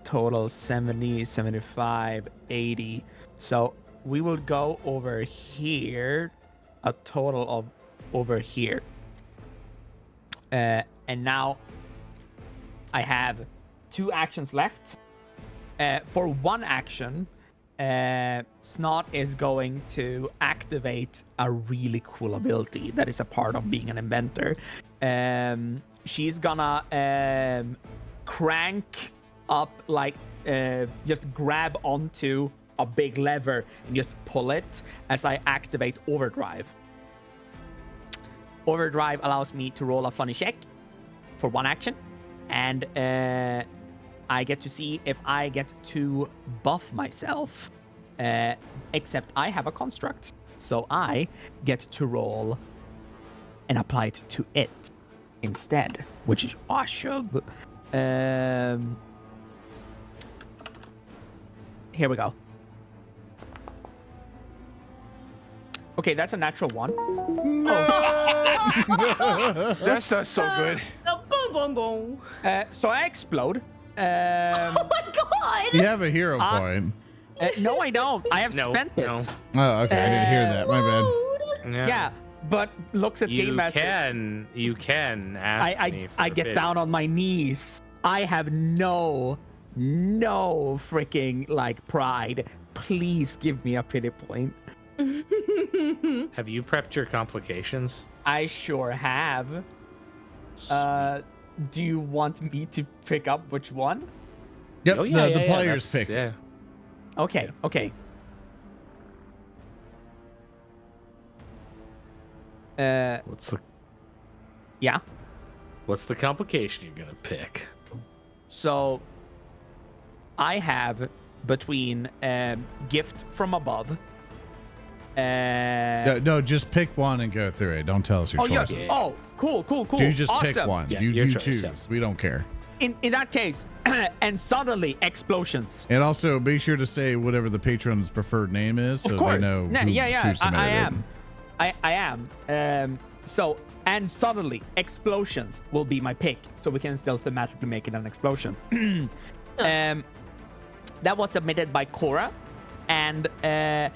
F: Total 70, 75, 80. So we will go over here, a total of over here. And now I have 2 actions left. For one action, Snot is going to activate a really cool ability that is a part of being an inventor. She's gonna crank up, like, just grab onto a big lever and just pull it as I activate Overdrive. Overdrive allows me to roll a funny check for one action, and I get to see if I get to buff myself, except I have a construct, so I get to roll and apply it to it instead, which is awesome. Here we go. Okay, that's a natural 1.
D: That's not so good.
E: Boom, boom, boom.
F: So I explode.
E: Oh my god!
A: You have a hero point.
F: No, I don't. I have spent it.
B: No.
A: Oh, okay. I didn't hear that. My bad.
F: Yeah, but looks at Game Master.
B: You can ask me for
F: I
B: a
F: get
B: bid.
F: down on my knees. I have no freaking like pride. Please give me a pity point.
B: Have you prepped your complications?
F: I sure have. Do you want me to pick up which one?
A: Yep.
B: Oh, yeah,
A: the
B: yeah,
A: players
B: that's-
A: pick.
B: Yeah.
F: Okay.
B: What's the
F: Yeah.
B: What's the complication you're gonna pick?
F: So I have between gift from above
A: No, just pick one and go through it. Don't tell us your choices.
F: Yeah. Oh, cool.
A: You just
F: awesome.
A: pick one.
B: Yeah,
A: you
B: choice,
A: choose.
B: yeah.
A: We don't care.
F: In that case, and suddenly explosions.
A: And also be sure to say whatever the patron's preferred name is, so
F: Of course.
A: they know. Who submitted it.
F: I am. So, and suddenly explosions will be my pick, so we can still thematically make it an explosion. That was submitted by Cora, and the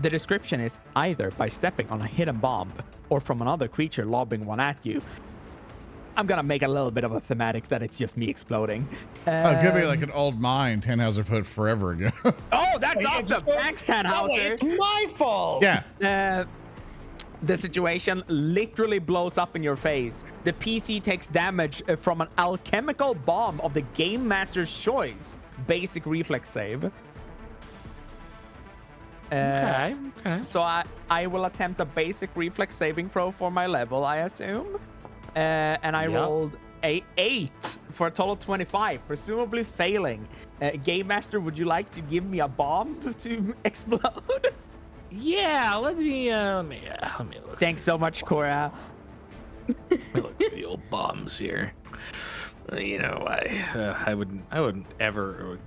F: description is either by stepping on a hidden bomb or from another creature lobbing one at you. I'm gonna make a little bit of a thematic that it's just me exploding.
A: It could be like an old mine Tannhauser put forever ago.
F: Oh, that's awesome! Thanks, Tannhauser.
G: It's my fault.
A: Yeah.
F: The situation literally blows up in your face. The PC takes damage from an alchemical bomb of the game master's choice. Basic reflex save.
B: Okay.
F: So I will attempt a basic reflex saving throw for my level, I assume. And I rolled a 8 for a total of 25, presumably failing. Game master, would you like to give me a bomb to explode?
B: Yeah, let me look.
F: Thanks so much, Cora.
B: Let me look at the old bombs here. You know, I wouldn't ever,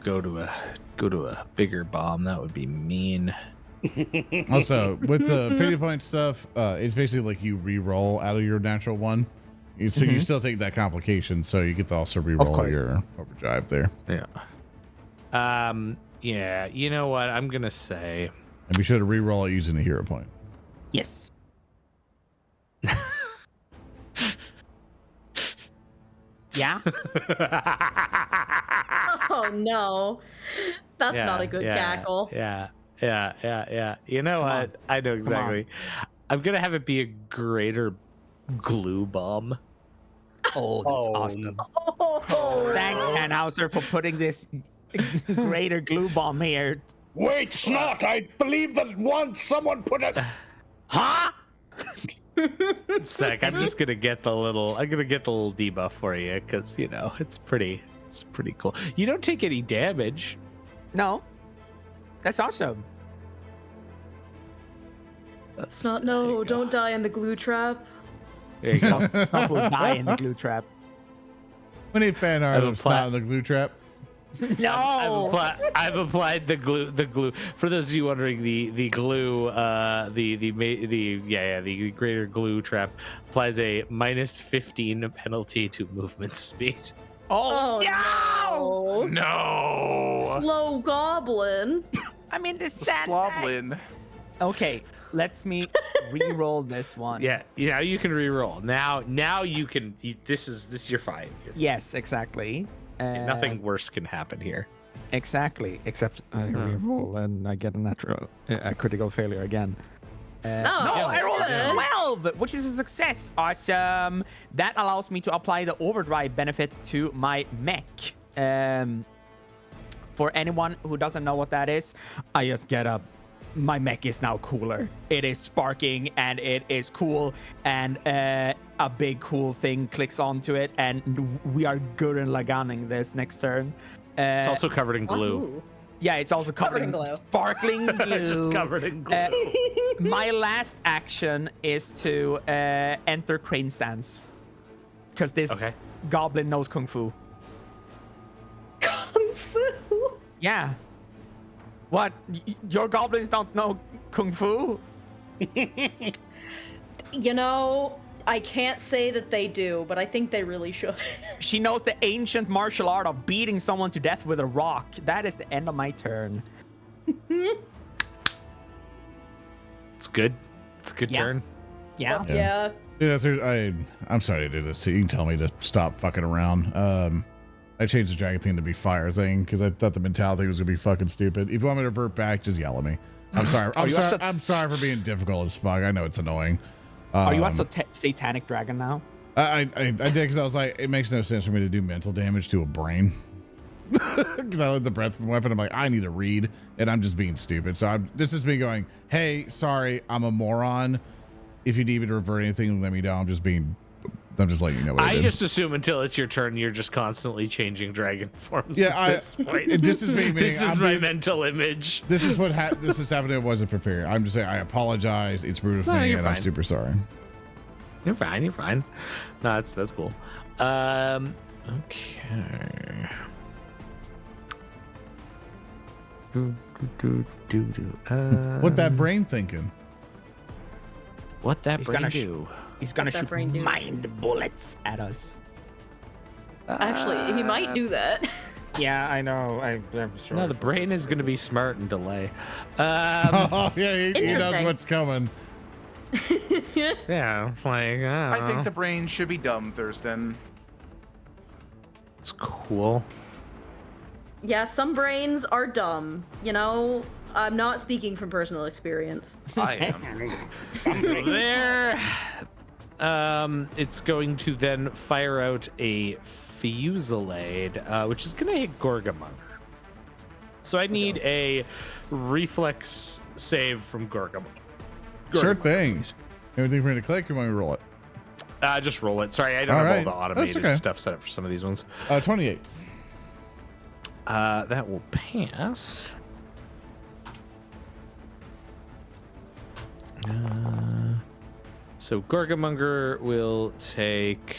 B: go to a bigger bomb. That would be mean.
A: Also, with the pity point stuff, it's basically like you re-roll out of your natural one. So you still take that complication, so you get to also re-roll your overdrive there.
B: Yeah. Yeah. You know what? I'm gonna say.
A: And be sure to re-roll it using a hero point.
F: Yes. Yeah.
E: Oh no, that's not a good cackle.
B: Yeah. You know what? I know exactly. I'm gonna have it be a greater glue bomb.
F: Oh, that's awesome.
E: Oh.
F: Thanks, Tannhauser, for putting this greater glue bomb here.
C: Wait, Snot! I believe that once someone put it.
F: Huh?
B: Sec, I'm gonna get the little debuff for you because it's pretty cool. You don't take any damage.
F: No. That's awesome.
E: Snot, no, don't die in the glue trap.
B: There you go.
F: Snot will die in the glue trap.
A: We need fan art of Snot in the glue trap.
F: No.
B: I've applied the glue. For those of you wondering, the glue, the greater glue trap applies a -15 penalty to movement speed.
F: Oh,
E: no!
J: No.
E: Slow goblin.
F: I mean, this
D: Sloblin.
F: Okay, let's me re-roll this one.
B: Yeah, you can re-roll. Now you can. This is your fight.
F: Yes, exactly.
B: Nothing worse can happen here.
F: Exactly, except I re-roll and I get a critical failure again.
E: No,
F: I rolled a
E: good.
F: 12, which is a success. Awesome. That allows me to apply the overdrive benefit to my mech. For anyone who doesn't know what that is, I just get up. My mech is now cooler. It is sparking and it is cool, and a big cool thing clicks onto it, and we are Gurren Laganing this next turn.
B: It's also covered in glue.
E: Wahoo.
F: Yeah, it's also covered in
E: glue.
F: Sparkling glue.
B: Just covered in glue.
F: My last action is to enter Crane Stance. Because this goblin knows Kung Fu.
E: Kung Fu?
F: Yeah. What? Your goblins don't know Kung Fu?
E: I can't say that they do, but I think they really should.
F: She knows the ancient martial art of beating someone to death with a rock. That is the end of my turn.
B: It's good. It's a good turn.
F: Yeah.
E: Yeah.
A: I'm sorry to do this to you. You can tell me to stop fucking around. I changed the dragon thing to be fire thing because I thought the mentality was gonna be fucking stupid. If you want me to revert back, just yell at me. I'm sorry. I'm sorry for being difficult as fuck. I know it's annoing.
F: Are you a satanic dragon now?
A: I did because I was like, it makes no sense for me to do mental damage to a brain. Because I let the breath weapon. I'm like, I need to read, and I'm just being stupid. So this is me going, hey, sorry, I'm a moron. If you need me to revert anything, let me know. I'm just being I'm just letting you know what I
B: I
A: did.
B: just assume until it's your turn, you're just constantly changing dragon forms.
A: Yeah,
B: at this point.
A: it just is me.
B: This is my mental image.
A: This is what this is happening. I wasn't prepared. I'm just saying I apologize. It's rude of
B: No,
A: me,
B: you're
A: and I'm
B: fine.
A: super sorry.
B: You're fine. You're fine. No, that's cool. Okay.
A: What that brain thinking?
B: What that
F: He's
B: brain
F: gonna
B: do?
F: He's gonna
E: that
F: shoot
E: brain do?
F: mind bullets at us.
E: Actually, he might do that.
F: Yeah, I know. I'm sure.
B: No, the brain is going to be smart and delay.
A: Oh yeah, he knows
E: Interesting.
A: what's coming.
B: Yeah, like
D: I think the brain should be dumb, Thurston.
B: it's cool.
E: Yeah, some brains are dumb. You know, I'm not speaking from personal experience.
D: I am.
B: There. It's going to then fire out a fusillade, which is going to hit Gorgamonger. So I need a reflex save from Gorgamonger.
A: Sure thing. Everything for me to click. You want me to roll it?
B: Just roll it. Sorry, I don't
A: All
B: have
A: right.
B: all the automated
A: That's okay.
B: stuff set up for some of these ones.
A: 28.
B: That will pass. So Gorgamonger will take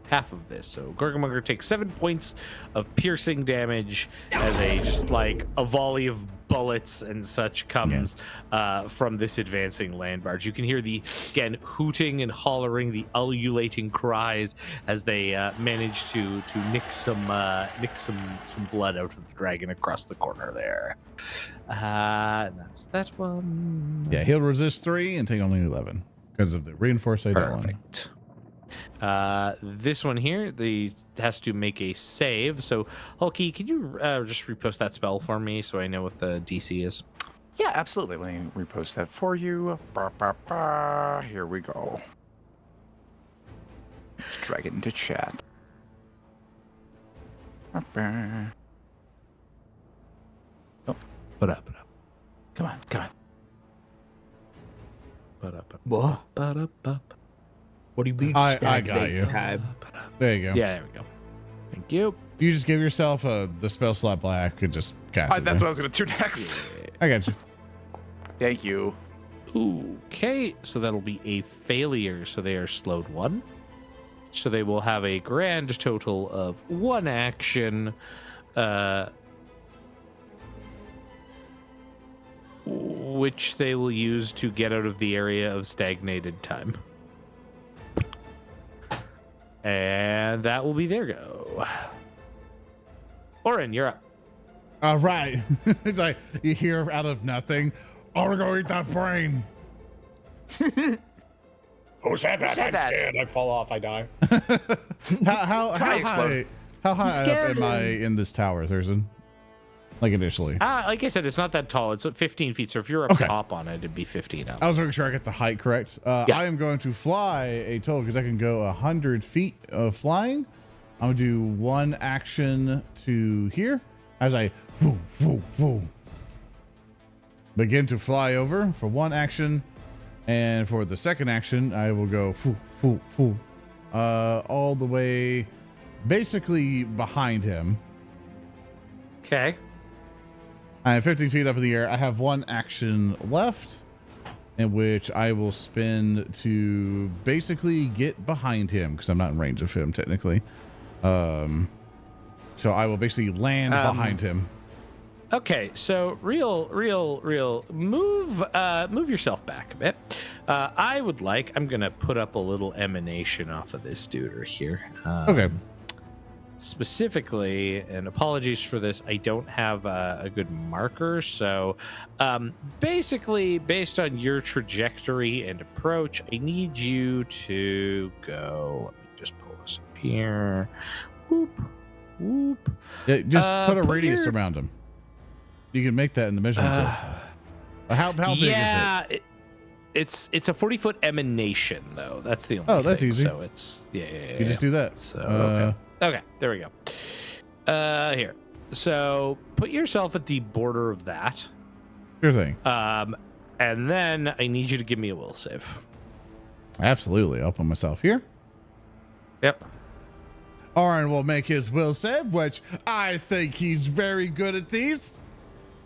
B: half of this. So Gorgamonger takes 7 points of piercing damage as a volley of bullets and such comes from this advancing land barge. You can hear the hooting and hollering, the ululating cries as they manage to nick some blood out of the dragon across the corner there. And that's that one.
A: Yeah, he'll resist 3 and take only 11 because of the reinforced Eidolon.
B: Perfect. This one here, has to make a save. So, Hulky, can you just repost that spell for me so I know what the DC is?
D: Yeah, absolutely. Let me repost that for you. Here we go. Let's drag it into chat.
B: Put up.
D: Come on.
F: What do you mean?
A: I got you. There you go.
B: Yeah, there we go. Thank you.
A: You just give yourself the spell slot black and just cast it.
D: That's what I was going to do next.
A: I got you.
D: Thank you.
B: Okay, so that'll be a failure. So they are slowed 1. So they will have a grand total of 1 action. Which they will use to get out of the area of stagnated time. And that will be their go. Oran, you're up.
A: All right. It's like you hear out of nothing. Oh, we're going to eat that brain.
C: Who said that?
D: said
C: I'm
D: that?
C: scared. I fall off. I die.
A: How high up
E: scared
A: am I
E: him.
A: in this tower, Thurston? Like initially.
B: Like I said, it's not that tall. It's 15 feet. So if you're up
A: Okay.
B: top on it, it'd be 15 up.
A: I was making sure I get the height correct.
B: Yeah.
A: I am going to fly a total because I can go 100 feet of flying. I'm going to do 1 action to here as I begin to fly over for 1 action. And for the second action, I will go all the way basically behind him.
B: Okay.
A: I am 50 feet up in the air. I have 1 action left, in which I will spend to basically get behind him because I'm not in range of him technically. So I will basically land behind him.
B: Okay, so real. Move yourself back a bit. I'm gonna put up a little emanation off of this dude here.
A: Okay.
B: Specifically, and apologies for this, I don't have a good marker. So basically, based on your trajectory and approach, I need you to go. Let me just pull this up here. Whoop, whoop.
A: Yeah, just put a radius
B: your-
A: around him. You can make that in the measurement tool. How big is it?
B: It's a 40-foot emanation though. That's the only
A: Oh, that's
B: thing.
A: easy.
B: So it's
A: You just do that.
B: So okay, there we go. Here. So put yourself at the border of that.
A: Sure thing.
B: And then I need you to give me a will save.
A: Absolutely. I'll put myself here.
B: Yep.
A: Oran will make his will save, which I think he's very good at these.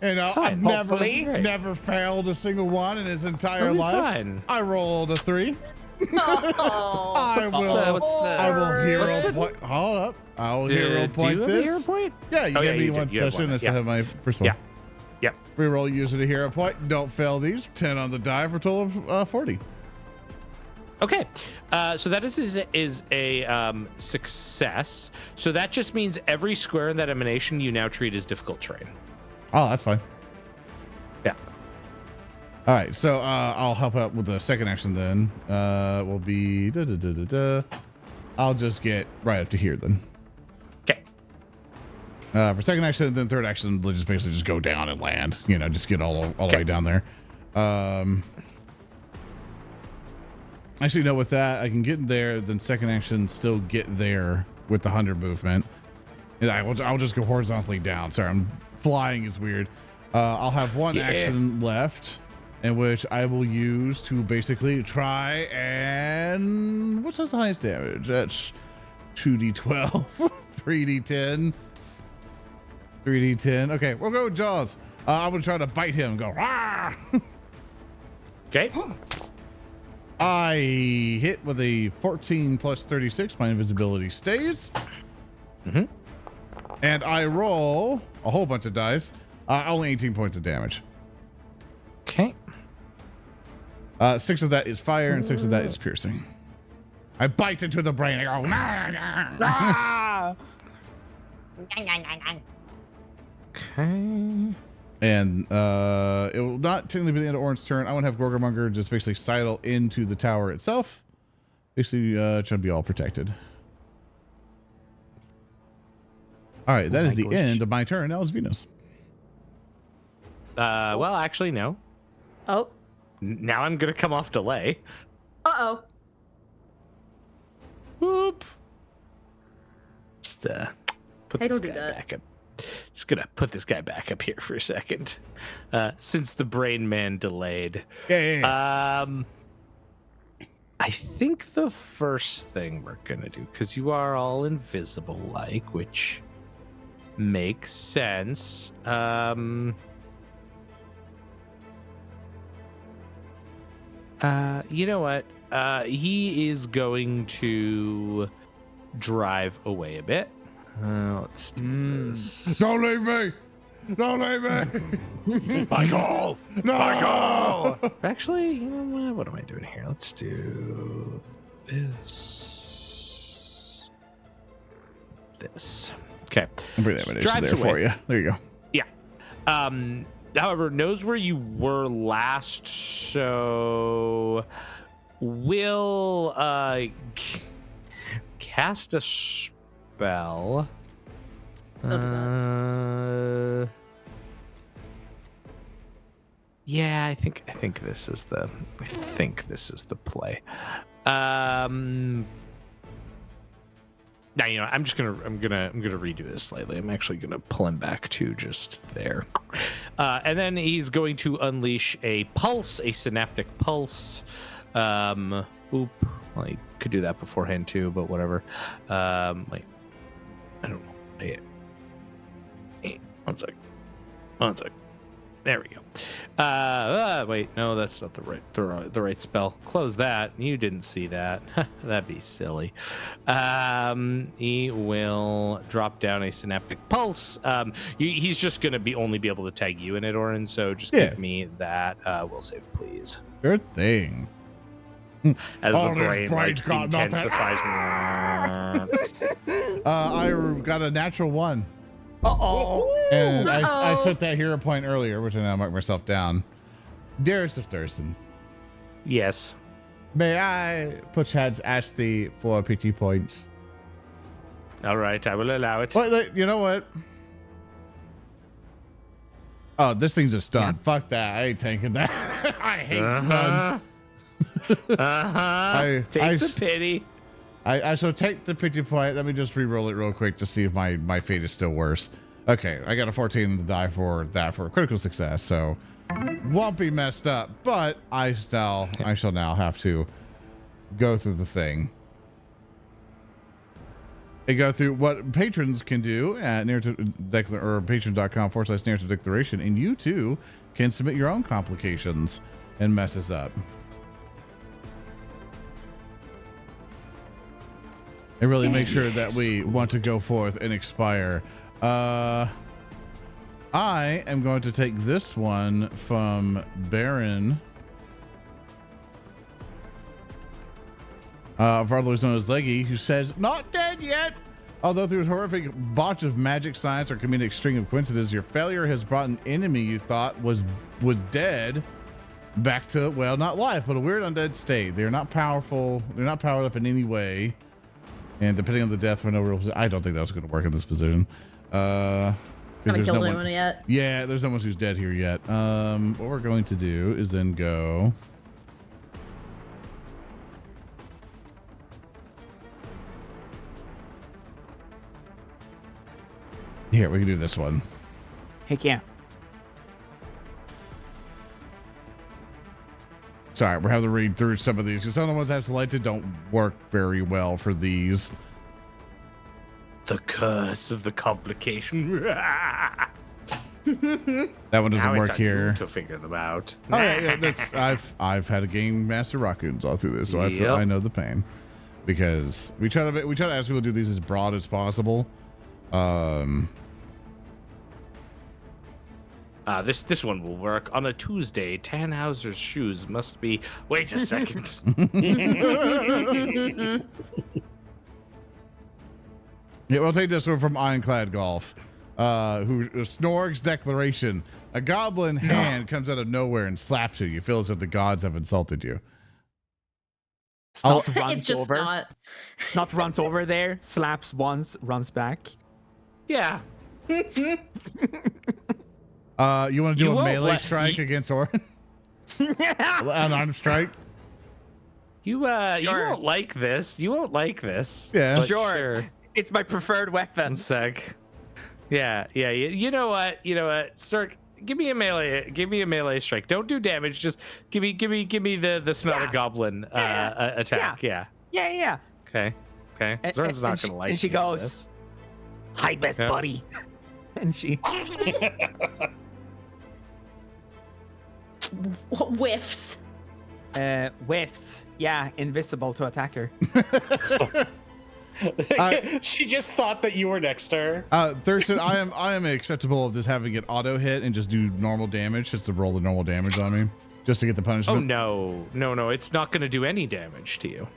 A: You know, I've never failed a single one in his entire life.
B: Fine.
A: I rolled a 3.
E: Oh.
A: I will hero point. Hold up. I will hero point
B: do you have
A: this.
B: a hero point?
A: Yeah, you gave me one session instead of my first one.
B: Yeah.
A: Reroll using a hero point. Don't fail these. 10 on the die for a total of 40.
B: Okay, so that is a success. So that just means every square in that emanation you now treat as difficult terrain.
A: Oh, that's fine.
B: Yeah.
A: All right, so I'll help out with the second action then. Will be I'll just get right up to here then.
B: Okay.
A: For second action, then third action, we'll just basically just go down and land. You know, just get all the way down there. Actually, no, with that, I can get there, then second action, still get there with the 100 movement. I'll just go horizontally down. Sorry, I'm flying is weird. I'll have one action left, in which I will use to basically try and... What's the highest damage? That's 2d12, 3d10, 3d10. Okay, we'll go with Jaws. I'm going to try to bite him and go, rah!
B: Okay.
A: I hit with a 14 plus 36. My invisibility stays. And I roll a whole bunch of dice. Only 18 points of damage.
B: Okay.
A: 6 of that is fire and 6 of that is piercing. I bite into the brain. I go, nah, nah, nah.
B: Okay.
A: And it will not technically be the end of Oran's turn. I want to have Gorgomonger just basically sidle into the tower itself. Basically, trying to be all protected. All right, that is the end of my turn. Now it's Vina's.
B: Well, actually, no.
E: Oh.
B: Now I'm gonna come off delay.
E: Uh-oh.
B: Whoop. Just put
E: Hey,
B: this
E: don't do
B: guy
E: that.
B: back up. Just gonna put this guy back up here for a second. Since the brain man delayed.
A: Yeah.
B: I think the first thing we're gonna do, because you are all invisible like, which makes sense. You know what? He is going to drive away a bit. Let's do this.
A: Don't leave me! Don't leave me!
J: Michael!
A: No!
J: Michael!
B: Actually, you know what? What am I doing here? Let's do this. This. Okay.
A: I'll bring that
B: Drives
A: there for
B: away.
A: you. There you go.
B: Yeah. However, knows where you were last, so will cast a spell. Yeah, I think this is the play. Now, you know, I'm gonna redo this slightly. I'm actually gonna pull him back to just there, and then he's going to unleash a pulse, a synaptic pulse. Oop, well, he could do that beforehand too, but whatever. Wait, I don't know. Wait, one sec. There we go. Wait, no, that's not the right spell. Close that. You didn't see that. That'd be silly. He will drop down a synaptic pulse. He's just gonna only be able to tag you in it, Oran. So just give me that. Will save, please.
A: Good thing.
B: As the brain
A: intensifies. I got a natural 1. And I spent that hero point earlier, which I now mark myself down. Dearest of Thursons.
B: Yes.
A: May I perchance ask thee for pity points?
B: All right, I will allow it.
A: Wait, you know what? Oh, this thing's a stun. Yeah. Fuck that. I ain't taking that. I hate stuns.
B: Take the pity.
A: I shall take the pity point. Let me just re-roll it real quick to see if my fate is still worse. Okay, I got a 14 on the die for that for a critical success, so won't be messed up. But I shall now have to go through the thing. and go through what patrons can do at patreon.com/narrative declaration, and you too can submit your own complications and messes up. And really make sure that we want to go forth and expire. I am going to take this one from Baron. Otherwise known as Leggy, who says, "Not dead yet. Although through a horrific botch of magic science or comedic string of coincidences, your failure has brought an enemy you thought was dead back to, well, not life, but a weird undead state. They're not powerful. They're not powered up in any way. And depending on the death for no real, I don't think that was going to work in this position.
E: Haven't killed anyone yet.
A: Yeah, there's no one who's dead here yet. What we're going to do is then go. Here, we can do this one.
F: Heck yeah.
A: Sorry, we're having to read through some of these because some of the ones I've selected don't work very well for these.
B: The curse of the complication.
A: That one doesn't work here.
B: To figure them out.
A: Oh yeah, that's I've had a game master raccoons all through this, so I know the pain. Because we try to ask people to do these as broad as possible.
B: This one will work. On a Tuesday, Tannhauser's shoes must be. Wait a second.
A: Yeah, we'll take this one from Ironclad Golf, who Snorg's declaration. A goblin hand comes out of nowhere and slaps you. You feel as if the gods have insulted you.
F: Snot runs
E: It's just
F: over.
E: not.
F: Snot runs over there, slaps once, runs back.
B: Yeah.
A: You want to do
B: You
A: a
B: won't
A: melee strike against Oran? An arm strike?
B: You won't like this. You won't like this.
A: Yeah.
B: But
F: Sure. It's my preferred weapon.
B: One sec. Yeah. You know what? Sir, give me a melee strike. Don't do damage. Just give me the Snotted Goblin attack. Yeah.
F: Yeah.
B: Okay. Zoran's not gonna like.
F: And she goes,
B: this.
H: Hi, best buddy.
F: And she
E: Whiffs.
F: whiffs. Yeah, invisible to attack her.
G: She just thought that you were next to her.
A: Thurston, I am acceptable of just having it auto hit and just do normal damage, just to roll the normal damage on me, just to get the punishment.
B: Oh no! It's not gonna do any damage to you.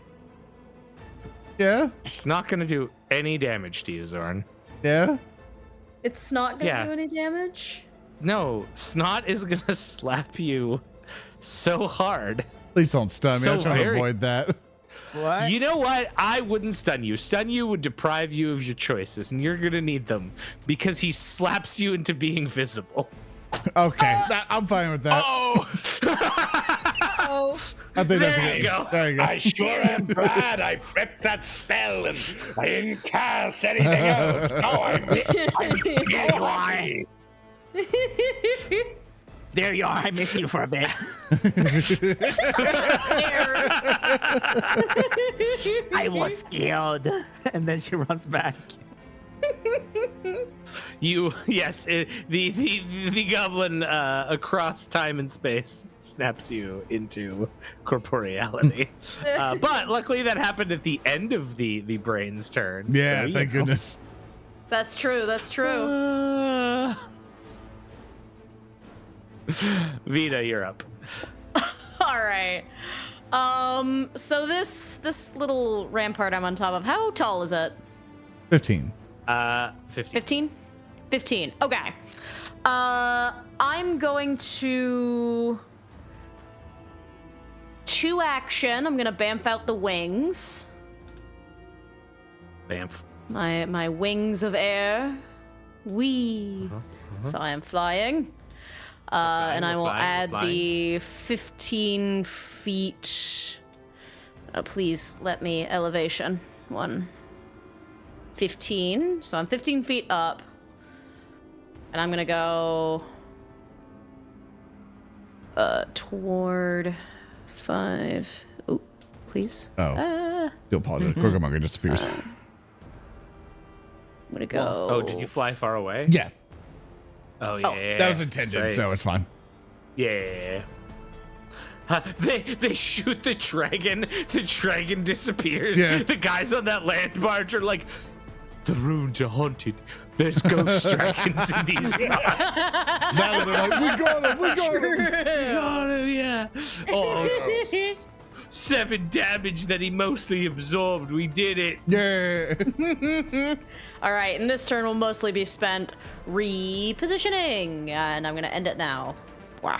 A: Yeah.
B: It's not gonna do any damage to you, Zoran.
A: Yeah.
E: It's not gonna do any damage?
B: No, Snot is gonna slap you so hard.
A: Please don't stun me.
B: So
A: I'm trying to avoid that.
F: What?
B: You know what? I wouldn't stun you. Stun you would deprive you of your choices, and you're gonna need them because he slaps you into being visible.
A: Okay, I'm fine with that.
B: Oh!
A: I think that's
B: There you go.
A: There you go.
C: I sure am glad I prepped that spell and I didn't cast anything else. No, I'm
H: There you are. There you are. I missed you for a bit. I was scared.
F: And then she runs back.
B: The goblin across time and space snaps you into corporeality. But luckily that happened at the end of the brain's turn.
A: Yeah,
B: so,
A: thank goodness.
E: That's true.
B: Vina, you're up.
E: All right. So this little rampart I'm on top of, how tall is it?
A: 15.
B: 15.
E: 15. Okay. I'm going to 2 action. I'm gonna bamf out the wings.
B: Bamf.
E: My wings of air. Wee. So I am flying. And I will add the 15 feet. Please let me elevation. 15. So I'm 15 feet up. And I'm gonna go toward 5. Oh, please.
A: Oh. Do apologize. Gorgomonger disappears.
E: go.
B: Oh, did you fly far away?
A: Yeah,
B: Oh yeah.
A: that was
B: that's
A: intended,
B: right.
A: so it's fine.
B: Yeah. They shoot the dragon. The dragon disappears.
A: Yeah.
B: The guys on that land barge are like, the runes are haunted. There's ghost dragons in these spots.
A: Now they're like, we got him, we got him.
B: Yeah. Oh, 7 damage that he mostly absorbed. We did it.
A: Yeah.
E: All right, and this turn will mostly be spent repositioning, and I'm gonna end it now. Wow.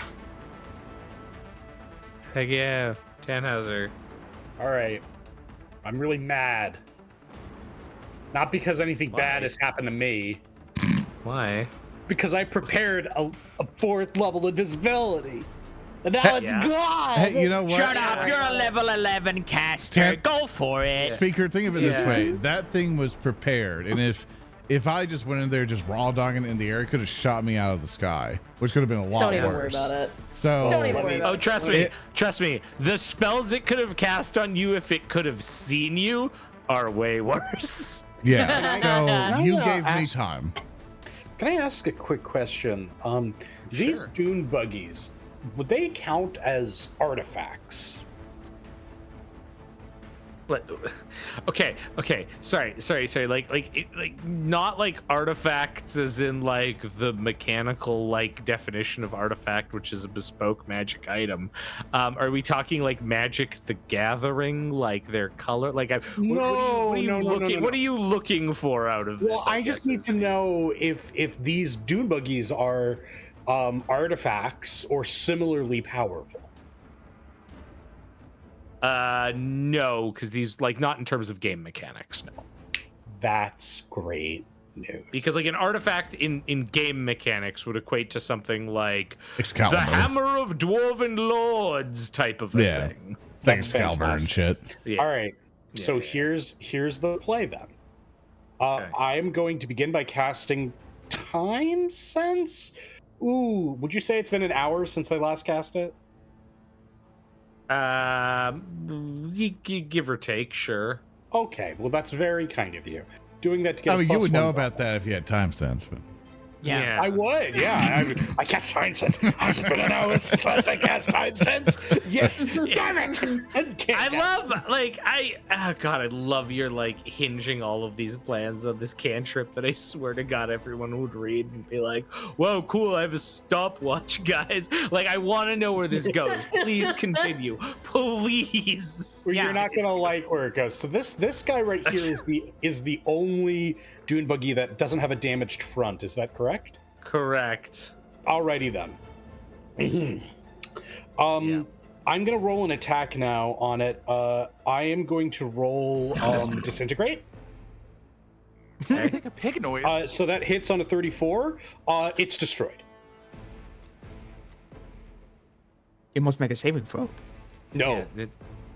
B: Heck yeah, Tannhauser.
C: All right. I'm really mad. Not because anything bad has happened to me,
B: Why?
C: because I prepared a 4th level invisibility. And now it's gone!
A: Hey, you know what?
H: Shut up! You're a level 11 caster. Go for it.
A: Speaker, think of it this way. That thing was prepared, and if I just went in there just raw dogging it in the air, it could have shot me out of the sky, which could have been a lot
E: Don't even
A: worse.
E: worry about it.
A: So
E: Don't even worry about
B: Oh,
E: it.
B: trust me. The spells it could have cast on you if it could have seen you are way worse.
A: yeah. So you gave me
C: ask-
A: time.
C: Can I ask a quick question? These dune buggies, would they count as artifacts?
B: But okay. Sorry. Like not like artifacts as in like the mechanical like definition of artifact, which is a bespoke magic item. Are we talking like Magic the Gathering, like their color? Like, what are you looking for out of this?
C: Well, I just need to know if these dune buggies are artifacts or similarly powerful.
B: No, because these like not in terms of game mechanics. No.
C: That's great news.
B: Because like an artifact in game mechanics would equate to something like
A: Excalibur.
B: the Hammer of Dwarven Lords type of a thing.
A: It's like
C: That's
A: Excalibur and
C: fantastic.
A: shit.
B: Yeah.
C: All right.
B: Yeah,
C: So
B: yeah.
C: here's the play then.
B: Okay.
C: I am going to begin by casting Time Sense. Ooh, would you say it's been an hour since I last cast it?
B: Give or take, sure.
C: Okay, well that's very kind of you. Doing that to get.
A: I
C: a
A: mean, you
C: plus
A: would know
C: one
A: about that if you had time sense, but
H: Yeah.
C: I would, yeah. I cast Time Sense. Has it been an hour since last I cast Time Sense? Yes, damn it!
B: I love I love your like hinging all of these plans on this cantrip that I swear to God everyone would read and be like, "Whoa, cool! I have a stopwatch, guys." Like, I want to know where this goes. Please continue, please.
C: Well, you're not gonna like where it goes. So this guy right here is the only dune buggy that doesn't have a damaged front. Is that correct?
B: Correct.
C: Alrighty then. I'm gonna roll an attack now on it. I am going to roll disintegrate.
D: Make a pig noise.
C: So that hits on a 34. It's destroyed.
F: It must make a saving throw.
C: No.
B: Yeah,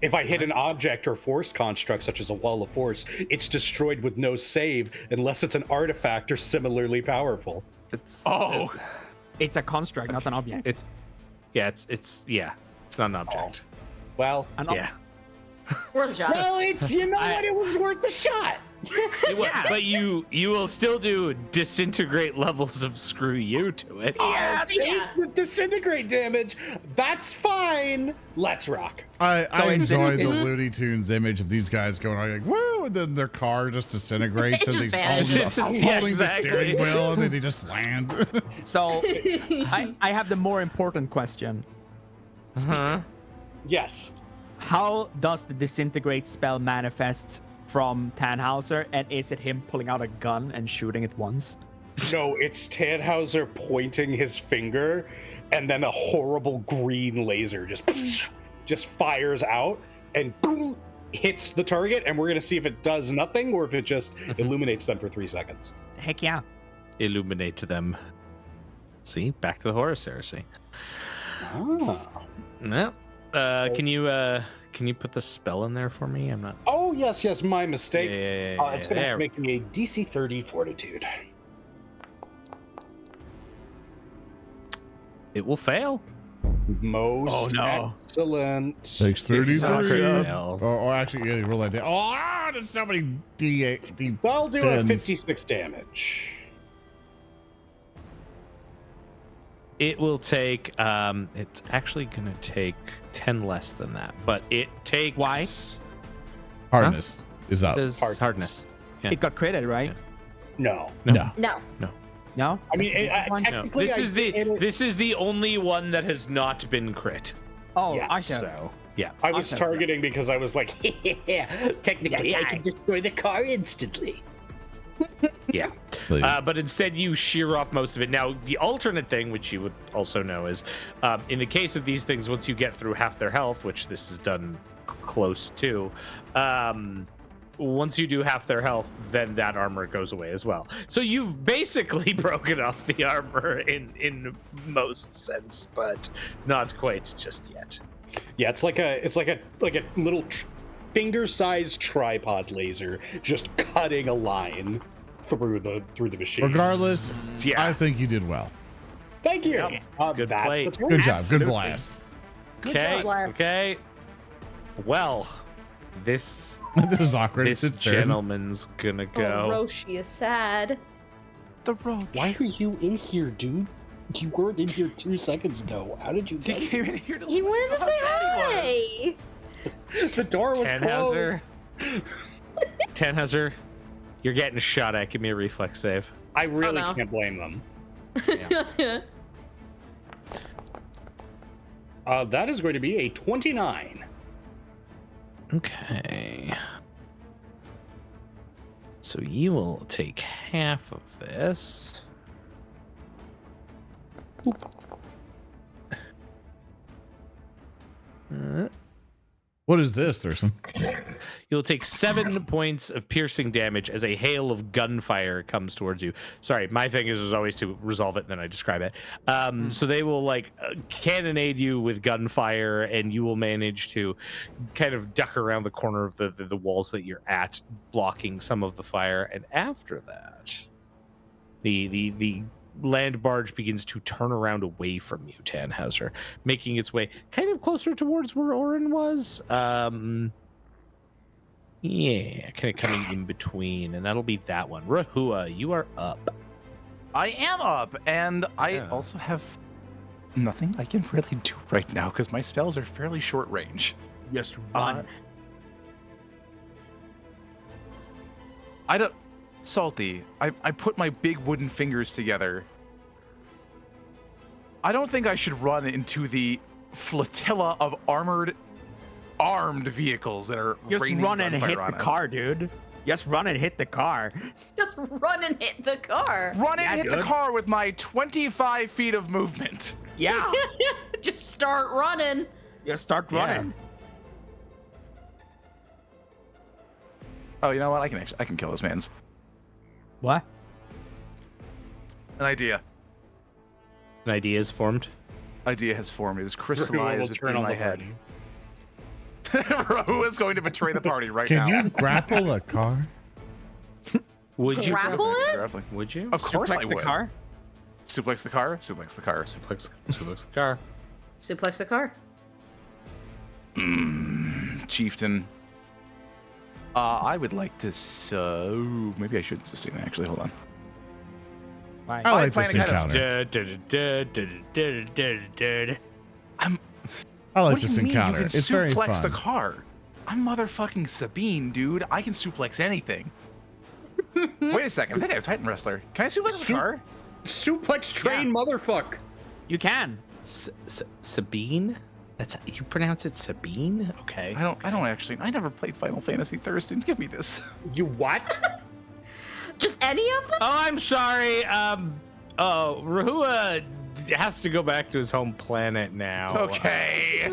C: If I hit an object or force construct, such as a wall of force, it's destroyed with no save unless it's an artifact or similarly powerful.
B: it's
F: It's a construct, not an object.
B: it's not an object.
C: Well,
B: Yeah.
E: Worth a shot.
C: well, you know what? It was worth the shot.
B: But you will still do disintegrate levels of screw you to it.
C: Yeah, with disintegrate damage. That's fine. Let's rock.
A: I enjoy the
F: is-
A: Looney Tunes image of these guys going like, woo, and then their car just disintegrates and
E: just
A: he's
E: vanishes.
A: holding the
B: Exactly.
A: steering wheel and then they just land.
F: So I have the more important question.
B: Huh?
C: Yes.
F: How does the disintegrate spell manifest from Tannhauser, and is it him pulling out a gun and shooting it once?
C: No, it's Tannhauser pointing his finger, and then a horrible green laser just fires out and boom, hits the target, and we're gonna see if it does nothing or if it just illuminates them for 3 seconds.
H: Heck yeah.
B: Illuminate them. See, back to the Horus heresy.
C: Ah.
B: No. Can you put the spell in there for me? I'm not.
C: Oh yes, my mistake.
B: Yeah,
C: It's gonna
B: there.
C: make me a DC 30 Fortitude.
B: It will fail.
G: Most excellent.
A: Takes 33.
B: fail.
A: Or actually, yeah, you roll that down. Oh, there's so many D8.
G: I'll do a
A: D10s.
G: 56 damage.
B: It will take. It's actually gonna take 10 less than that, but it takes.
F: Why?
A: Hardness is up.
B: Does hardness. Yeah.
F: It got critted, right?
G: No.
A: No.
E: No.
F: No.
G: I mean,
B: No,
G: technically,
B: this is the only one that has not been crit.
F: Oh,
G: Yeah,
F: I see.
B: So yeah,
G: I was
F: Okay.
G: targeting because I was like, technically, I
H: Yeah.
G: can destroy the car instantly.
B: yeah.
A: Please.
B: But instead, you shear off most of it. Now, the alternate thing, which you would also know, is in the case of these things, once you get through half their health, which this is done close to, once you do half their health, then that armor goes away as well. So you've basically broken off the armor in most sense, but not quite just yet.
G: Yeah, it's like a little finger-sized tripod laser just cutting a line through the machine.
A: Regardless,
B: Yeah.
A: I think you did well.
G: Thank you.
B: Yep. It's good
G: That's
B: play.
G: the
A: Good job.
B: Absolutely.
A: Good blast.
B: Okay.
E: blast.
B: Okay. Well, this
A: This is awkward.
B: this
A: It's turn.
B: gentleman's gonna
E: Oh,
B: go.
E: Roshi is sad.
D: The roach.
G: Why are you in here, dude? You weren't in here 2 seconds ago. How did you
D: He
G: get
D: came in here to
E: He wanted to say hi.
G: here? The door was
B: Tannhauser.
G: closed.
B: Tannhauser, you're getting shot at. Give me a reflex save.
G: I really
E: no.
G: can't blame them. That is going to be a 29.
B: Okay. So you will take half of this.
A: What is this, Thurston?
B: You'll take 7 points of piercing damage as a hail of gunfire comes towards you. Sorry, my thing is always to resolve it and then I describe it. So they will cannonade you with gunfire, and you will manage to kind of duck around the corner of the walls that you're at, blocking some of the fire. And after that, the land barge begins to turn around away from you, Tannhauser, making its way kind of closer towards where Oran was. Yeah, kind of coming in between, and that'll be that one. Rehua, you are up.
D: I am up, and I
B: Yeah.
D: also have nothing I can really do right now because my spells are fairly short range.
F: Just run.
D: I don't. Salty, I put my big wooden fingers together. I don't think I should run into the flotilla of armed vehicles that are
F: Just
D: raining
F: run and
D: gunfire
F: hit
D: on
F: the
D: us.
F: car, dude. Just run and hit the car.
E: Just run and hit the car.
D: Run and
F: Yeah,
D: hit the
F: dude.
D: car with my 25 feet of movement.
F: Yeah.
E: Just start running.
F: Just start running.
D: Oh, you know what? I can kill this man's.
F: What?
D: An idea.
B: An idea is formed.
D: Idea has formed. It is
G: Rehua will
D: crystallized
G: turn
D: in
G: on
D: my
G: the
D: head.
G: party.
D: Rahu is going to betray the party right
A: Can
D: now.
A: you grapple a car?
B: Would you?
E: Grapple it?
D: Grappling.
B: Would you?
D: Of course
F: Suplex
D: I
F: the
D: would.
F: car?
D: Suplex the car. Suplex the car.
B: Suplex the car.
E: Suplex the car.
D: Chieftain. I would like to. Maybe I should sustain. Actually, hold on.
F: Why?
A: I like
D: plan
A: this
D: to kind of-
A: encounter.
D: I'm.
A: I like
D: What do
A: this
D: you mean
A: encounter.
D: you can
A: It's very
D: suplex
A: fun.
D: the car? I'm motherfucking Sabine, dude. I can suplex anything. Wait a second. I think I have Titan Wrestler. Can I suplex the car?
G: Suplex train, motherfuck.
F: You can.
B: Sabine? That's you pronounce it Sabine? Okay.
D: I don't actually. I never played Final Fantasy Thurston. Give me this.
G: You what?
E: Just any of them?
B: Oh, I'm sorry. Rehua has to go back to his home planet now.
D: Okay.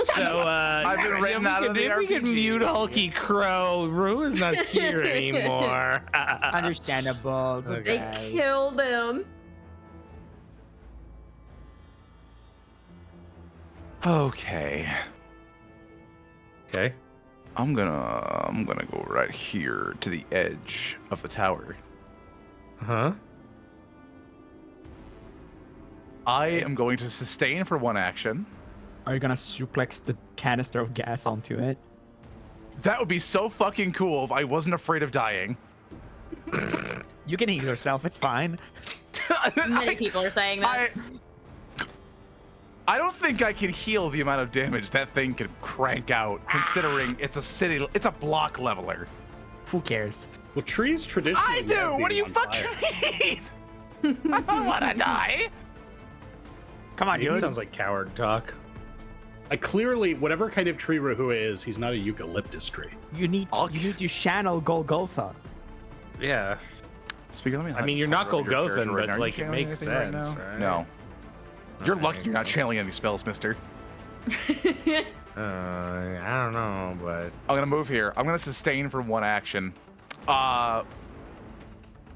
B: So
D: I've been written out of the
B: if we could
D: RPG.
B: mute Hulky Crow, Rehua's not here anymore.
F: Understandable. Good
E: They
F: guy.
E: killed him.
D: Okay.
B: Okay.
D: I'm gonna go right here to the edge of the tower.
B: Huh?
D: I am going to sustain for 1 action.
F: Are you gonna suplex the canister of gas onto it?
D: That would be so fucking cool if I wasn't afraid of dying.
F: You can heal yourself, it's fine.
E: Many people are saying this.
D: I don't think I can heal the amount of damage that thing can crank out, considering it's a block leveler.
F: Who cares?
C: Well, trees traditionally.
D: I do!
C: love
D: What do
C: being
D: you
C: on
D: fucking
C: fire.
D: mean? I don't wanna die.
F: Come on, dude.
B: Sounds like coward talk.
C: I clearly, whatever kind of tree Rehua is, he's not a eucalyptus tree.
F: You need to channel Golgotha.
B: Yeah.
D: Speaking of,
B: I mean, you're not Golgothan, but like it makes sense, right?
D: No. You're lucky you're not channeling any spells, mister.
B: I don't know, but
D: I'm gonna move here. I'm gonna sustain for 1 action.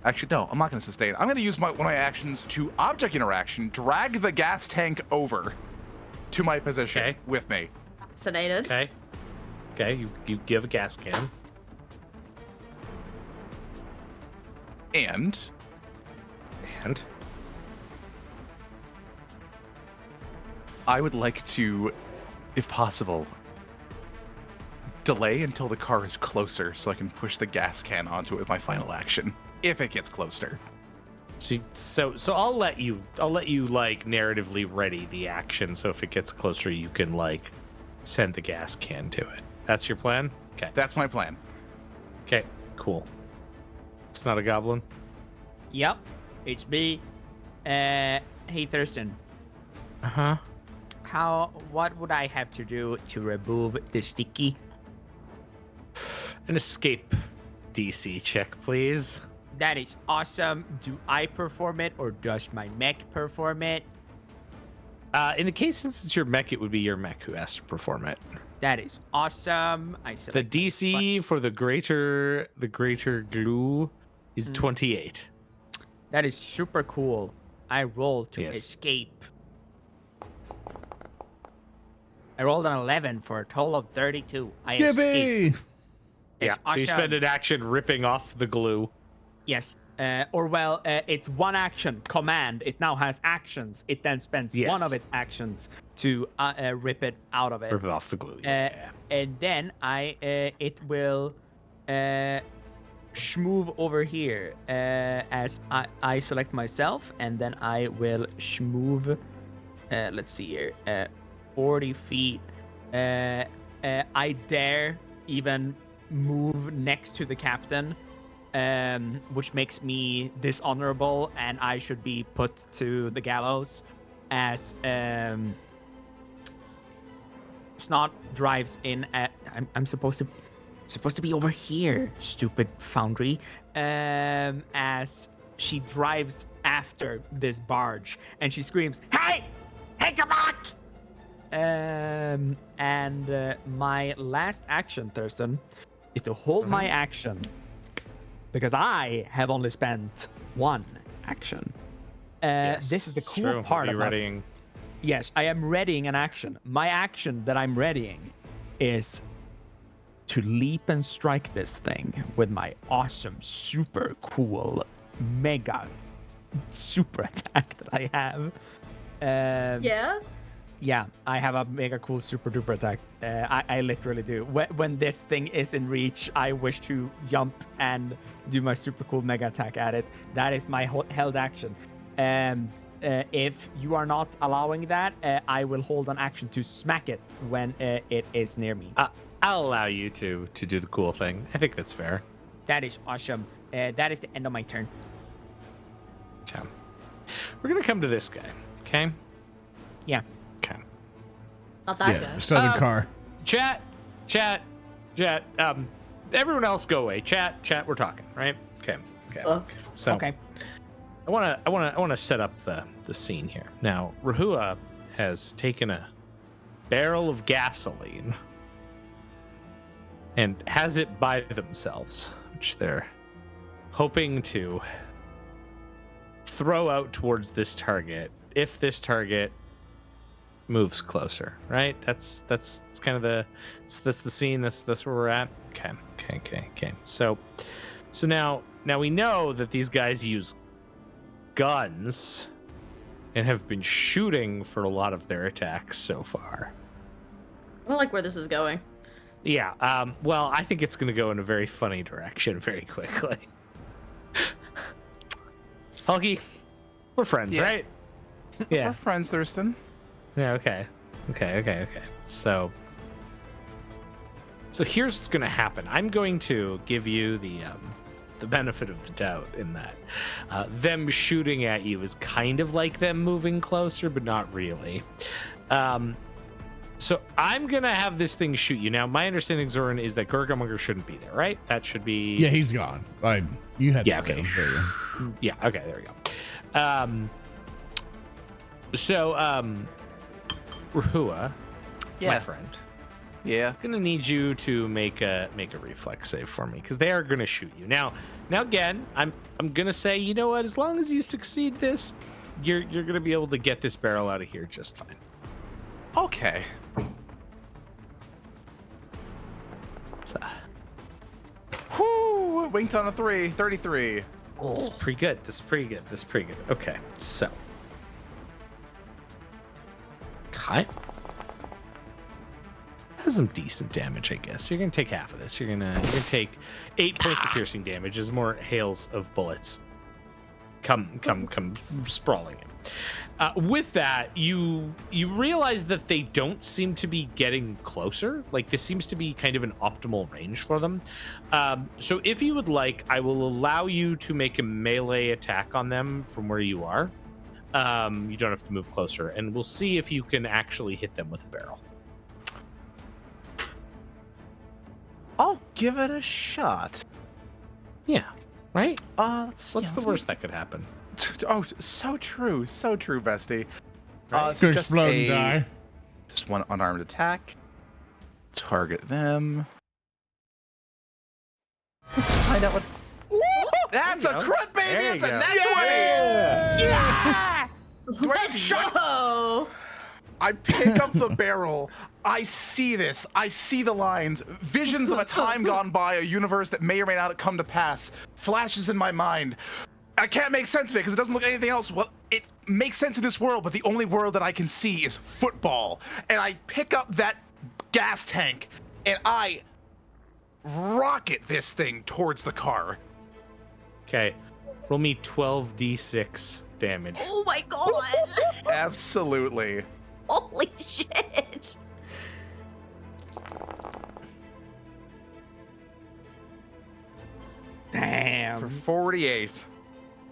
D: Actually, no, I'm not gonna sustain. I'm gonna use one of my actions to object interaction, drag the gas tank over to my position with me.
E: Fascinated.
B: Okay, you give a gas can.
D: And I would like to, if possible, delay until the car is closer so I can push the gas can onto it with my final action, if it gets closer.
B: So I'll let you like narratively ready the action, so if it gets closer you can like send the gas can to it. That's your plan? Okay.
D: That's my plan.
B: Okay, cool. It's not a goblin?
F: Yep, it's me. Hey Thurston.
B: Uh-huh.
F: What would I have to do to remove the sticky?
B: An escape DC check, please.
F: That is awesome. Do I perform it or does my mech perform it?
B: In the case since it's your mech, it would be your mech who has to perform it.
F: That is awesome.
B: The DC for the greater glue is 28.
F: That is super cool. I roll to escape. I rolled an 11 for a total of 32. I escape.
B: Yeah, so you spend an action ripping off the glue.
F: Yes. It's 1 action, command. It now has actions. It then spends one of its actions to rip it out of it.
B: Rip it off the glue.
F: And then it will schmove over here as I select myself, and then I will schmove. Let's see here. 40 feet. I dare even move next to the captain, which makes me dishonorable, and I should be put to the gallows as Snot drives in at. I'm supposed to be over here, stupid foundry. As she drives after this barge, and she screams, "Hey, come back!" And my last action, Thurston, is to hold my action, because I have only spent 1 action. This is the cool part about
B: readying.
F: Yes, I am readying an action. My action that I'm readying is to leap and strike this thing with my awesome, super cool, mega super attack that I have. Yeah, I have a mega cool super duper attack. I literally do. When this thing is in reach, I wish to jump and do my super cool mega attack at it. That is my held action. If you are not allowing that, I will hold an action to smack it when it is near me.
B: I'll allow you to do the cool thing. I think that's fair.
F: That is awesome. That is the end of my turn.
B: Okay. We're going to come to this guy, okay?
F: Yeah.
B: Okay.
E: Not that guy.
A: Southern car.
B: Chat. Everyone else go away. Chat, we're talking, right? Okay. So
F: okay.
B: I want to set up the scene here. Now, Rehua has taken a barrel of gasoline and has it by themselves, which they're hoping to throw out towards this target if this target moves closer, right? That's kind of that's the scene. That's where we're at. Okay. So now we know that these guys use guns and have been shooting for a lot of their attacks so far.
E: I don't like where this is going.
B: Yeah, well, I think it's going to go in a very funny direction very quickly. Hulky, we're friends, right? Yeah.
D: We're friends, Thurston.
B: Yeah, okay. So here's what's going to happen. I'm going to give you the benefit of the doubt in that them shooting at you is kind of like them moving closer, but not really. So I'm going to have this thing shoot you. Now, my understanding, Zoran, is that Gorgamonger shouldn't be there, right? That should be...
A: Yeah, he's gone. You had
B: Yeah,
A: to
B: okay.
A: there you go.
B: Yeah, okay, there we go. Rehua, my friend,
D: Yeah.
B: gonna need you to make a reflex save for me because they are gonna shoot you. Now again, I'm gonna say, you know what? As long as you succeed this, you're gonna be able to get this barrel out of here just fine.
D: Okay.
B: So,
D: Whoo! Winked on a 3. 33.
B: this is pretty good. This is pretty good. Okay, so. Okay. Has some decent damage, I guess. You're gonna take half of this. You're gonna take 8 points of piercing damage as more hails of bullets come sprawling in. With that, you realize that they don't seem to be getting closer. Like, this seems to be kind of an optimal range for them. So if you would like, I will allow you to make a melee attack on them from where you are. You don't have to move closer, and we'll see if you can actually hit them with a barrel.
D: I'll give it a shot.
B: Yeah, right?
D: What's
B: the worst that could happen?
D: Oh, so true, bestie.
B: Right.
D: So
A: Gonna explode and die.
D: Just one unarmed attack. Target them. Let's find out what. That's a crit, baby! It's a nat 20! Yeah!
E: Let's go!
D: I pick up the barrel. I see this. I see the lines. Visions of a time gone by, a universe that may or may not come to pass, flashes in my mind. I can't make sense of it because it doesn't look anything else. Well, it makes sense in this world, but the only world that I can see is football. And I pick up that gas tank and I rocket this thing towards the car.
B: Okay, roll me 12d6 damage.
E: Oh my god!
D: Absolutely.
E: Holy shit!
F: Damn.
D: For 48.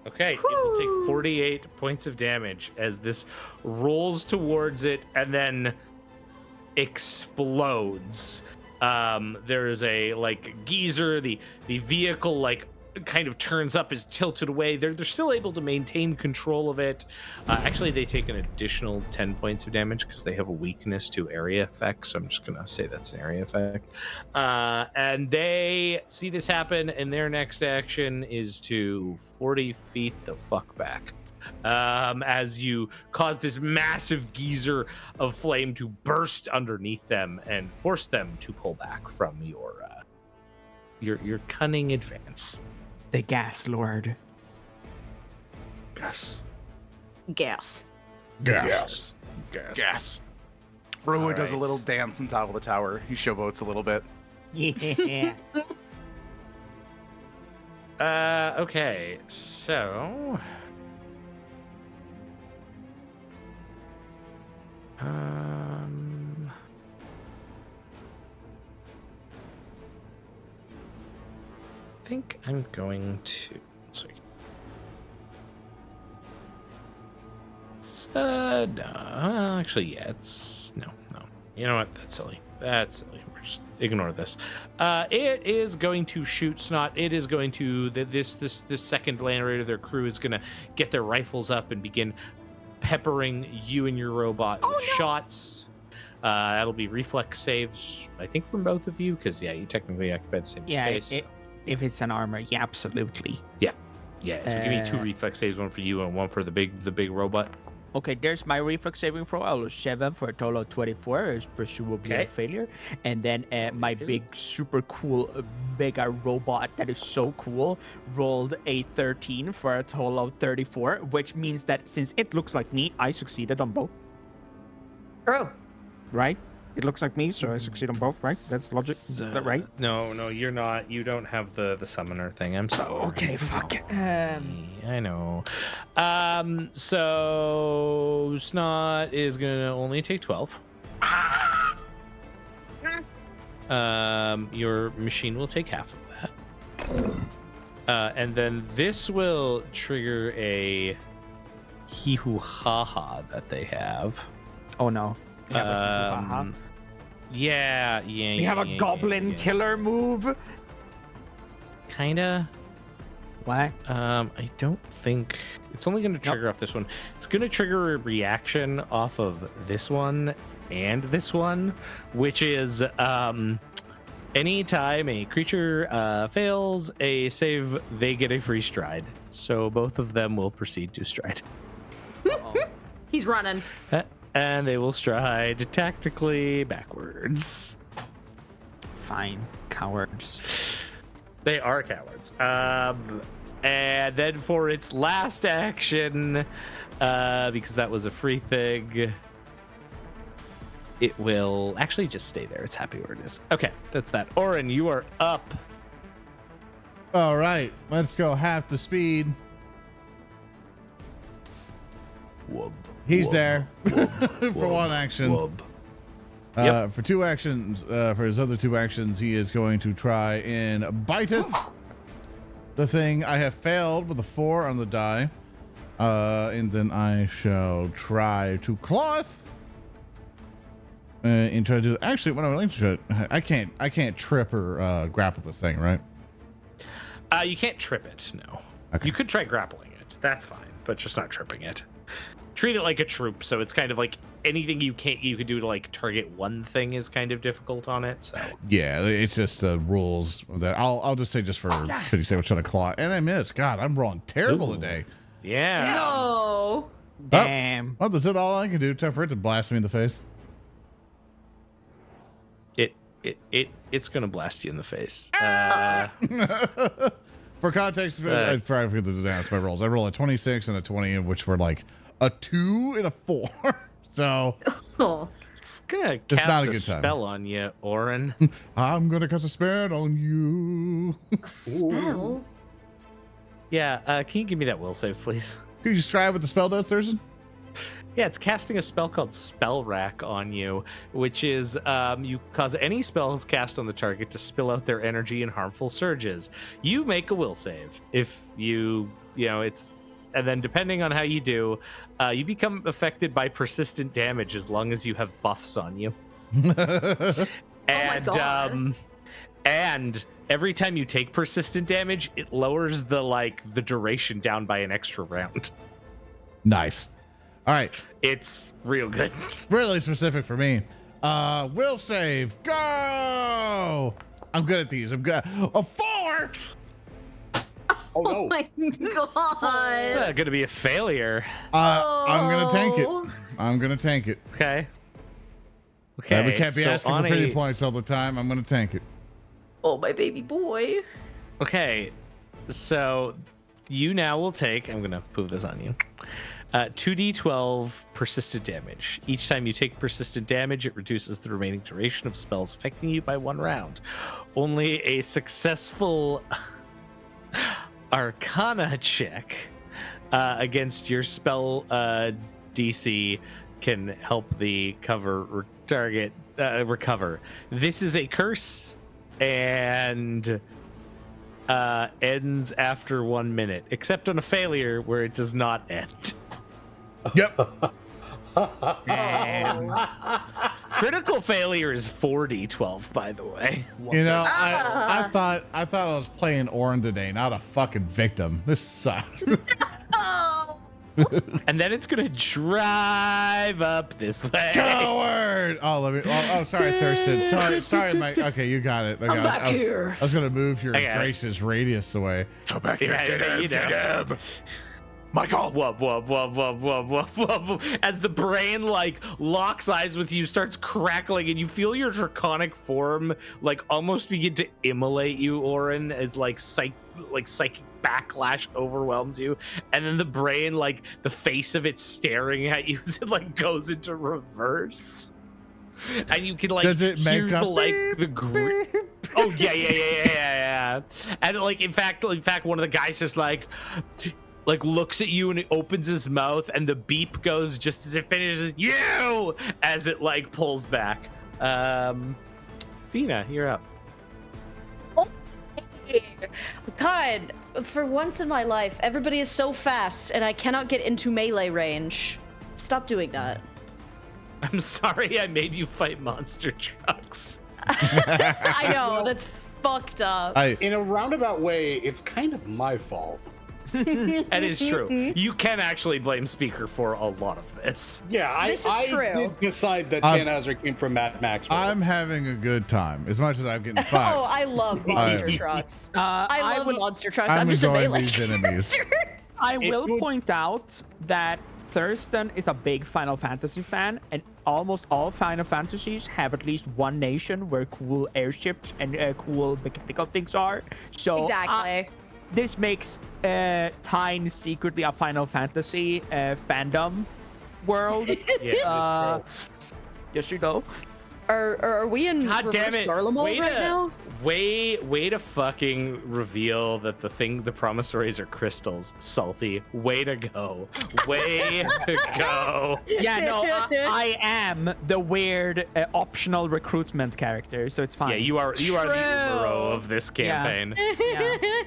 B: Okay, it will take 48 points of damage as this rolls towards it and then explodes. There is a geyser. The vehicle kind of turns up, is tilted away. They're still able to maintain control of it. Actually, they take an additional 10 points of damage because they have a weakness to area effects. So I'm just gonna say that's an area effect. And they see this happen, and their next action is to 40 feet the fuck back. As you cause this massive geyser of flame to burst underneath them and force them to pull back from your cunning advance.
F: The Gas Lord.
B: Gas.
E: Gas.
C: Gas.
D: Rahu
B: All
D: does a
B: right.
D: little dance on top of the tower. He showboats a little bit.
F: Yeah.
B: Okay, so I think I'm going to. No, actually, yeah, it's no. You know what? That's silly. We're just ignore this. It is going to shoot Snot. It is going to this second lander of their crew is going to get their rifles up and begin peppering you and your robot with shots. That'll be reflex saves, I think, from both of you, because you technically occupy the same space.
F: If it's an armor, yeah, absolutely.
B: Yeah. So give me 2 reflex saves, one for you and one for the big robot.
F: Okay, there's my reflex saving throw. I was 7 for a total of 24. It's presumably a failure. And then my big, super cool mega robot that is so cool rolled a 13 for a total of 34, which means that since it looks like me, I succeeded on both.
E: True.
F: Right? It looks like me, so I succeed on both, right? That's logic, is that right?
B: No, you're not. You don't have the summoner thing. I'm sorry.
F: Okay, fuck.
B: I know. So Snot is gonna only take 12. Your machine will take half of that. And then this will trigger a hee-hoo-ha-ha that they have.
F: Oh no.
B: Yeah.
F: We have a goblin killer move.
B: Kinda.
F: What?
B: I don't think it's only going to trigger off this one. It's going to trigger a reaction off of this one and this one, which is anytime a creature fails a save, they get a free stride. So both of them will proceed to stride.
E: He's running.
B: And they will stride tactically backwards.
F: Fine, cowards.
B: They are cowards. And then for its last action, because that was a free thing, it will actually just stay there. It's happy where it is. Okay, that's that. Oran, you are up.
A: All right, let's go half the speed.
B: Whoop.
A: He's there for one action. For two actions, for his other two actions, he is going to try and bite it. The thing I have failed with a 4 on the die, and then I shall try to cloth and try to do. Actually, what I would like to try, I can't trip or grapple this thing, right?
B: You can't trip it. No.
A: Okay.
B: You could try grappling it. That's fine, but just not tripping it. Treat it like a troop, so it's kind of like anything you could do to like target one thing is kind of difficult on it. So
A: yeah, it's just the rules that I'll just say just for pity's sake, I'm trying to claw and I missed. God, I'm rolling terrible today.
B: Yeah.
E: No.
F: Damn.
A: Well, that's it. All I can do. Time for it to blast me in the face.
B: It's gonna blast you in the face.
A: For context, I forgot to announce my rolls. I rolled a 26 and a 20, which were like a 2 and a 4. So
B: it's gonna
A: it's
B: cast
A: not a
B: a
A: good time.
B: spell on you, Oran.
A: I'm gonna cast a spell on you.
E: A spell?
B: Yeah, can you give me that will save, please?
A: Could you describe what the spell does, Thurston?
B: Yeah, it's casting a spell called Spell Rack on you, which is you cause any spells cast on the target to spill out their energy in harmful surges. You make a will save. If and then depending on how you do, you become affected by persistent damage as long as you have buffs on you. And every time you take persistent damage, it lowers the duration down by an extra round.
A: Nice. All right.
B: It's real good.
A: Really specific for me. Will save. Go. I'm good at these. I'm good. A 4.
G: Oh no.
E: Oh my god.
B: It's gonna be a failure.
A: I'm gonna tank it. I'm gonna tank it.
B: Okay.
A: We can't be asking for pretty points all the time. I'm gonna tank it.
E: Oh, my baby boy.
B: Okay. So you now will take. I'm gonna move this on you. 2d12 persistent damage. Each time you take persistent damage, it reduces the remaining duration of spells affecting you by 1 round. Only a successful Arcana check against your spell DC can help the target recover. This is a curse and ends after 1 minute, except on a failure where it does not end.
A: Yep.
B: Critical failure is 4d12, by the way.
A: You know, I thought I was playing Oran today, not a fucking victim. This sucks.
E: Oh.
B: And then it's gonna drive up this way.
A: Coward! Oh, let me. Oh, sorry, Thurston. Sorry, Mike. Okay, you got it.
E: I'm back here.
A: I was gonna move your grace's radius away.
J: Go back here. Get him.
D: Michael!
B: Wub, wub, wub, wub, wub, wub, wub, wub. As the brain like locks eyes with you, starts crackling, and you feel your draconic form like almost begin to immolate you, Oran, as like psychic backlash overwhelms you, and then the brain, like the face of it staring at you, as it like goes into reverse, and you can like
A: Does it
B: hear
A: make a
B: the oh yeah, and like in fact one of the guys just like looks at you and it opens his mouth and the beep goes just as it finishes you as it like pulls back. Vina, you're up.
E: God, for once in my life, everybody is so fast and I cannot get into melee range. Stop doing that.
B: I'm sorry I made you fight monster trucks.
E: I know, that's fucked up.
G: In a roundabout way, it's kind of my fault.
B: That is true. You can actually blame Speaker for a lot of this.
G: Yeah, I did decide that Tannhauser came from Mad Max.
A: I'm having a good time as much as I'm getting fights.
E: Oh, I love monster trucks. I love monster trucks. I'm just a
A: enjoying
E: melee
A: these enemies.
F: I will point out that Thurston is a big Final Fantasy fan, and almost all Final Fantasies have at least one nation where cool airships and cool mechanical things are. So
E: exactly.
F: This makes Tyne secretly a Final Fantasy fandom world.
B: Yeah.
F: Yes, you know.
E: Are we in
B: God damn it!
E: right now?
B: Way to fucking reveal that the promissories are crystals. Salty. Way to go. Way to go.
F: Yeah, no, I am the weird optional recruitment character, so it's fine.
B: Yeah, you are the Umaro of this campaign.
F: Yeah.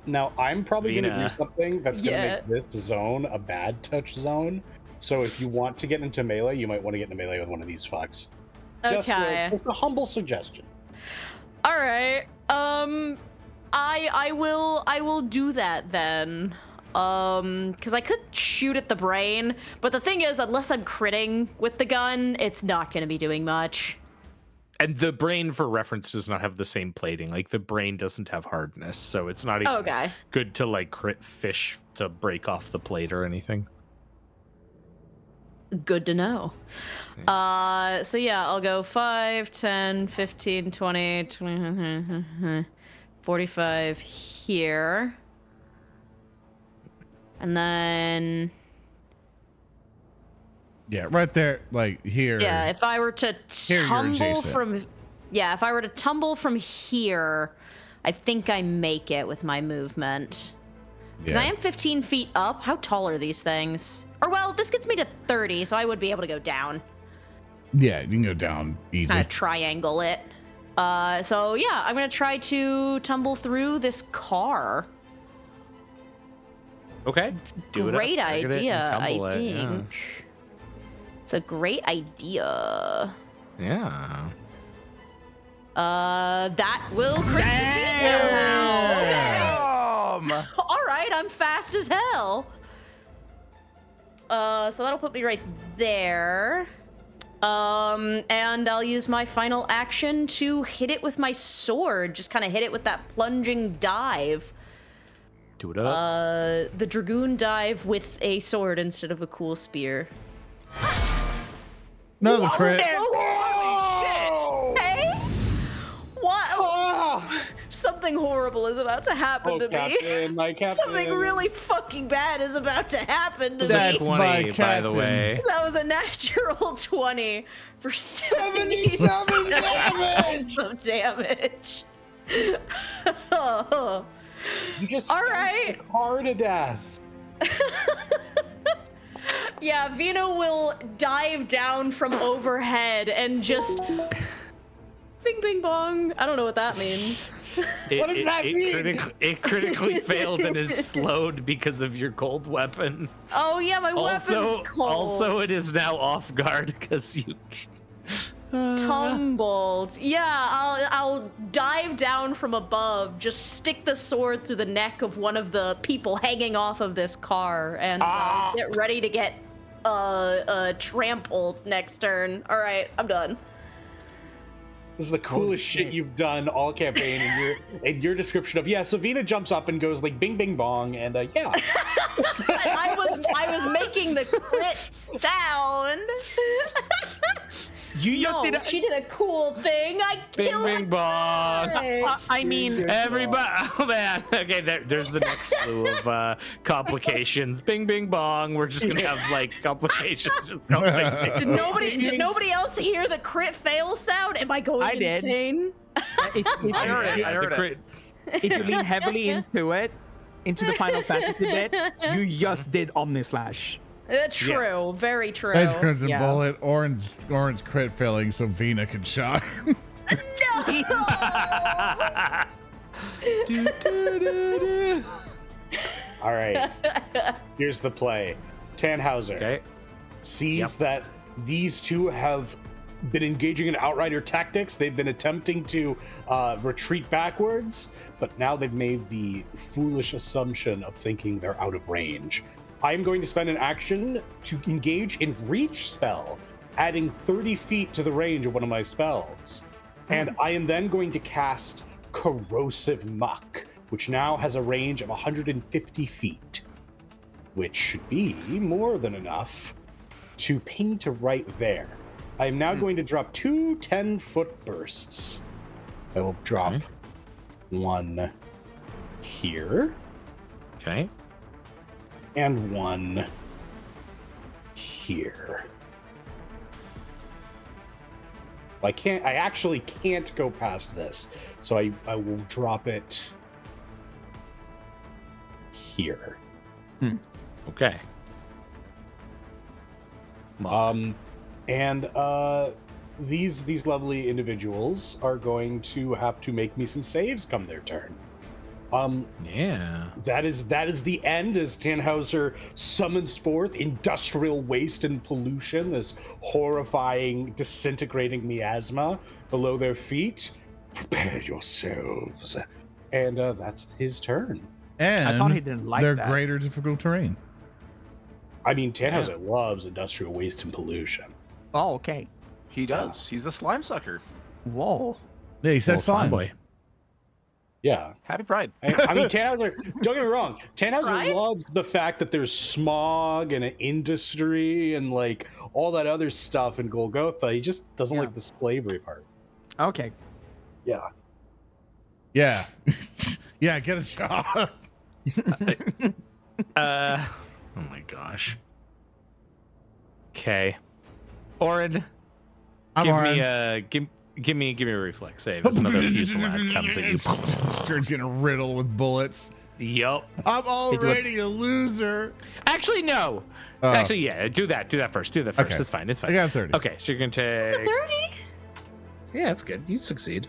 G: Now I'm probably
B: Vina.
G: gonna do something that's gonna make this zone a bad touch zone. So if you want to get into melee, you might want to get into melee with one of these fucks. Just a humble suggestion.
E: All right. I will do that then. Because I could shoot at the brain, but the thing is, unless I'm critting with the gun, it's not going to be doing much.
B: And the brain, for reference, does not have the same plating. Like, the brain doesn't have hardness, so it's not even good to, like, crit fish to break off the plate or anything.
E: Good to know. So yeah, I'll go 5, 10, 15, 20, 45 here. And then...
A: Yeah, right there, like here.
E: Yeah, if I were to tumble from... Yeah, if I were to tumble from here, I think I make it with my movement. Because I am 15 feet up. How tall are these things? Or, well, this gets me to 30, so I would be able to go down.
A: Yeah, you can go down easy.
E: Kind of triangle it. So, yeah, I'm going to try to tumble through this car.
B: Okay.
E: Great idea, I think. Yeah. It's a great idea.
B: Yeah.
E: That will crit succeed. All right, I'm fast as hell. So that'll put me right there. And I'll use my final action to hit it with my sword. Just kind of hit it with that plunging dive.
B: Do it up.
E: The dragoon dive with a sword instead of a cool spear.
A: Another crit.
E: Holy shit! Hey? What? Oh. Something horrible is about to happen to me.
G: My captain.
E: Something really fucking bad is about to happen to
A: That's
E: me.
B: 20, by the way.
E: That was a natural 20 for
G: 77 damage.
E: Of damage. Oh.
G: You just
E: all right.
G: car to death.
E: Yeah, Vina will dive down from overhead and just bing, bing, bong. I don't know what that means.
G: What does that mean?
B: It critically failed and is slowed because of your cold weapon.
E: Oh yeah, my weapon's cold.
B: Also, it is now off guard because you
E: tumbled. Yeah, I'll dive down from above, just stick the sword through the neck of one of the people hanging off of this car, and get ready to get trampled next turn. All right, I'm done.
G: This is the coolest shit you've done all campaign, and your description of so Vina jumps up and goes like bing bing bong, and yeah.
E: I was making the crit sound.
F: You just did.
E: She did a cool thing. I killed
B: Bing bong.
F: I mean,
B: Everybody, oh man. Okay, there's the next slew of complications. Bing, bing, bong. We're just gonna have like complications. Just go bing, bing,
E: Did nobody else hear the crit fail sound? Am I going
F: I did.
E: insane?
F: If
D: I heard it.
F: if you lean heavily into the Final Fantasy bit, you just did Omnislash.
E: True, very true.
A: Thanks, Crimson
F: Yeah.
A: Bullet. Orange crit failing so Vina can shine.
G: All right. Here's the play. Tannhauser sees that these two have been engaging in outrider tactics. They've been attempting to retreat backwards, but now they've made the foolish assumption of thinking they're out of range. I'm going to spend an action to engage in reach spell, adding 30 feet to the range of one of my spells. And I am then going to cast Corrosive Muck, which now has a range of 150 feet, which should be more than enough to ping to right there. I am now going to drop two 10-foot bursts. I will drop one here.
B: Okay.
G: And one here. I actually can't go past this. So I will drop it here.
B: Okay.
G: And these lovely individuals are going to have to make me some saves come their turn. That is the end as Tannhauser summons forth industrial waste and pollution, this horrifying, disintegrating miasma below their feet. Prepare yourselves. And that's his turn.
A: And
F: I thought he didn't like
A: they're
F: that.
A: greater difficult terrain.
G: I mean, Tannhauser loves industrial waste and pollution.
F: Oh, okay.
D: He does. He's a slime sucker.
F: Whoa.
A: Yeah, he said
B: Little slime
A: slime.
B: boy.
G: Yeah.
D: Happy Pride.
G: I mean, Tannhauser, don't get me wrong, Tannhauser
E: Right?
G: loves the fact that there's smog and an industry and like all that other stuff in Golgotha. He just doesn't like the slavery part.
F: Okay.
G: Yeah.
A: Yeah. Yeah, get a shot.
B: Oh my gosh. Okay. Orin,
A: I'm
B: give
A: Orin.
B: me a give me a reflex save as another fusillade comes at you.
A: Starts getting riddled with bullets.
B: Yup.
A: I'm already a loser.
B: Actually, no.
A: Oh.
B: Actually, yeah. Do that first. Do that first.
A: Okay.
B: It's fine. It's fine.
A: I got 30.
B: Okay, so you're gonna take.
E: 30?
B: Yeah, that's good. You succeed.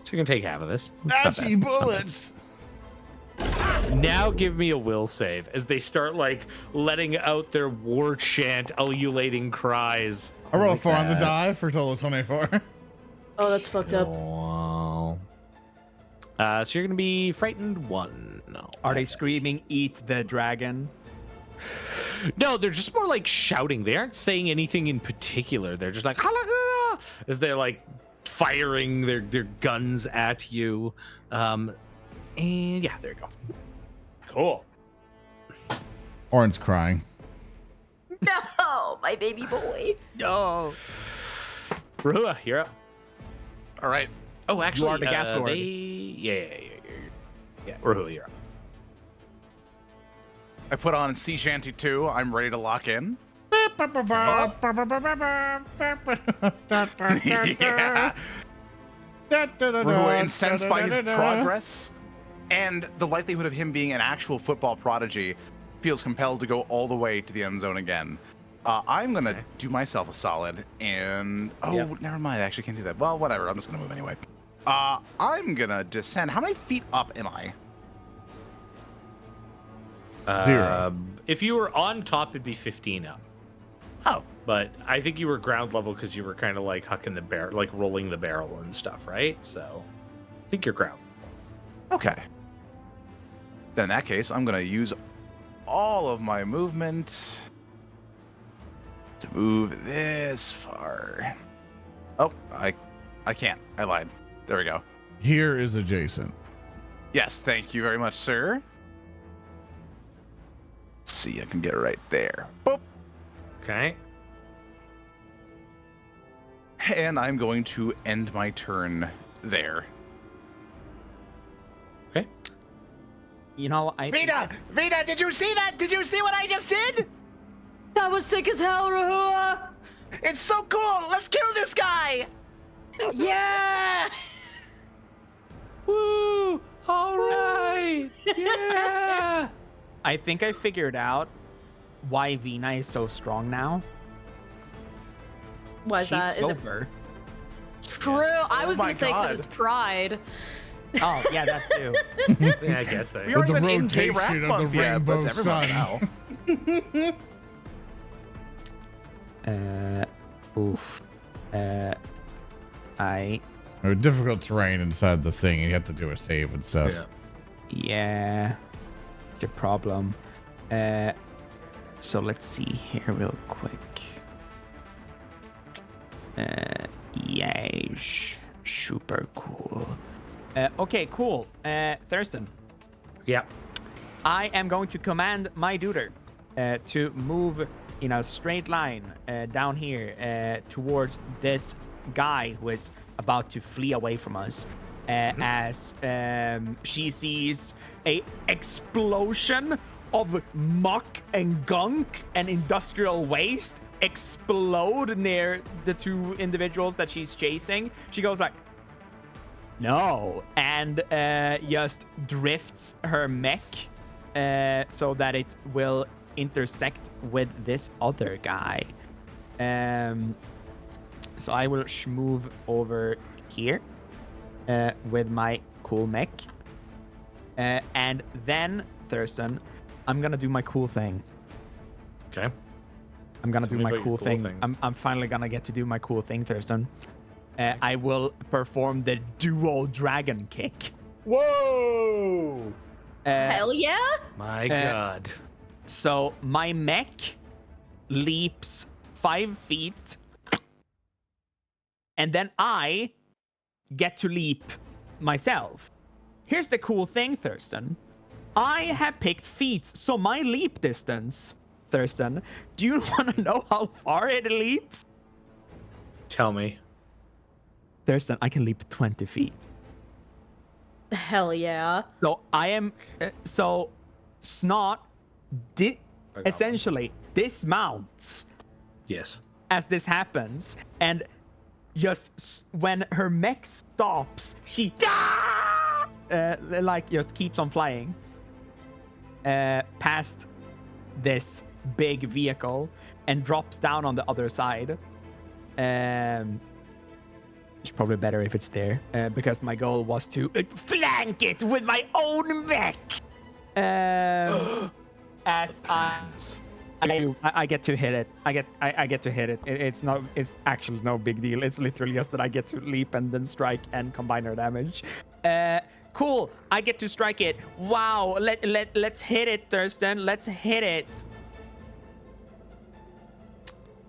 B: So you're gonna take half of this. It's not
A: Ouchie
B: bad. It's not bad.
A: bullets.
B: Now give me a will save as they start like letting out their war chant, ululating cries.
A: I roll a 4 on the die for a total of 24.
E: Oh, that's fucked up.
B: Wow. So you're gonna be frightened 1. No.
F: Are they screaming, "Eat the dragon"?
B: No, they're just more like shouting. They aren't saying anything in particular. They're just like "Halaga!" as they're like firing their guns at you. And yeah, there you go. Cool.
A: Orin's crying.
E: No, my baby boy.
F: No.
B: Rehua, you're up.
D: All right.
B: Oh, actually,
F: are the gas lord.
B: Yeah, Rahu, you're up.
D: I put on Sea Shanty 2. I'm ready to lock in. Yeah. Rehua, incensed by his progress and the likelihood of him being an actual football prodigy, feels compelled to go all the way to the end zone again. I'm gonna do myself a solid and never mind. I actually can't do that. Well, whatever. I'm just gonna move anyway. I'm gonna descend. How many feet up am I?
A: 0.
B: If you were on top, it'd be 15 up.
D: Oh,
B: But I think you were ground level because you were kind of like hucking the barrel, like rolling the barrel and stuff, right? So I think you're ground.
D: okay. Then in that case, I'm gonna use all of my movement to move this far. Oh, I can't. I lied. There we go.
A: Here is adjacent.
D: Yes, thank you very much, sir. Let's see, I can get right there. Boop.
B: Okay.
D: And I'm going to end my turn there.
B: Okay.
F: You know,
I: Vina, did you see that? Did you see what I just did?
E: That was sick as hell, Rahua!
I: It's so cool. Let's kill this guy.
E: Yeah!
F: Woo! All right! Yeah! I think I figured out why Vina is so strong now.
E: Why is
F: She's
E: that? Is it
F: sober.
E: true? I was
D: my
E: gonna say because
D: God.
E: it's pride.
F: Oh, yeah, that too.
B: Yeah, I guess so.
D: We aren't
A: With the
D: even in gay rap
A: rotation of the
D: month yet, but it's
A: rainbow
D: everyone
A: sun.
D: now.
F: Oof.
A: Difficult terrain inside the thing, and you have to do a save and stuff.
F: Yeah. It's a problem. So let's see here real quick. Yeah, super cool. Okay, cool. Thurston.
B: Yeah.
F: I am going to command my duder to move in a straight line down here towards this guy who is about to flee away from us as she sees a explosion of muck and gunk and industrial waste explode near the two individuals that she's chasing. She goes like, no, and just drifts her mech so that it will intersect with this other guy. So I will move over here with my cool mech. And then, Thurston, I'm gonna do my cool thing.
B: Okay.
F: I'm gonna
B: Tell
F: do
B: me
F: my
B: about your
F: cool
B: cool
F: thing.
B: thing.
F: I'm finally gonna get to do my cool thing, Thurston. I will perform the duo dragon kick.
G: Whoa!
E: Hell yeah!
B: My God.
F: So my mech leaps 5 feet, and then I get to leap myself. Here's the cool thing, Thurston. I have picked feet, so my leap distance, Thurston, do you want to know how far it leaps?
B: Tell me.
F: Thurston, I can leap 20 feet.
E: Hell yeah!
F: So I am, so Snot essentially dismounts
B: Yes.
F: as this happens, and just when her mech stops, she like just keeps on flying past this big vehicle and drops down on the other side. It's probably better if it's there because my goal was to flank it with my own mech. As I get to hit it. I get to hit it. It's actually no big deal. It's literally just that I get to leap and then strike and combine our damage. Cool. I get to strike it. Wow. Let's hit it, Thurston. Let's hit it.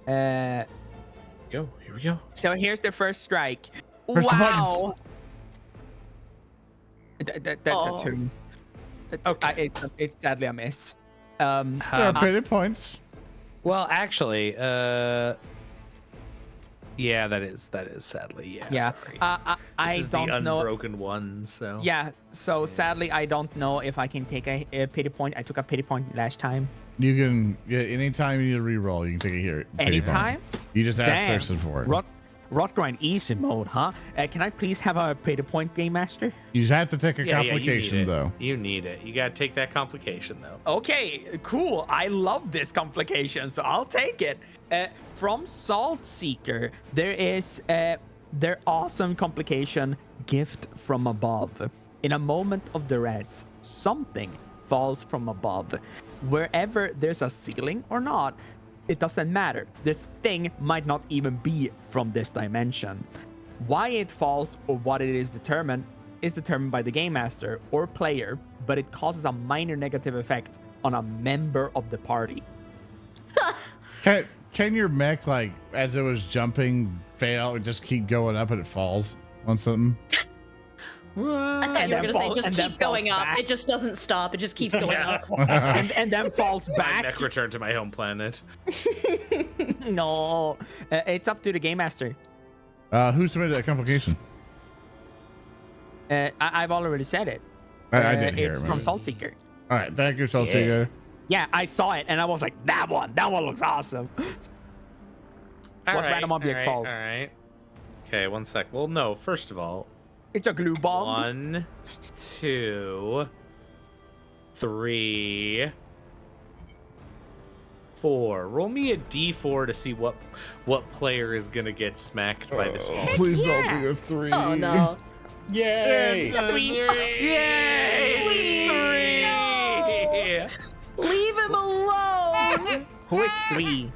B: Here we go.
F: So here's the first strike.
A: Press the
F: Wow. That's
E: Oh.
F: a 2. Okay. It's sadly a miss.
A: There are pity points.
B: Well, actually, yeah, that is sadly, yeah.
F: Yeah.
B: Sorry.
F: I
B: This is
F: don't
B: the
F: know.
B: unbroken one, so.
F: Yeah. So sadly, I don't know if I can take a pity point. I took a pity point last time.
A: You can, anytime you need to reroll, you can take a pity point.
F: Anytime?
A: You just ask
F: Damn.
A: Thurston for it.
F: Rotgrind easy mode, huh? Can I please have a pity point, Game Master?
A: You have to take a
B: Yeah,
A: complication,
B: you need it.
A: though.
B: You need it. You gotta take that complication, though.
F: Okay, cool. I love this complication, so I'll take it. From Salt Seeker, there is their awesome complication, Gift from Above. In a moment of duress, something falls from above. Wherever there's a ceiling or not, it doesn't matter. This thing might not even be from this dimension. Why it falls or what it is determined by the game master or player, but it causes a minor negative effect on a member of the party.
A: Can Can your mech, like, as it was jumping, fail or just keep going up and it falls on something?
E: I thought you were gonna say just keep going up. It just doesn't stop. It just keeps going up.
F: and then falls
B: My
F: back.
B: mech return to my home planet.
F: No, it's up to the game master.
A: Who submitted that complication?
F: I've already said it.
A: I didn't hear
F: it's
A: it.
F: from Saltseeker.
A: All right, thank you, Saltseeker.
F: Yeah, I saw it and I was like, that one looks awesome. What random object falls?
B: All right. Okay, 1 sec. Well, no. First of all,
F: It's a glue bomb.
B: 1, 2, 3, 4. Roll me a d4 to see what player is gonna get smacked by this fall.
A: Please don't be a 3.
E: Oh no.
G: Yay!
B: Yay!
E: Leave him alone.
F: Who is 3?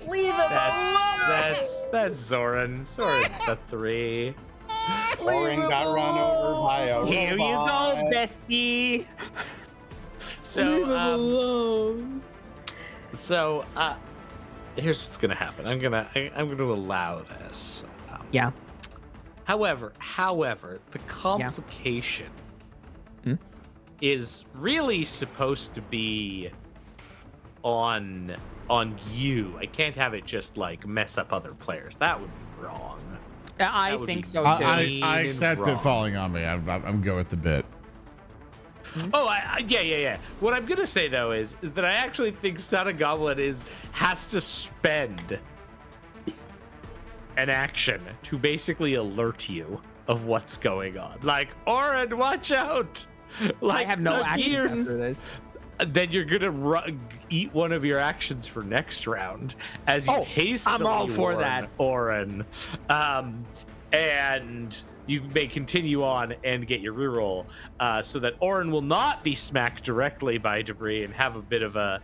E: Leave him alone.
B: That's Zoran. Zoran's the 3.
G: Oran got run over by a
F: Here you go,
G: robot.
F: bestie.
E: Leave
B: So
E: him alone.
B: Here's what's gonna happen. I'm gonna allow this.
F: Yeah.
B: However, the complication is really supposed to be on you. I can't have it just like mess up other players. That would be wrong.
F: I
B: That would
F: think
B: be
F: so too.
A: I accept it
B: wrong.
A: falling on me. I'm good with the bit.
B: Oh, yeah. What I'm gonna say though is that I actually think Snot a Goblin has to spend an action to basically alert you of what's going on. Like, Oran, watch out! Like,
F: I have no actions
B: here,
F: after this.
B: then you're gonna eat one of your actions for next round as you hastily
F: I'm all for
B: warn
F: that.
B: Oran, and you may continue on and get your reroll, so that Oran will not be smacked directly by debris and have a bit of a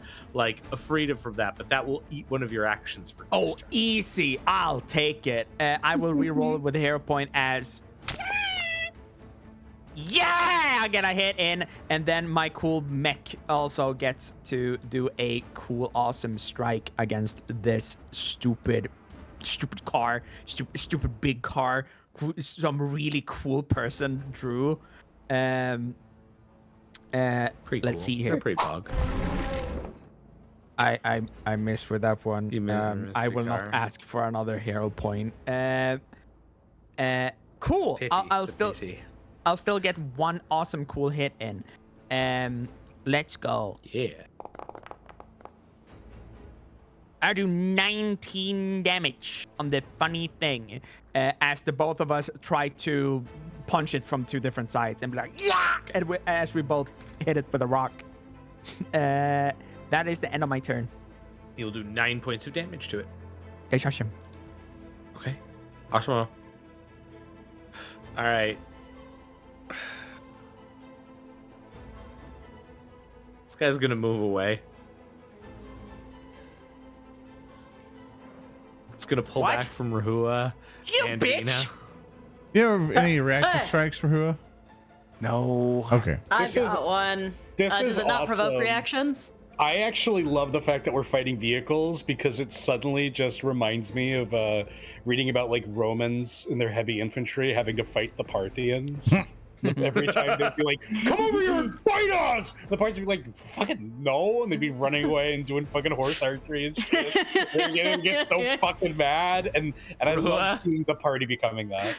B: freedom from that, but that will eat one of your actions for next turn.
F: Easy. I'll take it. I will reroll it with a hero point as. Yeah, I get a hit in, and then my cool mech also gets to do a cool, awesome strike against this stupid car, stupid big car. Some really cool person drew.
B: Pretty
F: Let's
B: cool.
F: see here.
B: They're pretty bog.
F: I missed with that one.
B: You missed
F: I
B: the
F: will
B: car.
F: not ask for another hero point. Cool.
B: Pity,
F: I'll
B: the
F: still.
B: pity.
F: I'll still get one awesome cool hit in. Let's go.
B: Yeah.
F: I do 19 damage on the funny thing, as the both of us try to punch it from 2 different sides and be like, yeah! And as we both hit it with a rock. That is the end of my turn.
B: You'll do 9 points of damage to it.
F: Okay, shush him.
B: Okay. Awesome. All right. This guy's gonna move away. It's gonna pull
I: What?
B: back from Rehua.
I: You
B: and
I: bitch!
B: Vina.
A: You have any reaction strikes for Hua?
D: No.
A: Okay.
E: I
G: This is-
E: got one.
G: This
E: Does
G: is
E: it not provoke
G: awesome.
E: reactions?
G: I actually love the fact that we're fighting vehicles because it suddenly just reminds me of reading about like Romans and their heavy infantry having to fight the Parthians. Every time they'd be like, "Come over here and fight us!" The Parthians would be like, "Fucking no!" and they'd be running away and doing fucking horse archery and shit. They'd get so fucking mad, and I love seeing the party becoming that.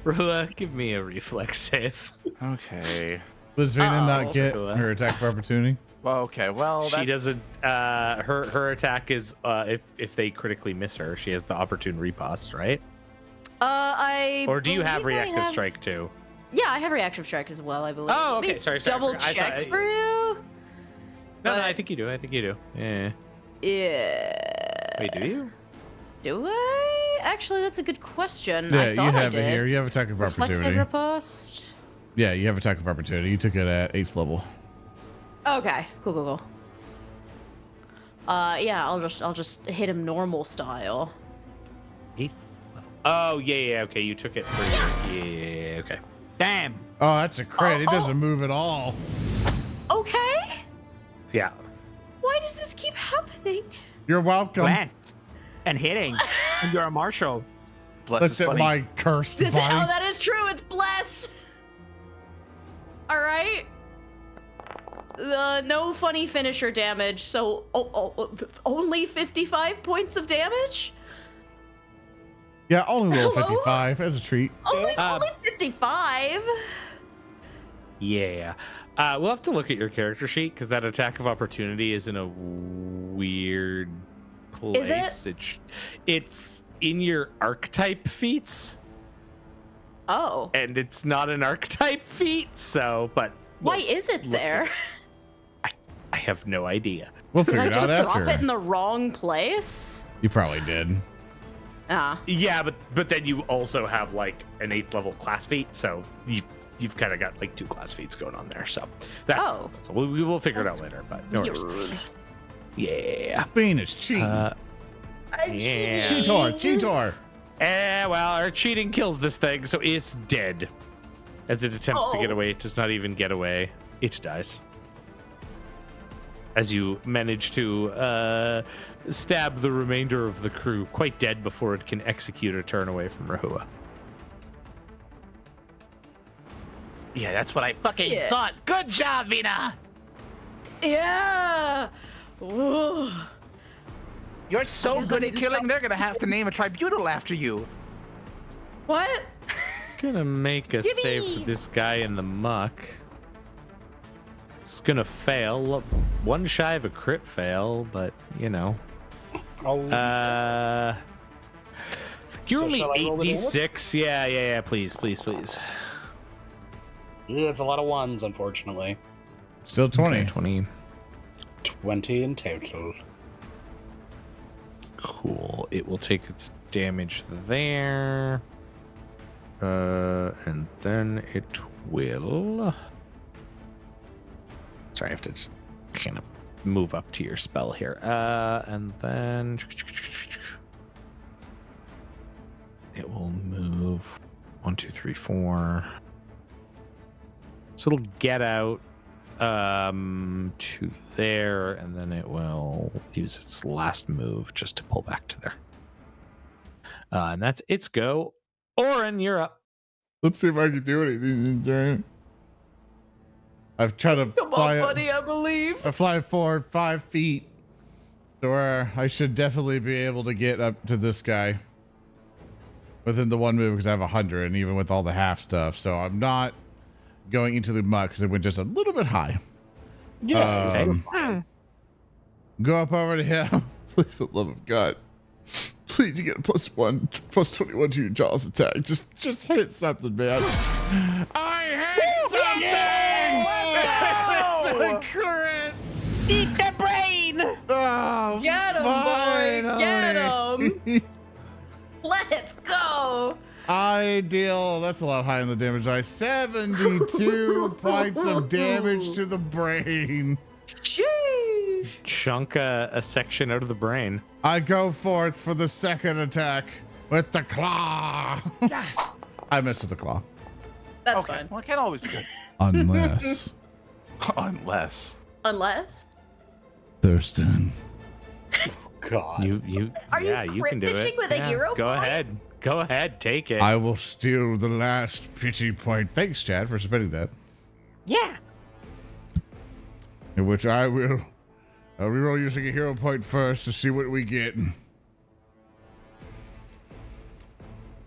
B: Rehua, give me a reflex save.
D: Okay.
A: Does Vina not get
B: Rehua.
A: her attack of opportunity?
D: Well, okay. Well,
B: She
D: that's-
B: doesn't. Her attack is if they critically miss her, she has the opportune riposte, right? Or do you have
E: believe I
B: reactive strike too?
E: Yeah, I have reactive strike as well, I believe.
B: Oh,
E: Let me
B: okay. Sorry.
E: Double
B: I thought-
E: check for you.
B: No,
E: but-
B: I think you do. Yeah.
E: Yeah.
B: Wait, do you?
E: Do I? Actually, that's a good question.
A: Yeah,
E: I
A: you
E: thought I
A: have it
E: did.
A: here. You have attack of
E: Reflexive
A: opportunity.
E: riposte.
A: Yeah, you have attack of opportunity. You took it at 8th level.
E: Okay, cool. Yeah, I'll just hit him normal style.
B: Oh yeah. Okay, you took it for your. Yeah. Okay.
F: Damn.
A: Oh, that's a crit. It doesn't move at all.
E: Okay.
B: Yeah.
E: Why does this keep happening?
A: You're welcome.
F: West. and hitting. And you're a marshal.
D: Bless
A: That's
D: is
A: it,
D: funny.
A: my cursed body.
E: Oh, that is true. It's bless. All right. No funny finisher damage, so only 55 points of damage?
A: Yeah, only roll
E: Hello?
A: 55 as a treat.
E: Only 55?
B: Yeah. We'll have to look at your character sheet because that attack of opportunity is in a weird place.
E: Is it?
B: It's in your archetype feats,
E: Oh.
B: and it's not an archetype feat, so, but.
E: Why is it there?
B: I have no idea.
A: We'll
E: Did
A: figure
E: I
A: it
E: just
A: out
E: drop
A: after.
E: it in the wrong place?
A: You probably did.
E: Ah.
B: Yeah, but then you also have like an 8th level class feat, so you've kind of got like 2 class feats going on there. So that's so we will figure it out later. But no worries.
E: Weird.
B: Yeah.
A: Venus cheating.
B: Yeah.
A: Cheetor.
B: Well, our cheating kills this thing, so it's dead. As it attempts to get away, it does not even get away. It dies. As you manage to stab the remainder of the crew quite dead before it can execute a turn away from Rehua.
I: Yeah, that's what I fucking thought. Good job, Vina.
E: Yeah. Ooh.
I: You're so
E: guess I
I: good
E: need
I: at
E: to
I: killing,
E: stop-
I: they're gonna have to name a tribunal after you.
E: What?
B: Gonna make a save
E: Yippee!
B: for this guy in the muck. It's gonna fail. One shy of a crit fail, but you know. You're only
G: shall I roll the
B: 8d6. Yeah. Please.
G: Yeah, it's a lot of ones, unfortunately.
A: Still 20.
B: Okay, 20.
G: 20 in total.
B: Cool. It will take its damage there. And then it will. Sorry, I have to just kind of move up to your spell here. And then it will move 1, 2, 3, 4. So it'll get out to there, and then it will use its last move just to pull back to there. And that's its go. Oran, you're up.
A: Let's see if I can do anything. Giant. I've tried to
E: Come
A: fly.
E: on, buddy, I believe.
A: I fly forward 5 feet, to where I should definitely be able to get up to this guy within the one move because I have 100, and even with all the half stuff, so I'm not going into the muck because it went just a little bit high.
G: Yeah.
A: Go up over to him. Please, for the love of God. Please, you get a +1, +21 to your jaws attack. Just hit something, man. I hit something! It's a crit!
F: Eat the brain!
A: Oh,
E: Get him, boy! Get
A: finally.
E: him! Let's go!
A: I deal, that's a lot higher than the damage die. 72 points of damage to the brain.
E: Sheesh!
B: Chunk a section out of the brain.
A: I go forth for the second attack with the claw. I missed with the claw.
E: That's
D: Okay,
E: fine.
D: well, it can't always be good.
A: Unless
D: Unless.
A: Thurston.
G: God.
B: You
E: Are you
B: you can do
E: crit
B: it.
E: fishing with a hero
B: Go
E: point?
B: ahead. Go ahead, take it.
A: I will steal the last pity point. Thanks, Chad, for submitting that.
F: Yeah.
A: In which I will reroll using a hero point first to see what we get.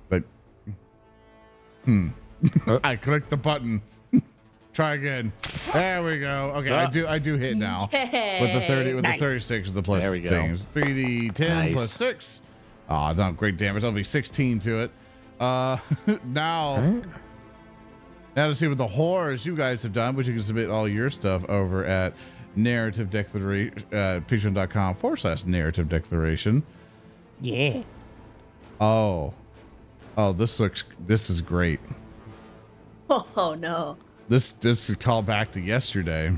A: But I clicked the button. Try again. There we go. Okay, I do hit now. With the 30 with
F: Nice.
A: the 36 with the plus
B: There we go.
A: things. 3d10
B: Nice.
A: plus 6. Oh, not great damage. That'll be 16 to it. Now to see what the horrors you guys have done, which you can submit all your stuff over at narrative declaration patreon.com/narrative declaration.
F: Yeah.
A: Oh, this is great.
E: Oh no.
A: This is call back to yesterday.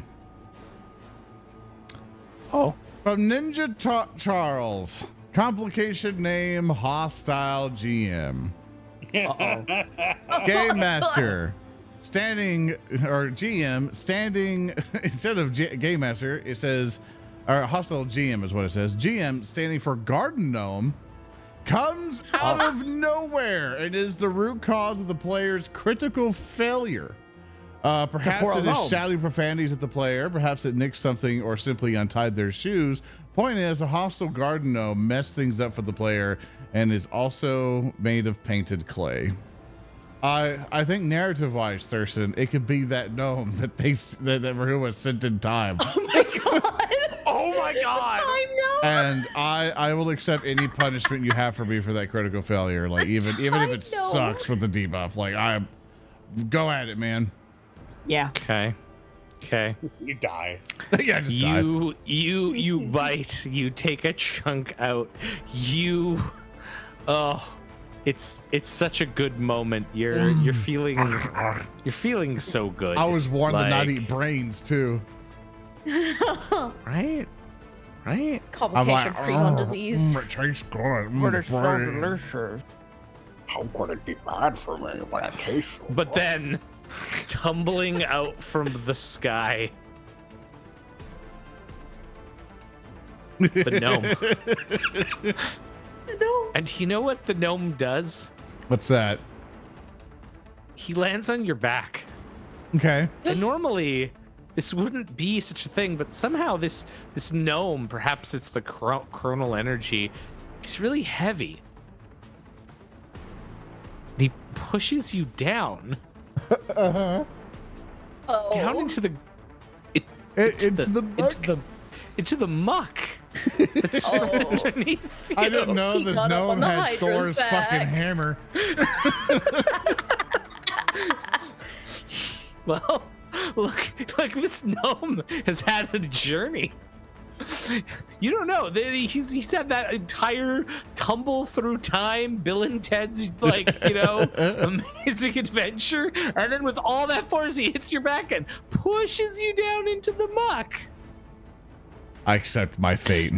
F: Oh.
A: From Ninja Charles. Complication name, hostile GM. Game Master. Standing, or GM, standing, instead of Game Master, it says, or hostile GM is what it says. GM standing for Garden Gnome comes out of nowhere and is the root cause of the player's critical failure. Perhaps it is shouting profanities at the player, perhaps it nicked something or simply untied their shoes. Point is, a hostile garden gnome messed things up for the player and is also made of painted clay. I think narrative-wise, Thurston, it could be that gnome that Rahu sent in time.
E: Oh my god!
D: Oh my god!
E: Time gnome?
A: And I will accept any punishment you have for me for that critical failure. Like even if it sucks with the debuff, like go at it, man.
F: Yeah.
B: Okay.
G: You die.
A: Yeah, just die.
B: You bite. You take a chunk out. It's such a good moment. You're feeling so good.
A: I was warned to not
B: Like-
A: eat brains too.
B: Right.
E: Complication cream on disease.
A: It tastes good.
F: But it's so
A: brain.
F: delicious.
C: How could it be bad for me when it tastes so
B: But then, tumbling out from the sky, the gnome. And you know what the gnome does?
A: What's that?
B: He lands on your back.
A: Okay.
B: And normally, this wouldn't be such a thing, but somehow this gnome, perhaps it's the chronal energy, he's really heavy. He pushes you down.
E: Oh.
B: Down into the into the muck. That's right underneath you.
A: I didn't know this
E: got up on
A: gnome
E: the
A: had
E: Hydra's
A: Thor's
E: back.
A: fucking hammer.
B: Well, look, this gnome has had a journey. You don't know. He's had that entire tumble through time, Bill and Ted's amazing adventure, and then with all that force, he hits your back and pushes you down into the muck.
A: I accept my fate.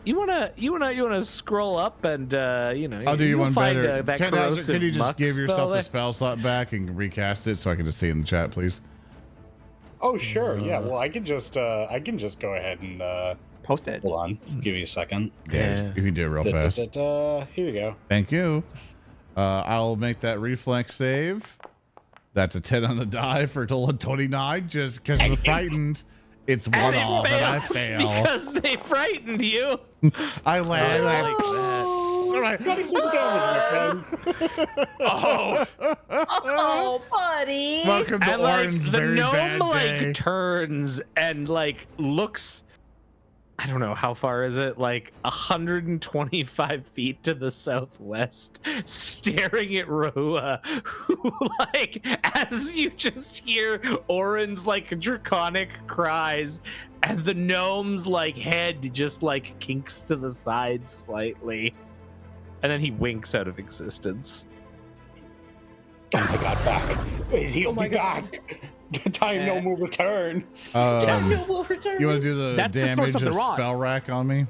B: You wanna scroll up and
A: I'll do you one
B: find,
A: better.
B: that
A: Tannhauser,
B: corrosive
A: can you just
B: muck
A: give
B: spell
A: yourself
B: there?
A: the spell slot back and recast it so I can just see it in the chat, please?
G: Oh sure, yeah. Well, I can just go ahead and
F: Post it.
G: hold on. Give me a second.
A: Yeah, you can do it real fast.
G: Here we go.
A: Thank you. I'll make that reflex save. That's a 10 on the die for a total of 29. Just because I'm frightened, it's one
B: And
A: off, and I
B: fails
A: fail.
B: because they frightened you.
A: I land.
B: like that.
G: 26 damage, my friend.
E: Oh, buddy.
A: Welcome to
B: And
A: Oran's
B: the
A: very
B: gnome
A: bad day.
B: turns and looks. I don't know how far is it, 125 feet to the southwest, staring at Rehua, who, as you just hear Oran's, draconic cries, and the gnome's, head just, kinks to the side slightly, and then he winks out of existence.
G: I got back. He'll
E: Oh my
G: be
E: God.
G: back. Time no will return.
E: Daniel will return.
A: You want to do the
F: That just
A: damage
F: throws
A: of
F: up the rod.
A: spell rack on me?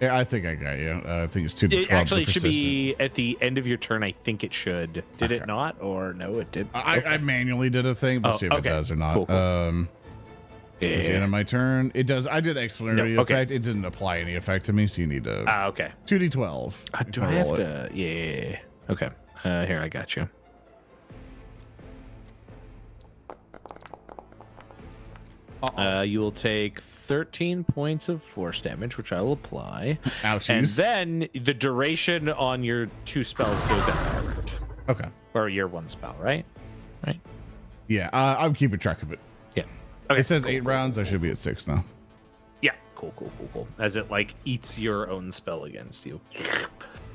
A: Yeah, I think I got you. I think it's 2 to 12.
B: It actually
A: for
B: should
A: persistent.
B: be at the end of your turn. I think it should. Did it
A: Okay.
B: not? Or no, it did.
A: I manually did a thing. Let's
B: Oh,
A: see if
B: okay.
A: it does or not.
B: Cool,
A: It's the end of my turn. It does. I did explanatory
B: No, okay.
A: effect. It didn't apply any effect to me, so you need to
B: Okay.
A: 2d12.
B: Do I have to? Yeah. Okay. Here, I got you. You will take 13 points of force damage, which I will apply. And
A: Ouchies.
B: then the duration on your 2 spells goes down by a round.
A: Okay.
B: Or your 1 spell, right? Right?
A: Yeah, I'm keeping track of it.
B: Yeah. Okay,
A: It says
B: cool,
A: 8
B: cool,
A: rounds. I should be at 6 now.
B: Yeah, cool. As it eats your own spell against you.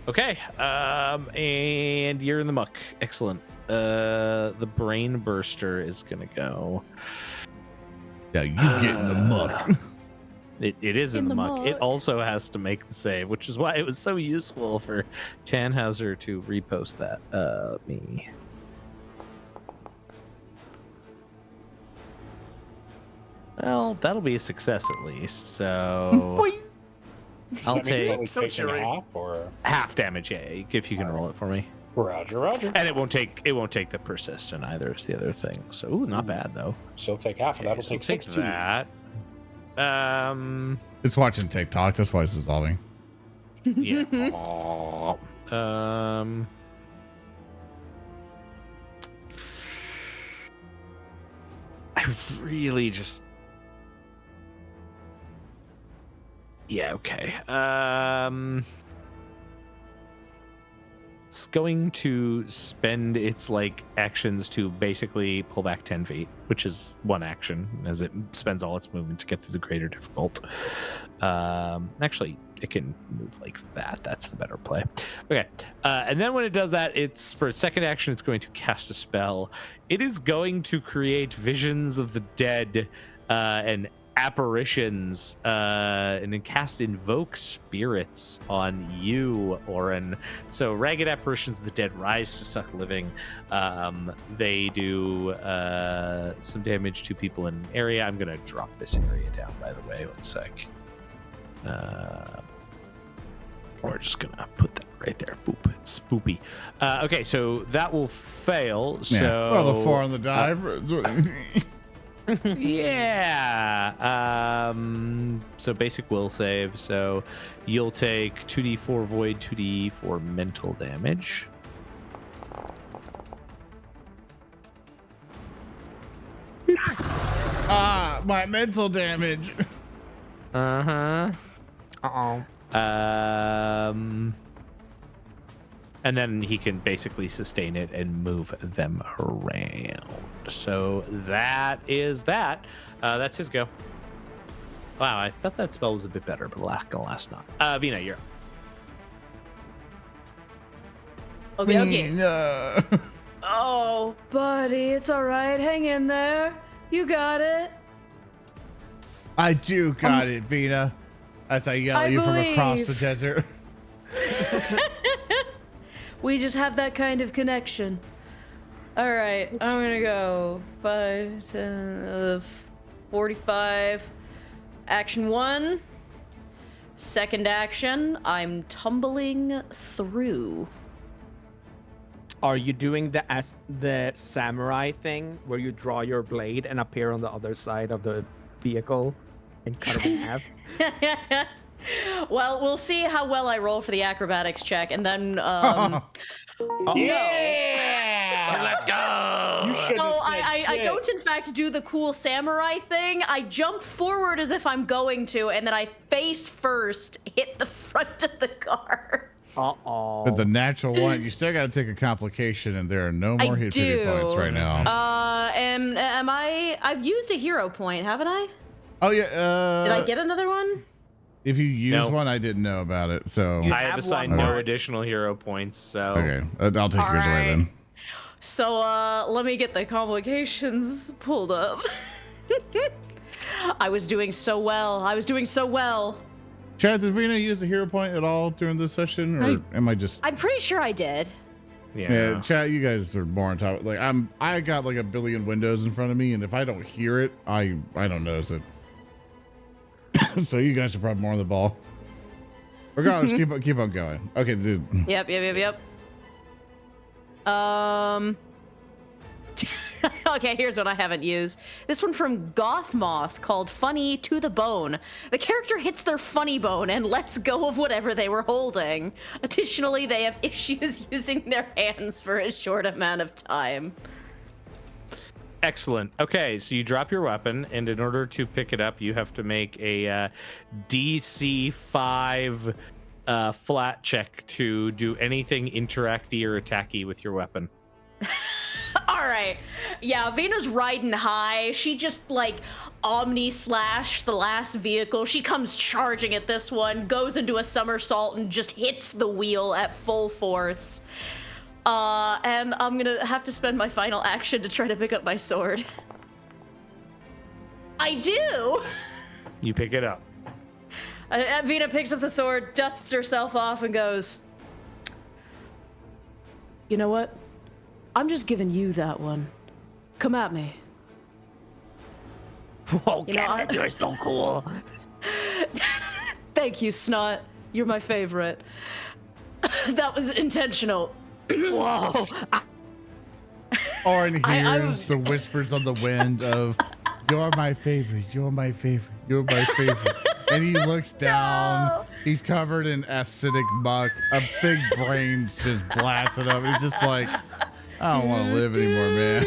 B: Okay, and you're in the muck. Excellent. The brain burster is gonna go.
A: Yeah, you get in the muck.
B: It is in the muck. It
E: muck.
B: also has to make the save, which is why it was so useful for Tannhauser to repost that. Me. Well, that'll be a success at least. So I'll
G: Does that mean
B: take
G: it's only taking half, or
B: half damage. Yeah, if you can roll it for me.
G: Roger.
B: And it won't take the persistent either. Is the other thing. So not bad though.
G: So take half of that.
B: Okay,
G: Will
B: so
G: take
B: take
G: 16.
B: that.
A: It's watching TikTok. That's why it's dissolving.
B: Yeah. I really just... Yeah, okay. It's going to spend its like actions to basically pull back 10 feet, which is one action, as it spends all its movement to get through the greater difficult. Actually, it can move like that. That's the better play. Okay, and then when it does that, it's for its second action, it's going to cast a spell. It is going to create visions of the dead and apparitions and then cast invoke spirits on you, Oran. So ragged apparitions of the dead rise to stuck living. They do some damage to people in an area. I'm gonna drop this area down, by the way. 1 sec. We're just gonna put that right there. Boop. It's spoopy. Okay, so that will fail.
A: Yeah.
B: So
A: Well, the 4 on the die.
B: Yeah. So basic will save. So you'll take 2d4 void, 2d4 mental damage.
A: My mental damage.
B: Uh-huh.
F: Uh-oh.
B: And then he can basically sustain it and move them around. So that is that. That's his go. Wow, I thought that spell was a bit better, but last not. Vina, you're up.
E: Okay.
A: No.
E: Oh, buddy, it's all right. Hang in there. You got it.
A: I do got it, Vina. That's how I yell at you from across the desert.
E: We just have that kind of connection. All right, I'm gonna go 5, 10, 45. Action 1. Second action, I'm tumbling through.
F: Are you doing the samurai thing where you draw your blade and appear on the other side of the vehicle and cut it in half?
E: Well, we'll see how well I roll for the acrobatics check, and then
J: Yeah! Let's go!
G: You should
E: no, I don't in fact do the cool samurai thing. I jump forward as if I'm going to, and then I face first hit the front of the car.
F: Uh-oh.
A: But the natural one, you still got to take a complication, and there are no more hit pity points right now.
E: Am I? I've used a hero point, haven't I?
A: Oh yeah.
E: Did I get another one?
A: If you use
B: No.
A: one, I didn't know about it. So
B: I have assigned
F: one
B: no
F: more.
B: additional hero points, so
A: okay, I'll take yours away then.
E: So let me get the complications pulled up. I was doing so well.
A: Chad, did Vina use a hero point at all during this session, or am I just?
E: I'm pretty sure I did.
A: Yeah, Chad, you guys are more on top. Like I got like a billion windows in front of me, and if I don't hear it, I don't notice it. So you guys are probably more on the ball. Regardless, keep on going. Okay, dude.
E: Yep. Okay, here's one I haven't used. This one from Gothmoth called Funny to the Bone. The character hits their funny bone and lets go of whatever they were holding. Additionally, they have issues using their hands for a short amount of time.
B: Excellent. Okay, so you drop your weapon, and in order to pick it up, you have to make a DC 5 flat check to do anything interacty or attacky with your weapon.
E: All right. Yeah, Vina's riding high. She just like omni slash the last vehicle. She comes charging at this one, goes into a somersault and just hits the wheel at full force. And I'm gonna have to spend my final action to try to pick up my sword. I do!
B: You pick it up.
E: Vina picks up the sword, dusts herself off, and goes, "You know what? I'm just giving you that one. Come at me."
H: Whoa, Captain, you're so cool.
E: Thank you, Snot. You're my favorite. That was intentional.
H: Whoa.
A: Orin hears the whispers on the wind of, "You're my favorite. You're my favorite. You're my favorite." And he looks down. He's covered in acidic muck. A big brain's just blasted up. He's just like, I don't want to live anymore, man.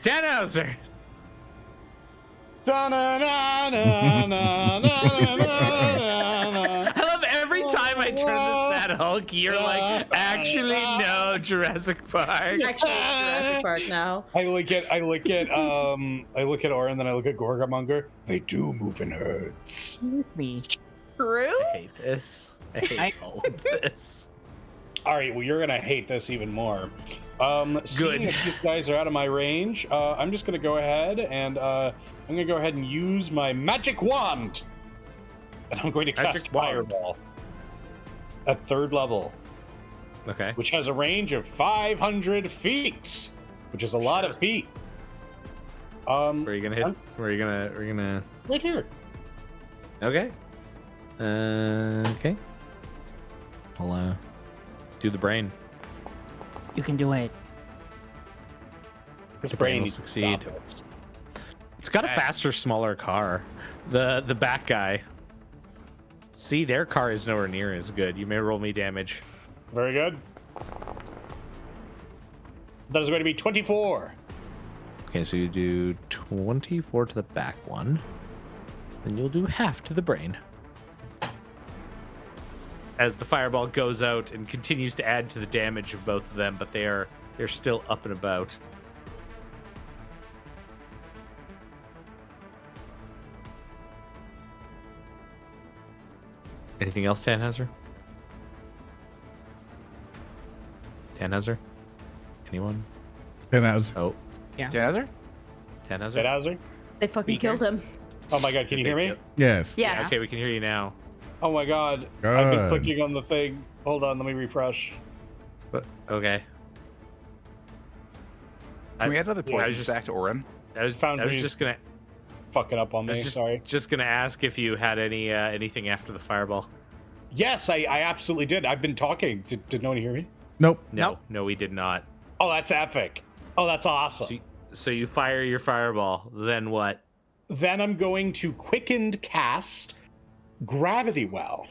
B: Tannhauser. I love every time I turn the Sad Hulk, you're like, actually, no, Jurassic Park.
E: Actually, it's Jurassic Park now.
C: I look at Oran, then I look at Gorgamonger. They do move in herds.
F: Me.
E: True?
B: I hate this. I hate all of this.
C: All right, well, you're gonna hate this even more.
B: Good.
C: Seeing that these guys are out of my range, I'm just gonna go ahead and use my magic wand, and I'm going to cast Fireball at 3rd level.
B: Okay.
C: Which has a range of 500 feet, which is a lot of feet.
B: Where are you gonna hit? Where are you gonna?
C: Right here.
B: Okay. Okay. I'll do the brain.
H: You can do it.
C: This
B: The
C: brain
B: will
C: needs to
B: succeed.
C: stop it.
B: It's got a faster, smaller car. The back guy. See, their car is nowhere near as good. You may roll me damage.
C: Very good. That is going to be 24.
B: Okay, so you do 24 to the back one. Then you'll do half to the brain. As the fireball goes out and continues to add to the damage of both of them, but they're still up and about. Anything else, Tannhauser? Tannhauser? Anyone?
A: Tannhauser.
B: Oh,
F: Yeah.
D: Tannhauser?
B: Tannhauser?
C: Tannhauser?
E: They fucking killed him.
C: Oh my god, can you hear me?
A: Yes.
E: Yes.
B: Okay, we can hear you now.
C: Oh my god. I've been
A: Good.
C: clicking on the thing. Hold on, let me refresh.
B: But okay.
D: Can we add another
B: yeah, I
D: poison
B: just-
D: stack to Oran?
B: I was
C: Foundry's
B: just gonna
C: Fucking up on me, sorry.
B: just gonna ask if you had anything after the fireball.
C: Yes, I absolutely did. I've been talking. Did no one hear me?
A: Nope.
B: No, we did not.
C: Oh, that's epic. Oh, that's awesome.
B: So you fire your fireball. Then what?
C: Then I'm going to quickened cast Gravity Well.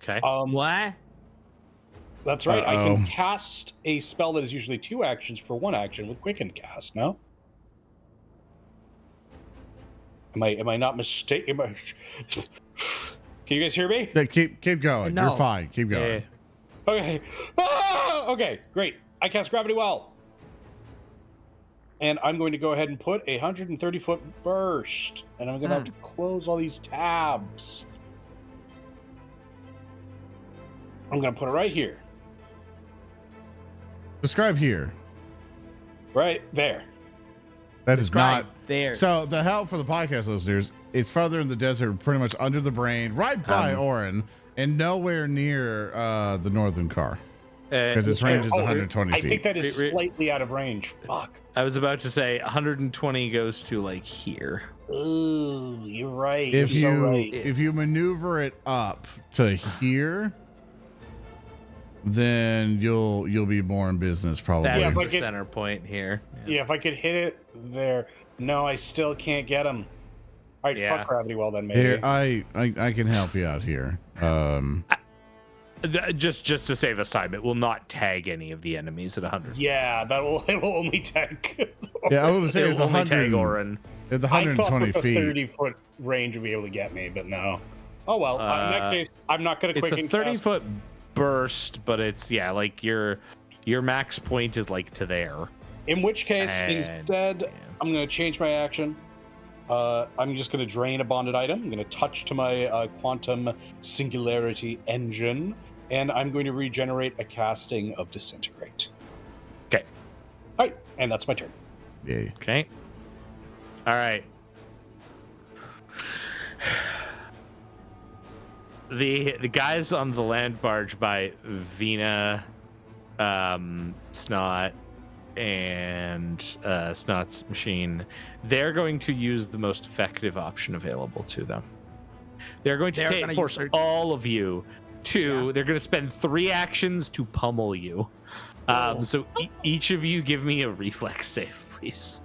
B: Okay.
H: What?
C: That's right. I can
A: Uh-oh.
C: cast a spell that is usually 2 actions for 1 action with quickened cast. No. Am I not mistaken? Can you guys hear me?
A: Yeah, keep going.
F: No.
A: You're fine. Keep going.
B: Yeah.
C: Okay. Ah! Okay, great. I cast Gravity Well. And I'm going to go ahead and put a 130-foot burst. And I'm going to have to close all these tabs. I'm going to put it right here.
A: Describe here.
C: Right there.
A: That is not.
F: There.
A: So the help for the podcast listeners, it's further in the desert, pretty much under the brain, right by Oran, and nowhere near the northern car. Because its range is 120
C: I
A: feet.
C: think that is slightly out of range. Fuck.
B: I was about to say 120 goes to like here.
C: Ooh, you're right.
A: if
C: you're
A: you
C: so right.
A: if you maneuver it up to here, then you'll be more in business probably.
B: That
C: Yeah,
B: is
C: if I
B: the
C: could-
B: center point here.
C: Yeah, if I could hit it there. No, I still can't get him. All right,
B: Yeah.
C: fuck Gravity Well then, maybe.
A: Here, I can help you out here.
B: Just to save us time, it will not tag any of the enemies at 100.
C: Yeah, it will only tank.
A: Yeah, I would say
B: It
A: it's
B: will only
A: 100.
B: tag Oran.
A: At the
C: I thought
A: 120
C: with a
A: feet.
C: 30-foot range would be able to get me, but no. Oh well. In that case, I'm not going to
B: It's
C: quicken
B: a 30-foot burst, but it's like your max point is like to there.
C: In which case,
B: And-
C: instead,
B: yeah.
C: I'm going to change my action. I'm just going to drain a bonded item. I'm going to touch to my quantum singularity engine, and I'm going to regenerate a casting of Disintegrate.
B: Okay.
C: All right, and that's my turn.
A: Yeah.
B: Okay. All right. The guys on the land barge by Vina, Snot, and Snot's machine, they're going to use the most effective option available to them. They're going to
F: They're gonna
B: force
F: use their-
B: all of you to. They're gonna spend 3 actions to pummel you. So each of you give me a reflex save, please.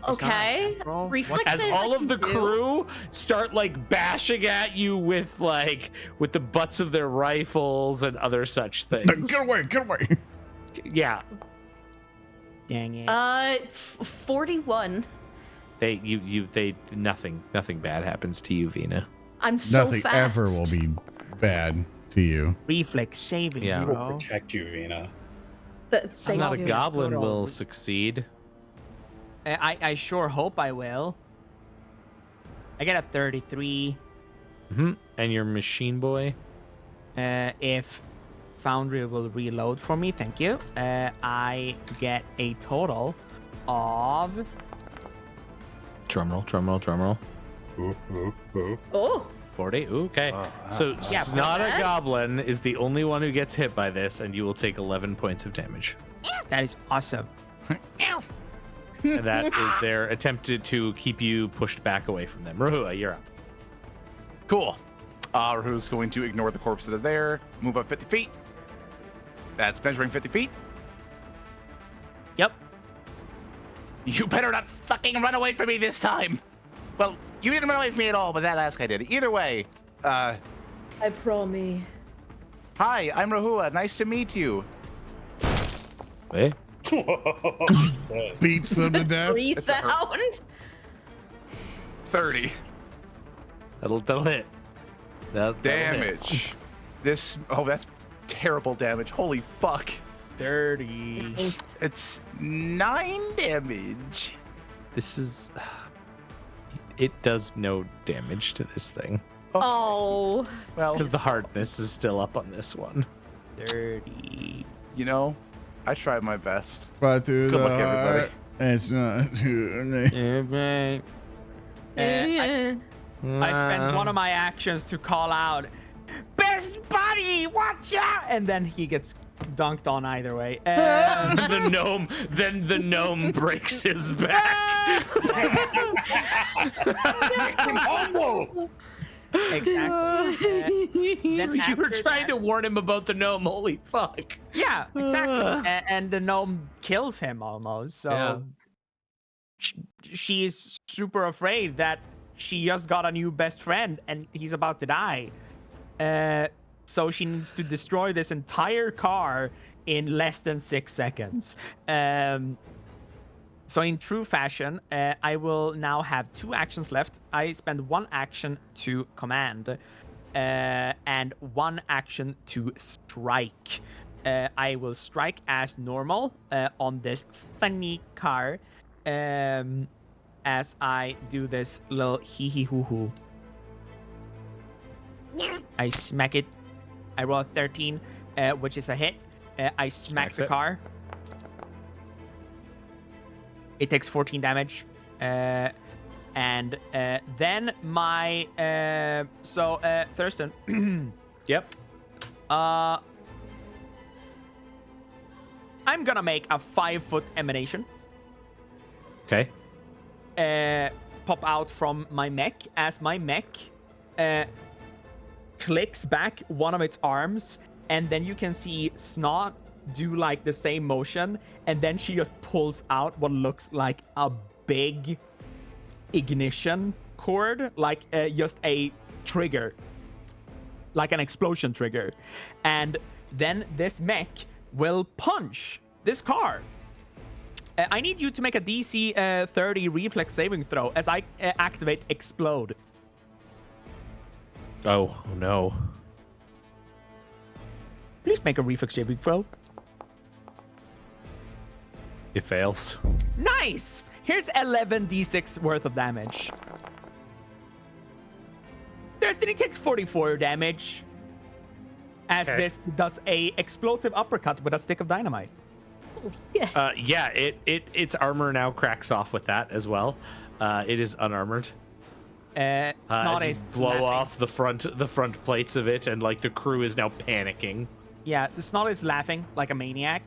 E: Okay. Reflex
B: As
E: saves
B: all
E: I
B: of
E: can
B: the
E: do.
B: crew start like bashing at you with the butts of their rifles and other such things.
A: Get away! Get away!
B: Yeah,
F: Dang it.
E: 41.
B: nothing bad happens to you, Vina.
E: I'm so
A: Nothing
E: fast.
A: ever will be bad to you.
F: Reflex saving,
B: Yeah.
G: We'll
F: bro.
G: protect you, Vina.
B: It's not a
E: you.
B: goblin
F: Hold on.
B: will succeed.
F: I sure hope I will. I get a 33.
B: And your machine boy.
F: If Foundry will reload for me, thank you. I get a total of
B: Drumroll.
E: Oh.
B: 40. Ooh, okay. So
F: Yeah,
B: Snot
E: bad.
B: a goblin is the only one who gets hit by this, and you will take 11 points of damage.
F: that is awesome.
B: And that is their attempt to keep you pushed back away from them. Rahua, you're up.
D: Cool. Rahu's going to ignore the corpse that is there, move up 50 feet. That's measuring 50 feet.
F: Yep.
D: You better not fucking run away from me this time. Well, you didn't run away from me at all, but that last guy did. Either way,
E: I promise.
D: hi, I'm Rahua. Nice to meet you.
B: Hey.
A: Beats them to death.
E: Resound.
D: 30
B: That'll hit. That'll hit.
D: damage. That's terrible damage. Holy fuck.
F: 30.
D: It's 9 damage.
B: This is. It does no damage to this thing
E: Oh.
D: Well,
B: because the hardness is still up on this one.
F: 30.
D: you know, I tried my best.
A: But through
D: Good
A: the
D: luck, everybody.
A: heart, it's not too.
F: I spent one of my actions to call out, "Best buddy, watch out!" And then he gets dunked on either way.
B: the gnome breaks his back.
F: Exactly. Then
B: You were
F: after
B: trying
F: that-
B: to warn him about the gnome. Holy fuck.
F: Yeah, exactly. And the gnome kills him almost. So
B: Yeah.
F: she's super afraid that she just got a new best friend and he's about to die. So she needs to destroy this entire car in less than 6 seconds. So in true fashion, I will now have 2 actions left. I spend 1 action to command and 1 action to strike. I will strike as normal on this funny car as I do this little hee-hee-hoo-hoo. I smack it. I roll a 13, which is a hit. I smack
B: Smacks
F: the
B: it.
F: car. It takes 14 damage. And then my... Thurston.
B: Yep.
F: I'm gonna make a 5-foot emanation.
B: Okay.
F: Pop out from my mech as my mech clicks back one of its arms, and then you can see Snot do like the same motion, and then she just pulls out what looks like a big ignition cord, like just a trigger, like an explosion trigger, and then this mech will punch this car. I need you to make a DC 30 reflex saving throw as I activate explode.
B: Oh no.
F: Please make a reflex saving throw.
B: It fails.
F: Nice! Here's 11 d6 worth of damage. Destiny takes 44 damage as
B: Okay.
F: this does a explosive uppercut with a stick of dynamite.
E: Yes.
B: Yeah, its armor now cracks off with that as well. It is unarmored.
F: Snot
B: As you
F: is
B: blow
F: laughing.
B: off the front plates of it, and like the crew is now panicking.
F: Yeah, the Snot is laughing like a maniac.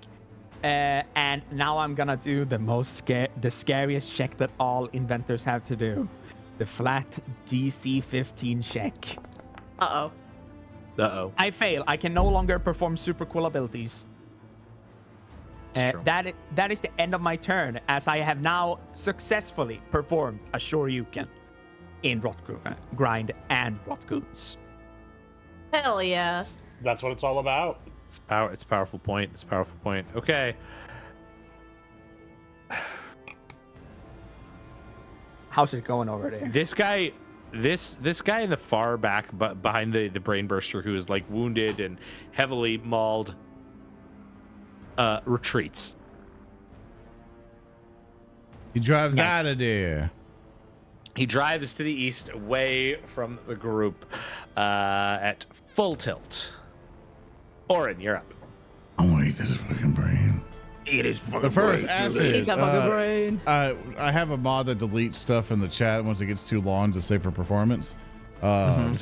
F: And now I'm gonna do the scariest check that all inventors have to do. The flat DC 15 check.
E: Uh-oh.
B: Uh-oh.
F: I fail. I can no longer perform super cool abilities.
B: True.
F: That is the end of my turn, as I have now successfully performed a Shoryuken in Rotgrind and Rotgoons.
E: Hell yeah.
G: That's what it's all about.
B: It's a powerful point. It's a powerful point. Okay.
F: How's it going over there?
B: This guy in the far back, but behind the brain burster, who is like wounded and heavily mauled, retreats.
A: He drives out of there.
B: He drives to the east, away from the group, at full tilt. Oran, you're up.
A: I want to eat this fucking brain.
H: It is fucking
A: The first
H: great.
A: acid.
E: Eat that fucking brain.
A: I have a mod that deletes stuff in the chat once it gets too long to save for performance. So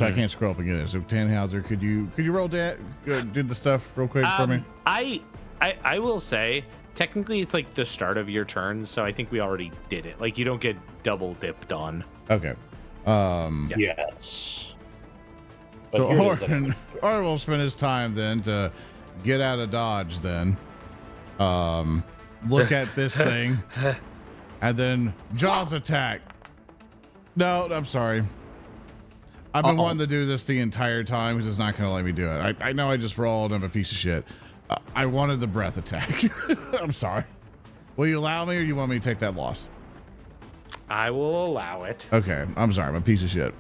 A: I can't scroll up and get it. So Tannhauser, could you roll that? Do the stuff real quick for me?
B: I will say, technically, it's like the start of your turn, so I think we already did it. Like, you don't get double dipped on.
A: Okay.
G: Yes.
A: So
G: But here it is.
A: Oran will spend his time then to get out of dodge then. Look at this thing. And then Jaws attack. No, I'm sorry. I've been wanting to do this the entire time. He's just not going to let me do it. I know I just rolled. I'm a piece of shit. I wanted the breath attack. I'm sorry. Will you allow me, or you want me to take that loss?
B: I will allow it.
A: Okay. I'm sorry. I'm a piece of shit.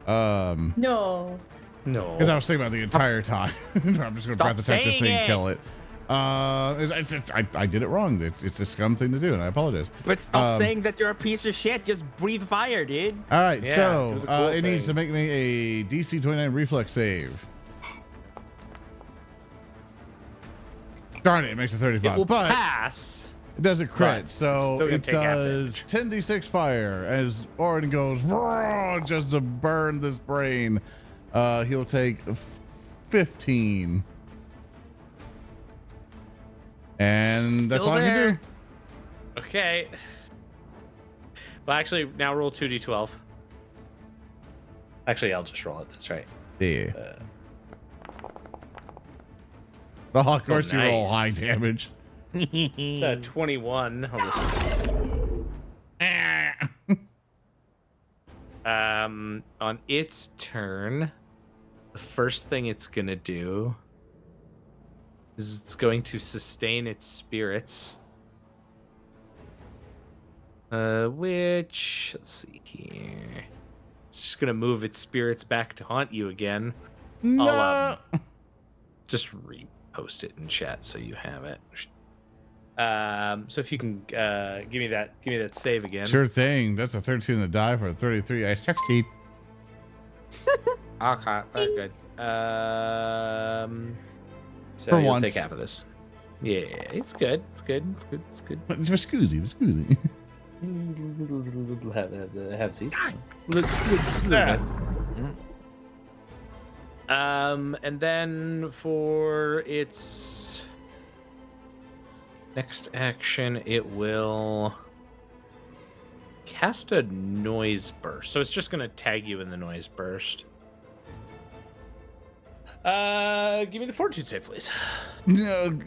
E: No.
B: No.
A: Because I was thinking about the entire time. I'm just going to breath attack this thing and kill it. I did it wrong. It's a scum thing to do, and I apologize.
F: But stop saying that you're a piece of shit. Just breathe fire, dude.
A: All right,
B: Yeah,
A: so
B: do the cool
A: it needs to
B: thing.
A: make me a DC 29 reflex save. Darn it makes a 35.
B: It will
A: but
B: pass.
A: it does a crit,
B: but
A: so
B: still gonna
A: it
B: take half
A: does 10d6 fire as Oran goes just to burn this brain. He'll take 15. And that's
B: Still
A: all I can do.
B: there. Okay. Well, actually, now roll 2d12. Actually, I'll just roll it. That's right.
A: Yeah. Of course, you roll high
B: nice.
A: damage.
B: It's a 21. I'll just... On its turn, the first thing it's gonna do is it's going to sustain its spirits. Which, let's see here. It's just gonna move its spirits back to haunt you again.
A: No.
B: I'll just repost it in chat so you have it. So if you can give me that save again.
A: Sure thing. That's a 13 to die for a 33. I succeed.
B: Okay, very good. So
A: For
B: you'll
A: once.
B: take half of this. Yeah, it's good. It's good. It's good. It's good.
A: It's for Scoozy.
B: Have these. And then for its next action, it will cast a noise burst. So it's just gonna tag you in the noise burst. Give me the fortitude save, please.
A: No.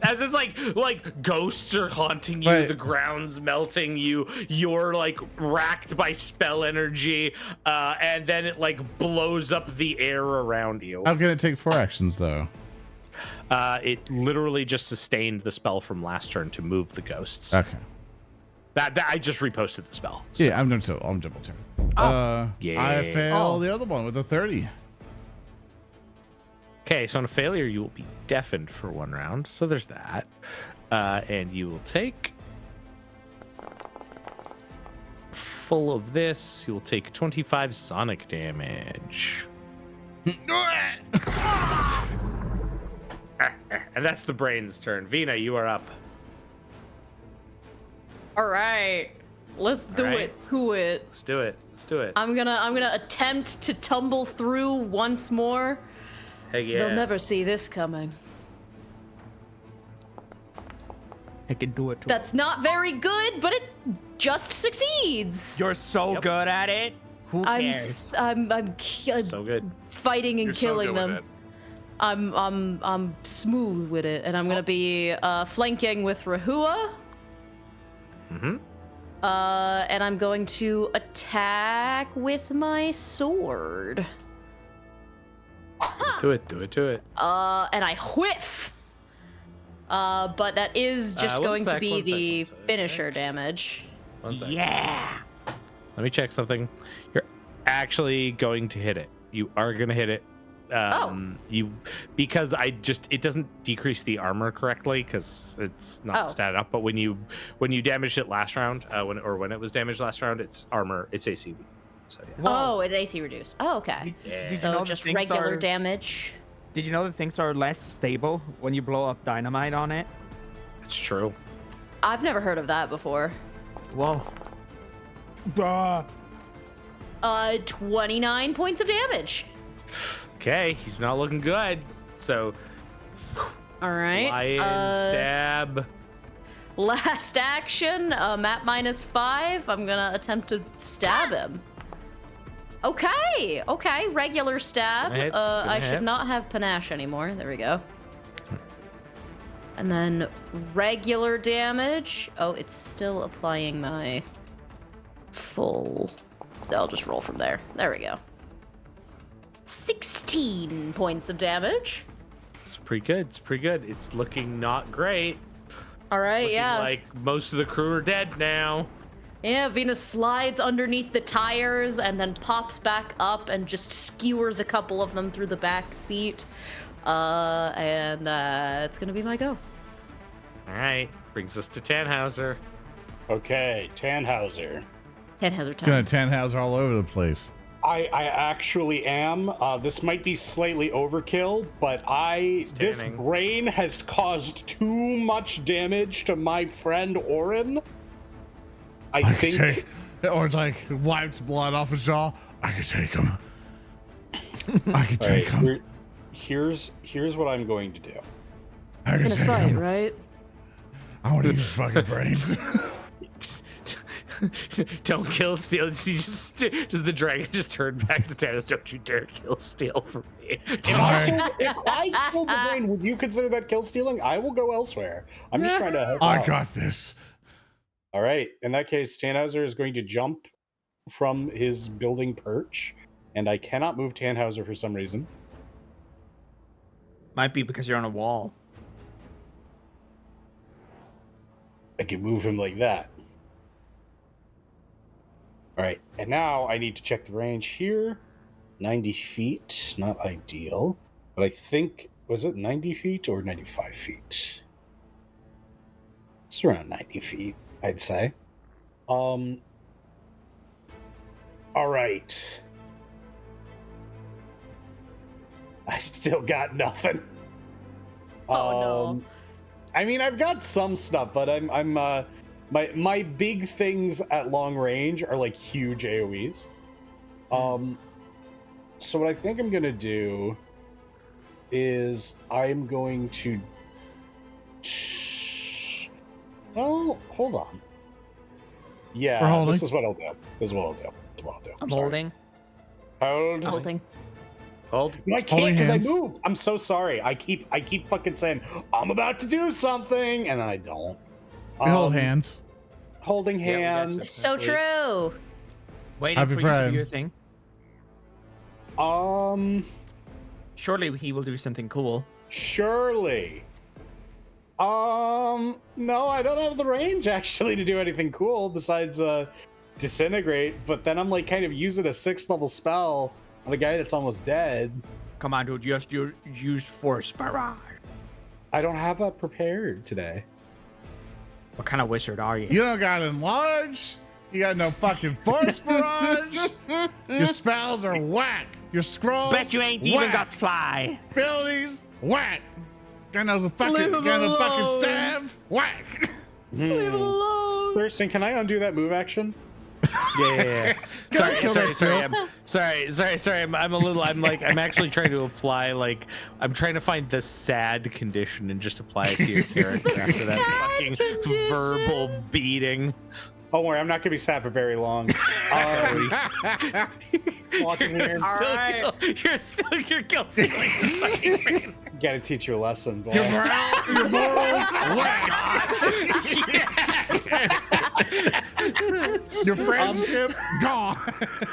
B: As it's like ghosts are haunting you,
A: Wait.
B: the ground's melting you, you're like racked by spell energy, and then it like blows up the air around you.
A: How can it take 4 actions though?
B: It literally just sustained the spell from last turn to move the ghosts.
A: Okay.
B: That I just reposted the spell. So.
A: Yeah, I'm double checking.
B: yeah.
A: I fail
F: Oh.
A: the other one with a 30.
B: Okay, so on a failure, you will be deafened for 1 round. So there's that. And you will take... Full of this, you will take 25 sonic damage. And that's the brain's turn. Vina, you are up.
E: All right. Let's do
B: right.
E: it. Do it.
B: Let's do it. Let's do it.
E: I'm gonna attempt to tumble through once more.
B: Hey, yeah.
E: They'll never see this coming.
F: I can do it too.
E: That's not very good, but it just succeeds.
F: You're so
B: Yep.
F: good at it.
H: Who cares?
E: I'm
B: So good.
E: fighting and
B: You're so
E: killing
B: good with
E: them.
B: it.
E: I'm smooth with it, and I'm gonna be flanking with Rehua.
B: Mm-hmm.
E: And I'm going to attack with my sword.
B: Do it.
E: And I whiff. But that is just
B: One
E: going to
B: sec,
E: be
B: one sec,
E: the
B: one sec.
E: finisher damage.
B: 1 second.
H: Yeah.
B: Let me check something. You're actually going to hit it. You are going to hit it. Because it doesn't decrease the armor correctly because it's not statted up. But when you damaged it last round, when it was damaged last round, it's armor, it's AC. So yeah.
E: Oh, it's AC reduced. Oh, okay.
B: Yeah.
F: Did you
E: So
F: know
E: just
F: that things
E: regular
F: are-
E: damage.
F: Did you know that things are less stable when you blow up dynamite on it?
B: It's true.
E: I've never heard of that before.
F: Whoa.
E: 29 points of damage.
B: Okay, he's not looking good. So
E: All right.
B: fly in, stab.
E: Last action, map -5. I'm gonna attempt to stab him. Okay, regular stab.
B: Gonna hit, it's gonna
E: I should
B: hit.
E: not have panache anymore. There we go. And then regular damage. Oh, it's still applying my full. I'll just roll from there. There we go. 16 points of damage.
B: It's pretty good. It's looking not great.
E: All right,
B: Looking
E: yeah.
B: like most of the crew are dead now.
E: Yeah, Vina slides underneath the tires and then pops back up and just skewers a couple of them through the back seat. And it's gonna be my go.
B: All right, brings us to Tannhauser.
C: Okay, Tannhauser.
E: Tannhauser
A: Gonna
E: time.
A: Tannhauser all over the place.
C: I actually am. This might be slightly overkill, but this
B: tanning.
C: brain has caused too much damage to my friend Oran. I
A: I
C: think.
A: can take, or it's like wipes blood off his jaw. I can take him. I can take him.
C: Here's what I'm going to do.
A: I can
E: Gonna
A: take
E: fight,
A: him.
E: right?
A: I want to use fucking brains.
B: Don't kill Steel. Just the dragon just turned back to Tannhauser. Don't you dare kill Steel for me.
C: If I kill the brain, would you consider that kill stealing? I will go elsewhere. I'm just trying to help
A: I
C: out.
A: got this.
C: All right. In that case, Tannhauser is going to jump from his building perch, and I cannot move Tannhauser for some reason.
F: Might be because you're on a wall.
C: I can move him like that. All right. And now I need to check the range here. 90 feet. Not ideal. But I think, was it 90 feet or 95 feet? It's around 90 feet, I'd say. All right. I still got nothing.
E: Oh, no.
C: I mean, I've got some stuff, but my big things at long range are like huge AoEs. So what I think I'm gonna do is I'm going to. Well, hold on.
A: We're
C: Yeah,
A: holding.
C: this is what I'll do.
F: I'm
C: Sorry.
F: holding.
C: Hold.
E: Holding.
B: Hold.
C: No, I can't
A: Holding
C: because I
A: hands.
C: moved. I'm so sorry. I keep fucking saying I'm about to do something, and then I don't.
A: We hold hands.
C: Holding
B: Yeah, we got
C: hands.
B: you.
E: So true.
F: Waiting
A: Happy
F: for you to
A: Pride.
F: do your thing. Surely he will do something cool.
C: Surely. No, I don't have the range actually to do anything cool besides disintegrate. But then I'm like kind of using a 6th level spell on a guy that's almost dead.
F: Come on, dude. Just use Force Barrage.
C: I don't have that prepared today.
F: What kind of wizard are you?
A: You don't got enlarge. You got no fucking force barrage. Your spells are whack. Your scrolls.
H: Bet you ain't even
A: whack.
H: got fly.
A: Abilities whack. Got no fucking
E: Leave him alone.
A: staff whack.
E: Leave it alone.
C: Thurston, can I undo that move action?
B: Yeah.
A: Gotta kill that
B: Sorry. I'm actually trying to apply I'm trying to find the sad condition and just apply it to your character after that fucking
E: condition.
B: verbal beating.
G: Don't worry, I'm not gonna be sad for very long. Walking weird.
B: You're still kill stealing this fucking brain.
G: Gotta teach you a lesson, boy.
A: Your morals, your friendship, gone.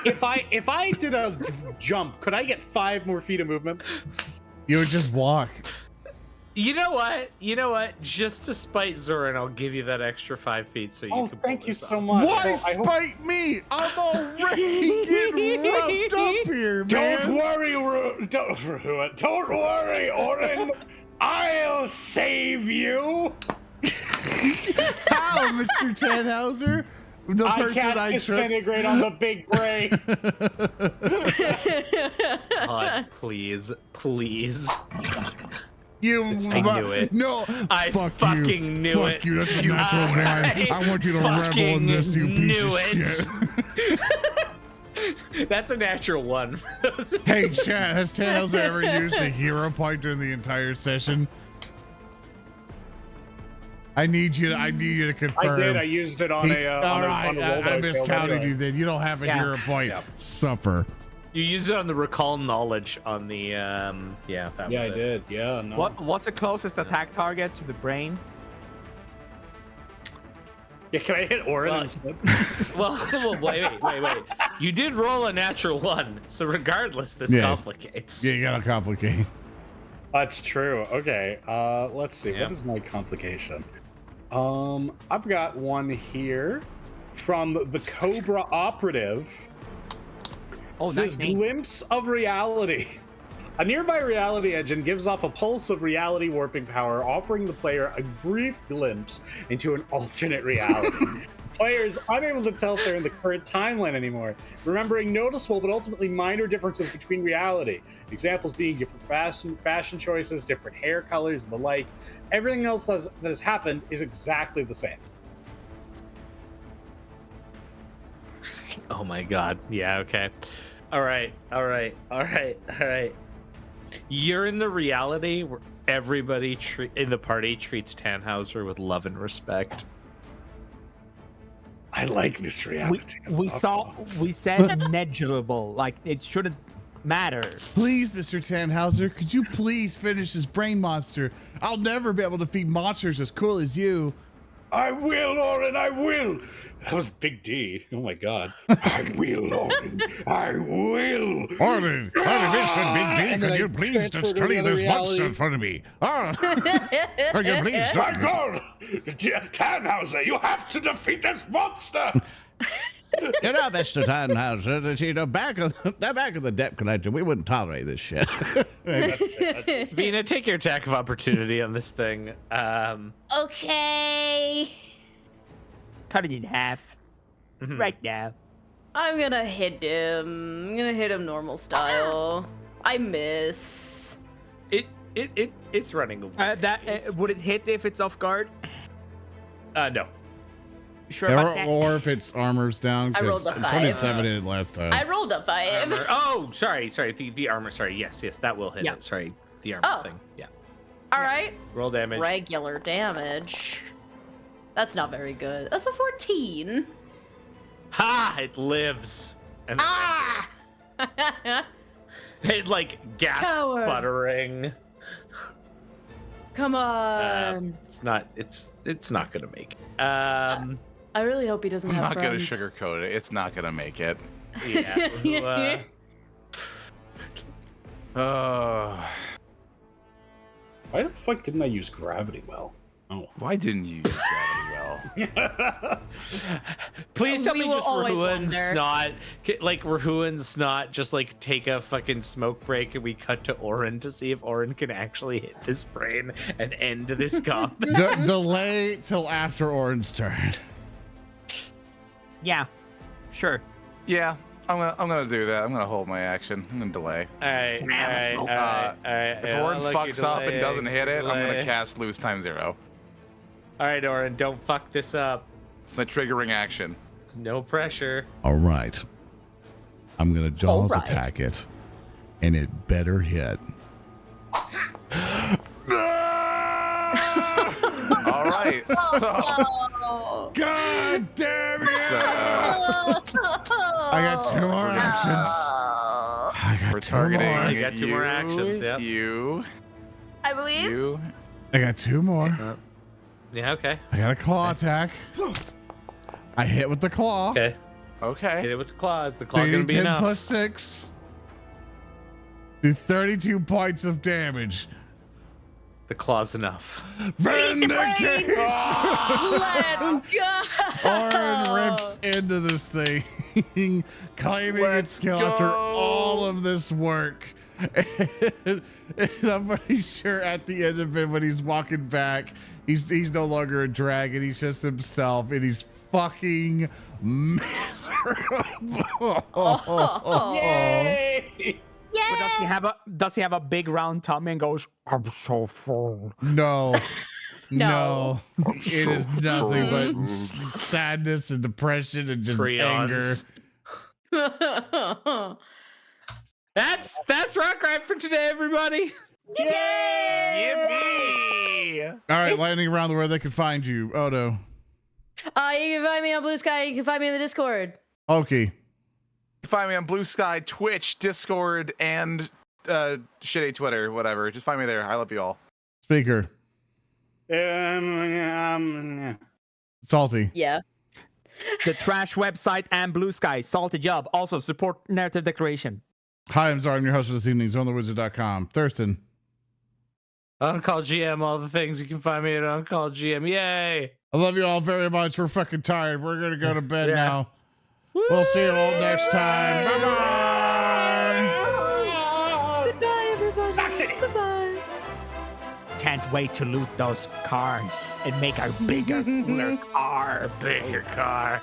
G: If I did a jump, could I get 5 more feet of movement?
A: You would just walk.
B: You know what? Just to spite Zoran, I'll give you that extra 5 feet so you can.
G: Thank you so much.
A: Why spite me? I'm already getting roughed up here, man.
G: Don't worry, don't worry, Oran. I'll save you.
A: How, Mr. Tannhauser? The person
G: cast
A: I trust.
G: disintegrate on the big brain.
B: God, please.
A: You
B: I knew it.
A: No,
B: I
A: fuck
B: fucking
A: you.
B: knew
A: Fuck
B: it.
A: you. That's a natural one. I want you to revel in this, you piece of shit.
B: That's a natural one.
A: Hey, chat, has Tannhauser ever used a hero point during the entire session? I need you to confirm.
G: I did. I used it on a
A: all right,
G: on a roll
A: I
G: I
A: miscounted
G: failed
A: you then. You don't have a hero point.
G: Yeah.
A: Suffer.
B: You used it on the recall knowledge on the that was
G: Yeah, I
B: it.
G: did. Yeah, no.
F: What's the closest attack target to the brain?
G: Yeah, can I hit Oran
B: Well,
G: instead?
B: Well, wait. You did roll a natural 1, so regardless, this
A: Yeah.
B: complicates.
A: Yeah, you gotta complicate.
G: That's true. Okay. Let's see.
B: Yeah.
G: What is my complication? I've got one here from the Cobra Operative.
F: Oh,
G: It says
F: nice name.
G: Glimpse of Reality. A nearby reality engine gives off a pulse of reality warping power, offering the player a brief glimpse into an alternate reality. Players unable to tell if they're in the current timeline anymore, remembering noticeable but ultimately minor differences between reality. Examples being different fashion choices, different hair colors, and the like. Everything else that has happened is exactly the same.
B: Oh my god. Yeah, okay. All right. You're in the reality where everybody in the party treats Tannhauser with love and respect.
G: I like this reality.
F: We said negligible, like it shouldn't matter.
A: Please, Mr. Tannhauser, could you please finish this brain monster? I'll never be able to feed monsters as cool as you.
G: I will, Oran, I will. That was Big D. Oh my god. I will, Oran. I will.
A: Oran, Mr. Big D,
G: And
A: could
G: then
A: you
G: I
A: please
G: transfer to
A: study
G: another
A: this monster
G: reality.
A: in front of me? Could you please
G: My
A: stop?
G: god! Tannhauser, you have to defeat this monster!
A: You know, Mr. Tannhauser, you know, back of the depth connector, we wouldn't tolerate this shit.
B: Vina, take your attack of opportunity on this thing.
E: Okay.
F: Cut it in half. Right now.
E: I'm gonna hit him. I'm gonna hit him normal style. I miss.
B: It's running away.
F: Would it hit if it's off guard?
B: No.
F: Sure about that?
A: or if its armor's down,
E: I
A: because
E: rolled a 5.
A: 27 did it last time.
E: I rolled a 5.
B: Armor. Oh, sorry. The armor. Sorry. Yes, that will hit
F: Yeah.
B: it. Sorry, the armor thing. Yeah.
E: All right.
B: Roll damage.
E: Regular damage. That's not very good. That's a 14.
B: Ha! It lives. And
E: Ah!
B: it like gas
E: Coward.
B: sputtering.
E: Come on.
B: It's not gonna make it.
E: I really hope he doesn't
D: I'm
E: have
D: not gonna
E: friends.
D: sugarcoat it. It's not gonna make it.
B: Yeah.
G: Why the fuck didn't I use gravity well? Oh.
D: Why didn't you use gravity well?
B: Please tell
E: We
B: me
E: will
B: just
E: always
B: Rahu and
E: wonder.
B: Snot, like Rahu and Snot, just like take a fucking smoke break and we cut to Oran to see if Oran can actually hit this brain and end this combat.
A: Delay till after Oran's turn.
F: Yeah. Sure.
D: Yeah, I'm gonna do that. I'm gonna hold my action. I'm gonna delay.
B: Alright.
D: If Orin fucks up and doesn't hit it, I'm gonna cast Lose Time 0.
B: Alright, Oran, don't fuck this up.
D: It's my triggering action.
B: No pressure.
A: All right. I'm going to Jaws
E: All right.
A: attack it, and it better hit.
D: All right. right. So,
E: Oh.
A: God damn it! I
E: I
A: got 2 more actions. I got
D: we're
A: 2
D: targeting.
A: more.
B: You got 2 more actions, yep.
D: You.
E: I believe.
D: You.
A: I got 2 more.
B: Yeah, okay.
A: I got a claw attack. I hit with the claw.
B: Okay.
D: Okay.
B: Hit it with the claws. The claw gonna be
A: 10
B: enough.
A: plus 6. Do 32 points of damage.
B: The claw's enough.
A: Vindication!
E: Let's go.
A: Oran rips into this thing, claiming its skill after all of this work. And I'm pretty sure at the end of it, when he's walking back, he's no longer a dragon. He's just himself, and he's fucking miserable.
G: Yay!
F: But does he have a big round tummy and goes, I'm so full?
A: No.
E: No.
A: It is nothing but sadness and depression and just anger.
B: Prions. That's Rotgrind for today, everybody.
D: Yippee!
A: All right, lightning around the world. They can find you. Odo.
E: You can find me on Blue Sky. You can find me in the Discord.
A: Okay.
D: Find me on Blue Sky, Twitch, Discord, and shitty Twitter, whatever. Just find me there. I love you all.
A: Speaker. Salty.
E: Yeah.
F: The trash website and Blue Sky. Salty job. Also support narrative declaration.
A: Hi, I'm Zara. I'm your host for this evening. ZoneTheWizard.com. Thurston.
B: On-call GM, all the things. You can find me at On-call GM. Yay!
A: I love you all very much. We're fucking tired. We're going to go to bed
B: Yeah.
A: now. We'll see you all next time. Bye-bye.
E: Goodbye, everybody. Goodbye.
H: Can't wait to loot those cars and make our bigger car.
J: Bigger car.